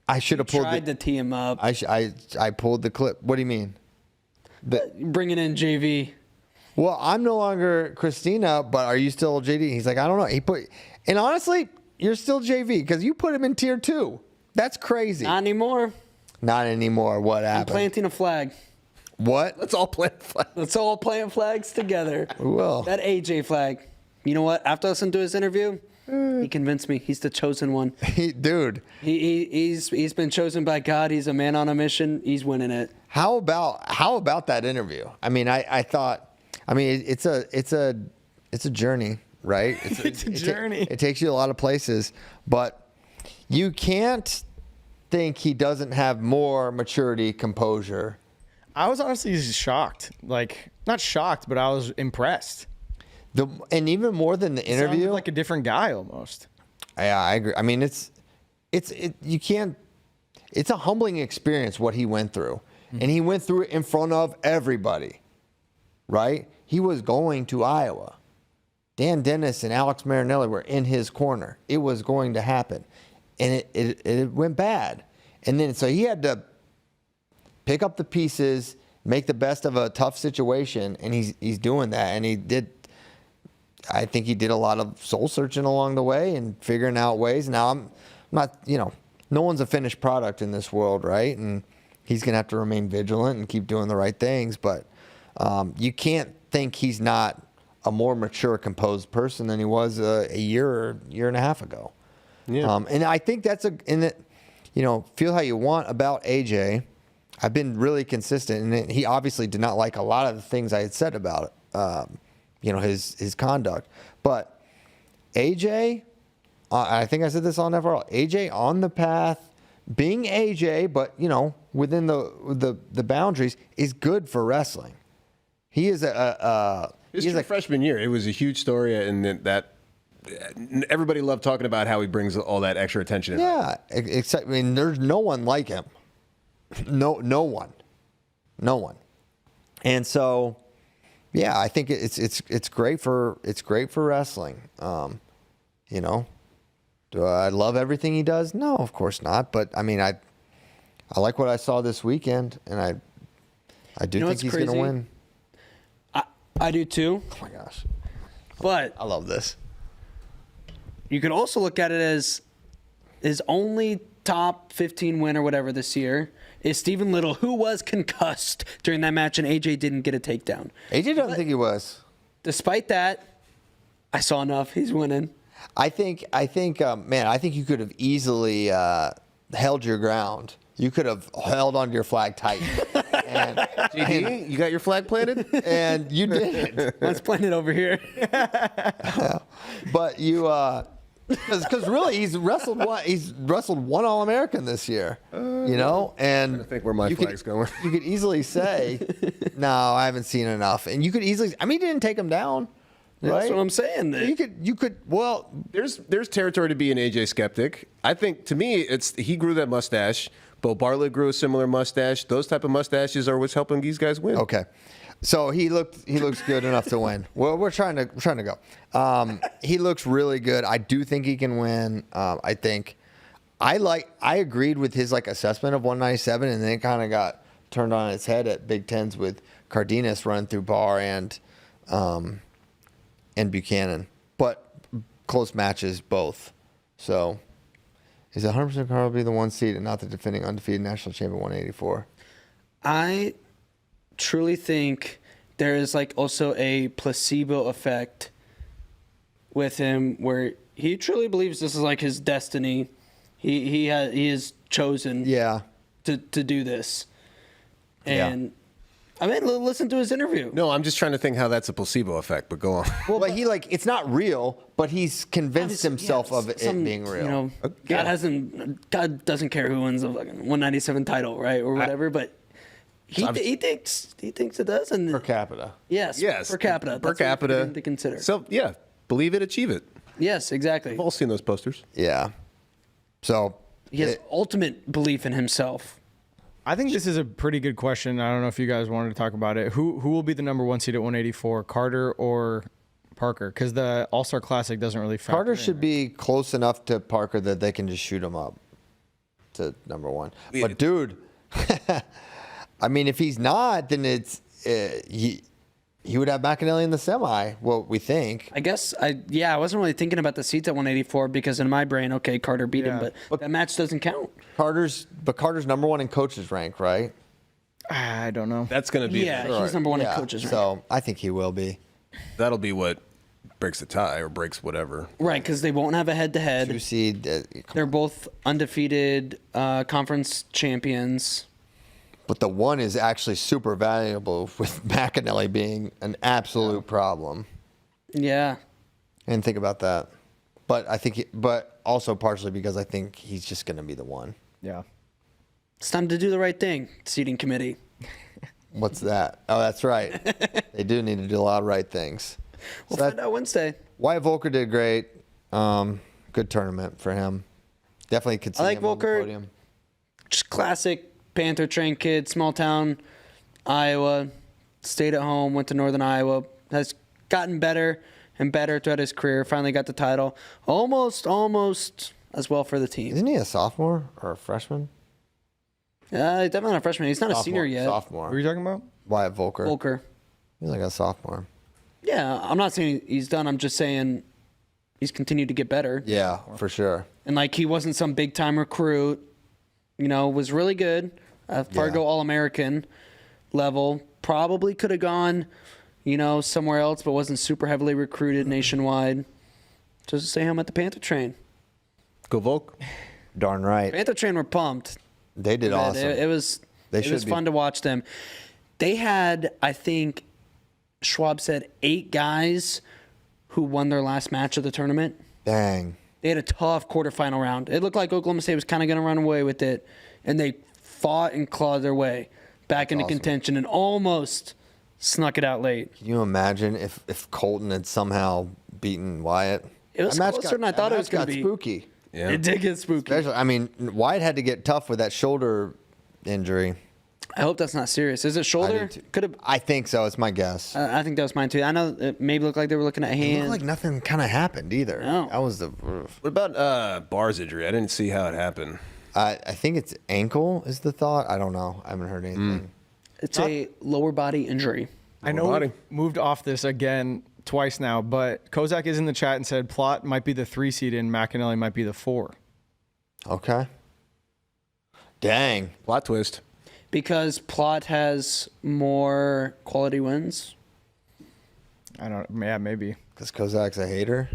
I should have pulled Tried to tee him up. I pulled the clip. What do you mean? Bringing in JV. Well, I'm no longer Christina, but are you still JD? He's like, I don't know. And honestly, you're still JV because you put him in tier 2. That's crazy. Not anymore. Not anymore. What happened? I'm planting a flag. What? Let's all plant flags. Let's all plant flags together. We will. That AJ flag. You know what? After listening to his interview, he convinced me he's the chosen one. Dude. He's been chosen by God. He's a man on a mission. He's winning it. How about that interview? I mean, I thought. I mean, it's a journey, right? It's a journey. It takes you a lot of places, but you can't think he doesn't have more maturity, composure. I was honestly shocked. Like, not shocked, but I was impressed. And even more than the interview, sounded like a different guy almost. Yeah, I agree. I mean, you can't. It's a humbling experience what he went through, and he went through it in front of everybody. Right? He was going to Iowa. Dan Dennis and Alex Marinelli were in his corner. It was going to happen. And it went bad. And then so he had to pick up the pieces, make the best of a tough situation, and he's doing that. And I think he did a lot of soul searching along the way and figuring out ways. Now I'm not, no one's a finished product in this world, right? And he's going to have to remain vigilant and keep doing the right things, but you can't think he's not a more mature, composed person than he was a year or year and a half ago. Yeah. And I think that's feel how you want about AJ. I've been really consistent, and he obviously did not like a lot of the things I had said about his conduct. But AJ, I think I said this on FRL. AJ on the path, being AJ, but within the boundaries, is good for wrestling. He is His freshman year, it was a huge story, and that everybody loved talking about how he brings all that extra attention. Yeah, except there's no one like him. No one. And so, yeah, I think it's great for wrestling. Do I love everything he does? No, of course not. But I mean, I like what I saw this weekend, and I do think he's going to win. I do too. Oh my gosh. But I love this. You could also look at it as his only top 15 win or whatever this year is Stephen Little, who was concussed during that match, and AJ didn't get a takedown. AJ doesn't think he was. Despite that, I saw enough. He's winning. I think you could have easily held your ground. You could have held onto your flag tight. And, JD, you got your flag planted? And you did. Let's plant it over here. But you, because really he's wrestled one All-American this year, you know, and I think where my flag's going. You could easily say, no, I haven't seen enough, and you could easily. I mean, he didn't take him down. Right? That's what I'm saying. You could. Well, there's territory to be an AJ skeptic. I think to me, he grew that mustache. Bo Bartlett grew a similar mustache. Those type of mustaches are what's helping these guys win. Okay, so he looks good enough to win. Well, we're trying to go. He looks really good. I do think he can win. I think I agreed with his assessment of 197, and then it kind of got turned on its head at Big Tens with Cardenas running through Barr and Buchanan, but close matches both. So. Is 100% Carl be the 1 seed and not the defending undefeated national champion 184? I truly think there is also a placebo effect with him where he truly believes this is his destiny. He is chosen to do this. And I mean, listen to his interview. No, I'm just trying to think how that's a placebo effect, but go on. Well, but he it's not real, but he's convinced himself of it being real. God doesn't care who wins the 197 title, right, or whatever. But he thinks it does, and per capita. Yes, per capita. Per capita to consider. So believe it, achieve it. Yes, exactly. We've all seen those posters. Yeah. So he has ultimate belief in himself. I think this is a pretty good question. I don't know if you guys wanted to talk about it. Who will be the number 1 seed at 184, Carter or Parker? Because the All-Star Classic doesn't really factor Carter in, should be close enough to Parker that they can just shoot him up to number 1. But dude, I mean, if he's not, then it's he would have McAnally in the semi. What we think. I guess I wasn't really thinking about the seats at 184 because in my brain, okay, Carter beat him, but that match doesn't count. Carter's number 1 in coaches rank, right? I don't know. That's going to be he's number 1 in coaches rank. So I think he will be. That'll be what breaks the tie or breaks whatever. Right, because they won't have a head-to-head. 2 seed. They're both undefeated conference champions. But the 1 is actually super valuable with McAnally being an absolute problem. Yeah. And think about that. But but also partially because I think he's just going to be the 1. Yeah. It's time to do the right thing, seating committee. What's that? Oh, that's right. They do need to do a lot of right things. We'll find out Wednesday. Wyatt Volker did great. Good tournament for him. Definitely could see him Volker, on the podium. Just classic Panther train kid, small town, Iowa, stayed at home, went to Northern Iowa, has gotten better and better throughout his career, finally got the title. Almost as well for the team. Isn't he a sophomore or a freshman? He's definitely not a freshman. He's not a senior yet. Sophomore. What are you talking about? Wyatt Volker. He's like a sophomore. Yeah, I'm not saying he's done. I'm just saying he's continued to get better. Yeah, for sure. And he wasn't some big time recruit. Was really good. Fargo All-American level. Probably could have gone, somewhere else, but wasn't super heavily recruited nationwide. Just to say I'm at the Panther train. Go Volk. Darn right. Panther train were pumped. They did awesome. It was fun to watch them. They had, I think, Schwab said 8 guys who won their last match of the tournament. Dang. They had a tough quarterfinal round. It looked like Oklahoma State was kind of going to run away with it, and they fought and clawed their way back into contention and almost snuck it out late. Can you imagine if Colton had somehow beaten Wyatt? It was closer than I thought it was going to be. Spooky. Yeah. It did get spooky. Especially, Wyatt had to get tough with that shoulder injury. I hope that's not serious. Is it shoulder? I think so. It's my guess. I think that was mine too. I know it maybe looked like they were looking at a hand. It looked like nothing kind of happened either. No. That was the. What about Barr's injury? I didn't see how it happened. I think it's ankle is the thought. I don't know. I haven't heard anything. It's a lower body injury. I know we moved off this again twice now, but Kozak is in the chat and said Plot might be the 3 seed and McAnally might be the 4. Okay. Dang. Plot twist. Because Plot has more quality wins. I don't. Yeah, maybe. Because Kozak's a hater.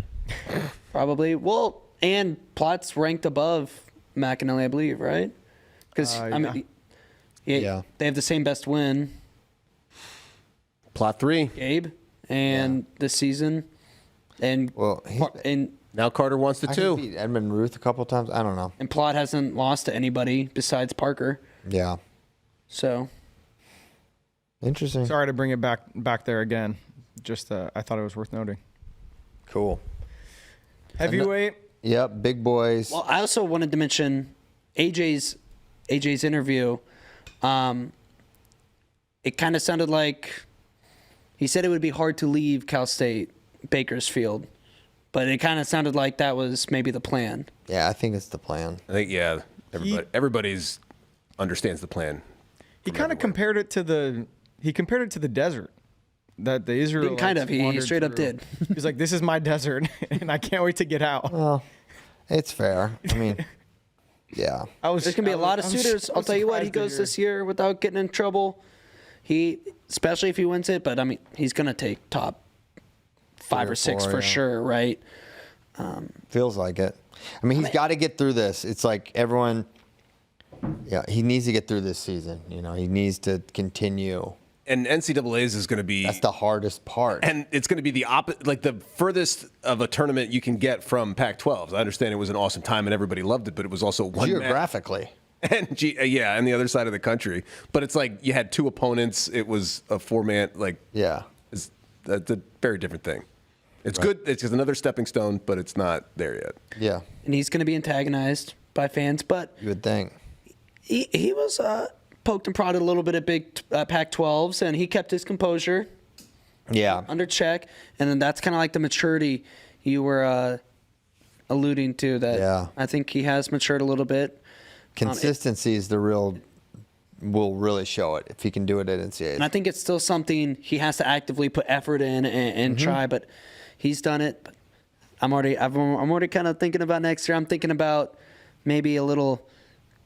Probably. Well, and Plot's ranked above McAnally, I believe, right? Because I mean, they have the same best win. Plot 3. Gabe, and this season, and now Carter wants the 2. Beat Edmund Ruth a couple times. I don't know. And Plot hasn't lost to anybody besides Parker. Yeah. So interesting. Sorry to bring it back there again. Just I thought it was worth noting. Cool. Heavyweight. Yep, big boys. Well, I also wanted to mention AJ's interview. It kind of sounded like he said it would be hard to leave Cal State Bakersfield, but it kind of sounded like that was maybe the plan. Yeah, I think it's the plan. I think everybody's understands the plan. He kind of compared it to the desert that the Israelites he straight up did. He's like, this is my desert, and I can't wait to get out. Well, it's fair. I mean, yeah. There's going to be a lot of suitors. I'll tell you what, he goes this year without getting in trouble. Especially if he wins it, but I mean, he's going to take top 5 or 6 for sure, right? Feels like it. I mean, he's got to get through this. It's like everyone, he needs to get through this season. You know, he needs to continue. And NCAAs is going to be... That's the hardest part. And it's going to be the furthest of a tournament you can get from Pac-12s. I understand it was an awesome time and everybody loved it, but it was also one geographically. And and the other side of the country. But it's like you had 2 opponents. It was a 4-man. That's a very different thing. It's good. It's just another stepping stone, but it's not there yet. Yeah. And he's going to be antagonized by fans, but you would think he was poked and prodded a little bit at big Pac-12s, and he kept his composure. Yeah. Under check, and then that's kind of like the maturity you were alluding to. That I think he has matured a little bit. Consistency is will really show it if he can do it at NCAAs. And I think it's still something he has to actively put effort in and try, but he's done it. But I'm already kind of thinking about next year. I'm thinking about maybe a little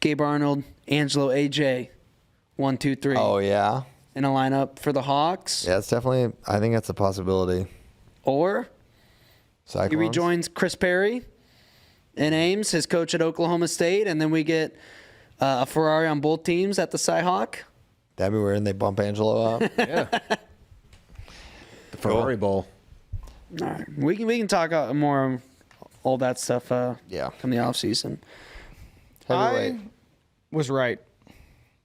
Gabe Arnold, Angelo, AJ, 1, 2, 3. Oh yeah. In a lineup for the Hawks. Yeah, it's definitely. I think that's a possibility. Or Cyclones. he rejoins Chris Perry in Ames, his coach at Oklahoma State, and then we get a Ferrari on both teams at the Cy-Hawk. That'd be weird, and they bump Angelo up. Yeah. The Ferrari Bowl. All right. We can talk more all that stuff from the offseason. I was right.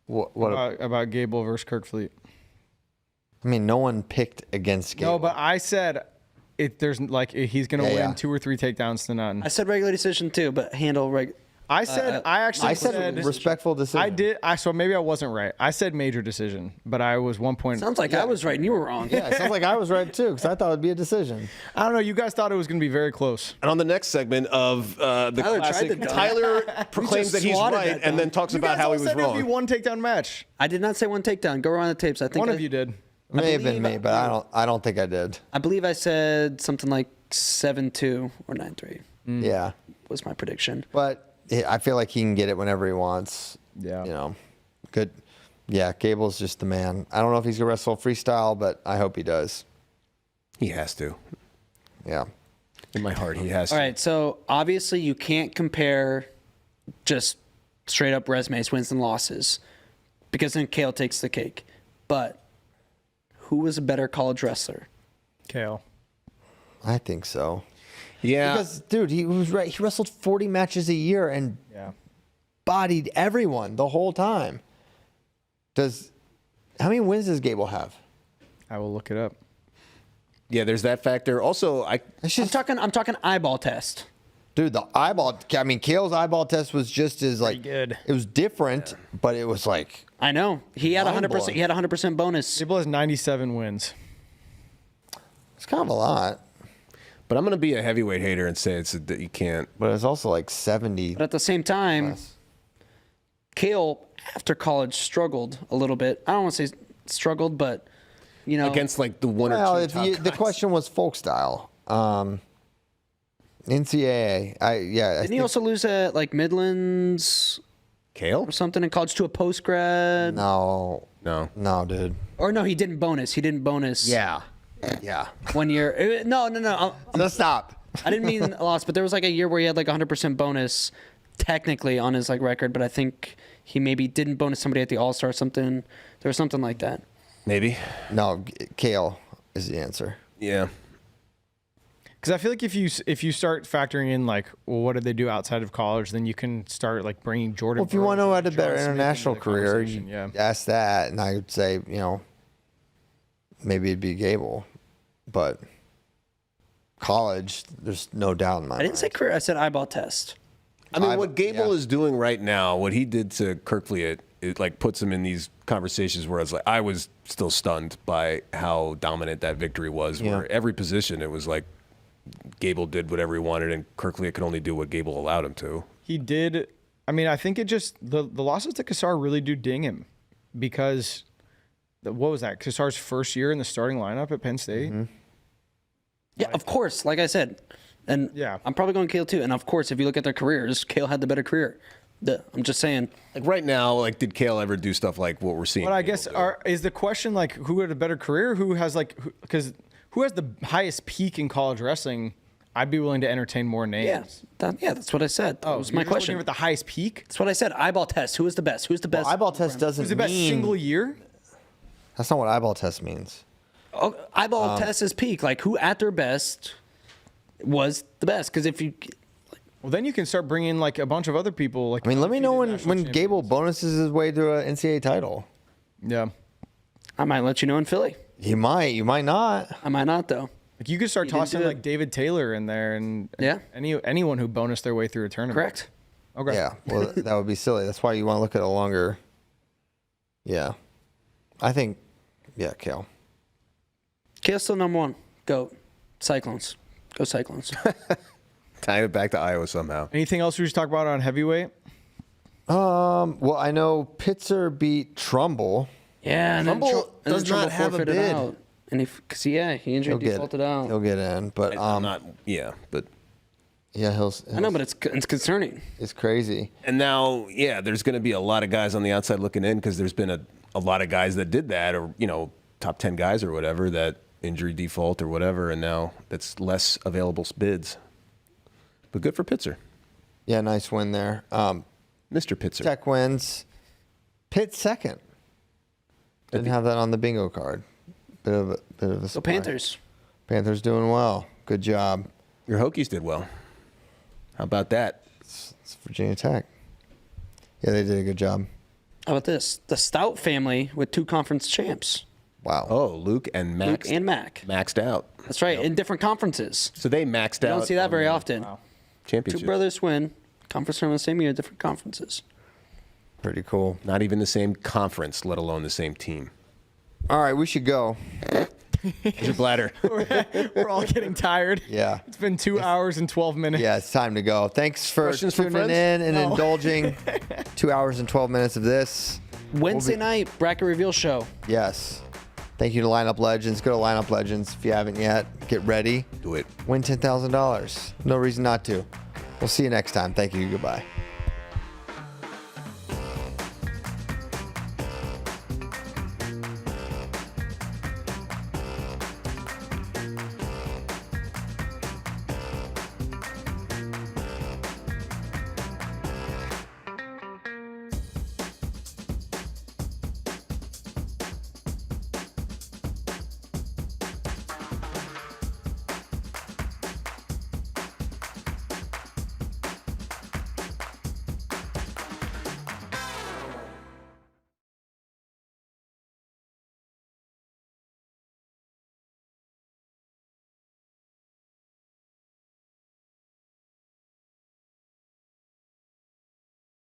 What about Gable versus Kirkfleet? I mean, no one picked against Gable. No, but I said there's he's going to win 2 or 3 takedowns to none. I said regular decision too, but handle I said respectful decision. I did. So maybe I wasn't right. I said major decision, but I was 1 point. Sounds like I was right and you were wrong. Yeah, it sounds like I was right too because I thought it'd be a decision. I don't know. You guys thought it was going to be very close. And on the next segment of the classic, Tyler proclaims that he's right and then talks about how he was wrong. It would be 1 takedown match. I did not say 1 takedown. Go around the tapes. I think one of you did. It may have been me, but I don't think I did. I believe I said something like 7-2 or 9-3. Yeah, was my prediction. But I feel like he can get it whenever he wants. Yeah. You know, good. Yeah, Gable's just the man. I don't know if he's going to wrestle freestyle, but I hope he does. He has to. Yeah. In my heart, he has to. All right, so obviously you can't compare just straight up resumes, wins and losses, because then Kale takes the cake. But who was a better college wrestler? Kale. I think so. Yeah. Because, dude, he was right. He wrestled 40 matches a year and bodied everyone the whole time. How many wins does Gable have? I will look it up. Yeah, there's that factor. Also, I'm talking eyeball test. Dude, Kale's eyeball test was just as good. It was different, but it was like I know. He had 100%. He had 100% bonus. Gable has 97 wins. It's kind of a lot. But I'm going to be a heavyweight hater and say that you can't. But it's also like 70. But at the same time, Kale, after college, struggled a little bit. I don't want to say struggled, but, you know. Against like the one or two top the question was folk style. NCAA. Didn't he also lose at like Midlands? Kale? Or something in college to a post-grad? No, dude. Or no, he didn't bonus. Yeah. 1 year. No. Let's stop. I didn't mean a loss, but there was like a year where he had like 100% bonus technically on his like record, but I think he maybe didn't bonus somebody at the All-Star or something. There was something like that. Maybe. No, Kale is the answer. Yeah. Because I feel like if you start factoring in like, well, what did they do outside of college, then you can start like bringing Jordan. Well, if you want to know had a better international career, you ask that, and I would say, maybe it'd be Gable, but college, there's no doubt in my mind. I didn't say career. I said eyeball test. I mean, what Gable is doing right now, what he did to Kirkfleet, it like puts him in these conversations where I was still stunned by how dominant that victory was. Where every position, it was like Gable did whatever he wanted, and Kirkfleet could only do what Gable allowed him to. He did. I mean, I think it just the losses to Kassar really do ding him, because what was that? Kassar's first year in the starting lineup at Penn State. Mm-hmm. Yeah, of course. Like I said, and I'm probably going Kale too. And of course, if you look at their careers, Kale had the better career. I'm just saying. Like right now, like did Kale ever do stuff like what we're seeing? But I guess is the question like who had a better career? Who has because who has the highest peak in college wrestling? I'd be willing to entertain more names. Yeah, that's what I said. That was my question. With the highest peak? That's what I said. Eyeball test. Who is the best? Who's the best? Well, eyeball test doesn't mean... Who's the best single year? That's not what eyeball test means. Oh, eyeball test is peak. Like who at their best was the best? Because if you... Well, then you can start bringing like a bunch of other people. Like I mean, let me know when Gable bonuses his way to an NCAA title. Yeah. I might let you know in Philly. You might not. I might not, though. Like you could start tossing like David Taylor in there and anyone who bonused their way through a tournament. Correct. Okay. Yeah, well, that would be silly. That's why you want to look at a longer... Yeah. I think, Kale. Kale's still number one. Go Cyclones. Go Cyclones. Tying it back to Iowa somehow. Anything else we should talk about on heavyweight? Well, I know Pitzer beat Trumble. Yeah, and Trumbull does not have a bid. Out. And he injury defaulted out. He'll get in, but but I know, but it's concerning. It's crazy. And now, there's going to be a lot of guys on the outside looking in because there's been a lot of guys that did that, or top 10 guys or whatever, that injury default or whatever, and now that's less available bids. But good for Pitzer. Yeah, nice win there. Mr. Pitzer. Tech wins. Pitt second. Didn't have that on the bingo card. Bit of a So Panthers. Panthers doing well. Good job. Your Hokies did well. How about that? It's Virginia Tech. Yeah, they did a good job. How about this? The Stout family with 2 conference champs. Wow. Oh, Luke and Mac. Maxed out. That's right, in different conferences. So they maxed out. You don't see that very often. Wow. Championship. 2 brothers win conference tournament the same year, different conferences. Pretty cool. Not even the same conference, let alone the same team. All right, we should go. How's your bladder? We're all getting tired. Yeah. It's been 2 hours and 12 minutes. Yeah, it's time to go. Thanks for Questions from tuning in and indulging 2 hours and 12 minutes of this. Wednesday night, bracket reveal show. Yes. Thank you to Lineup Legends. Go to Lineup Legends if you haven't yet. Get ready. Do it. Win $10,000. No reason not to. We'll see you next time. Thank you. Goodbye.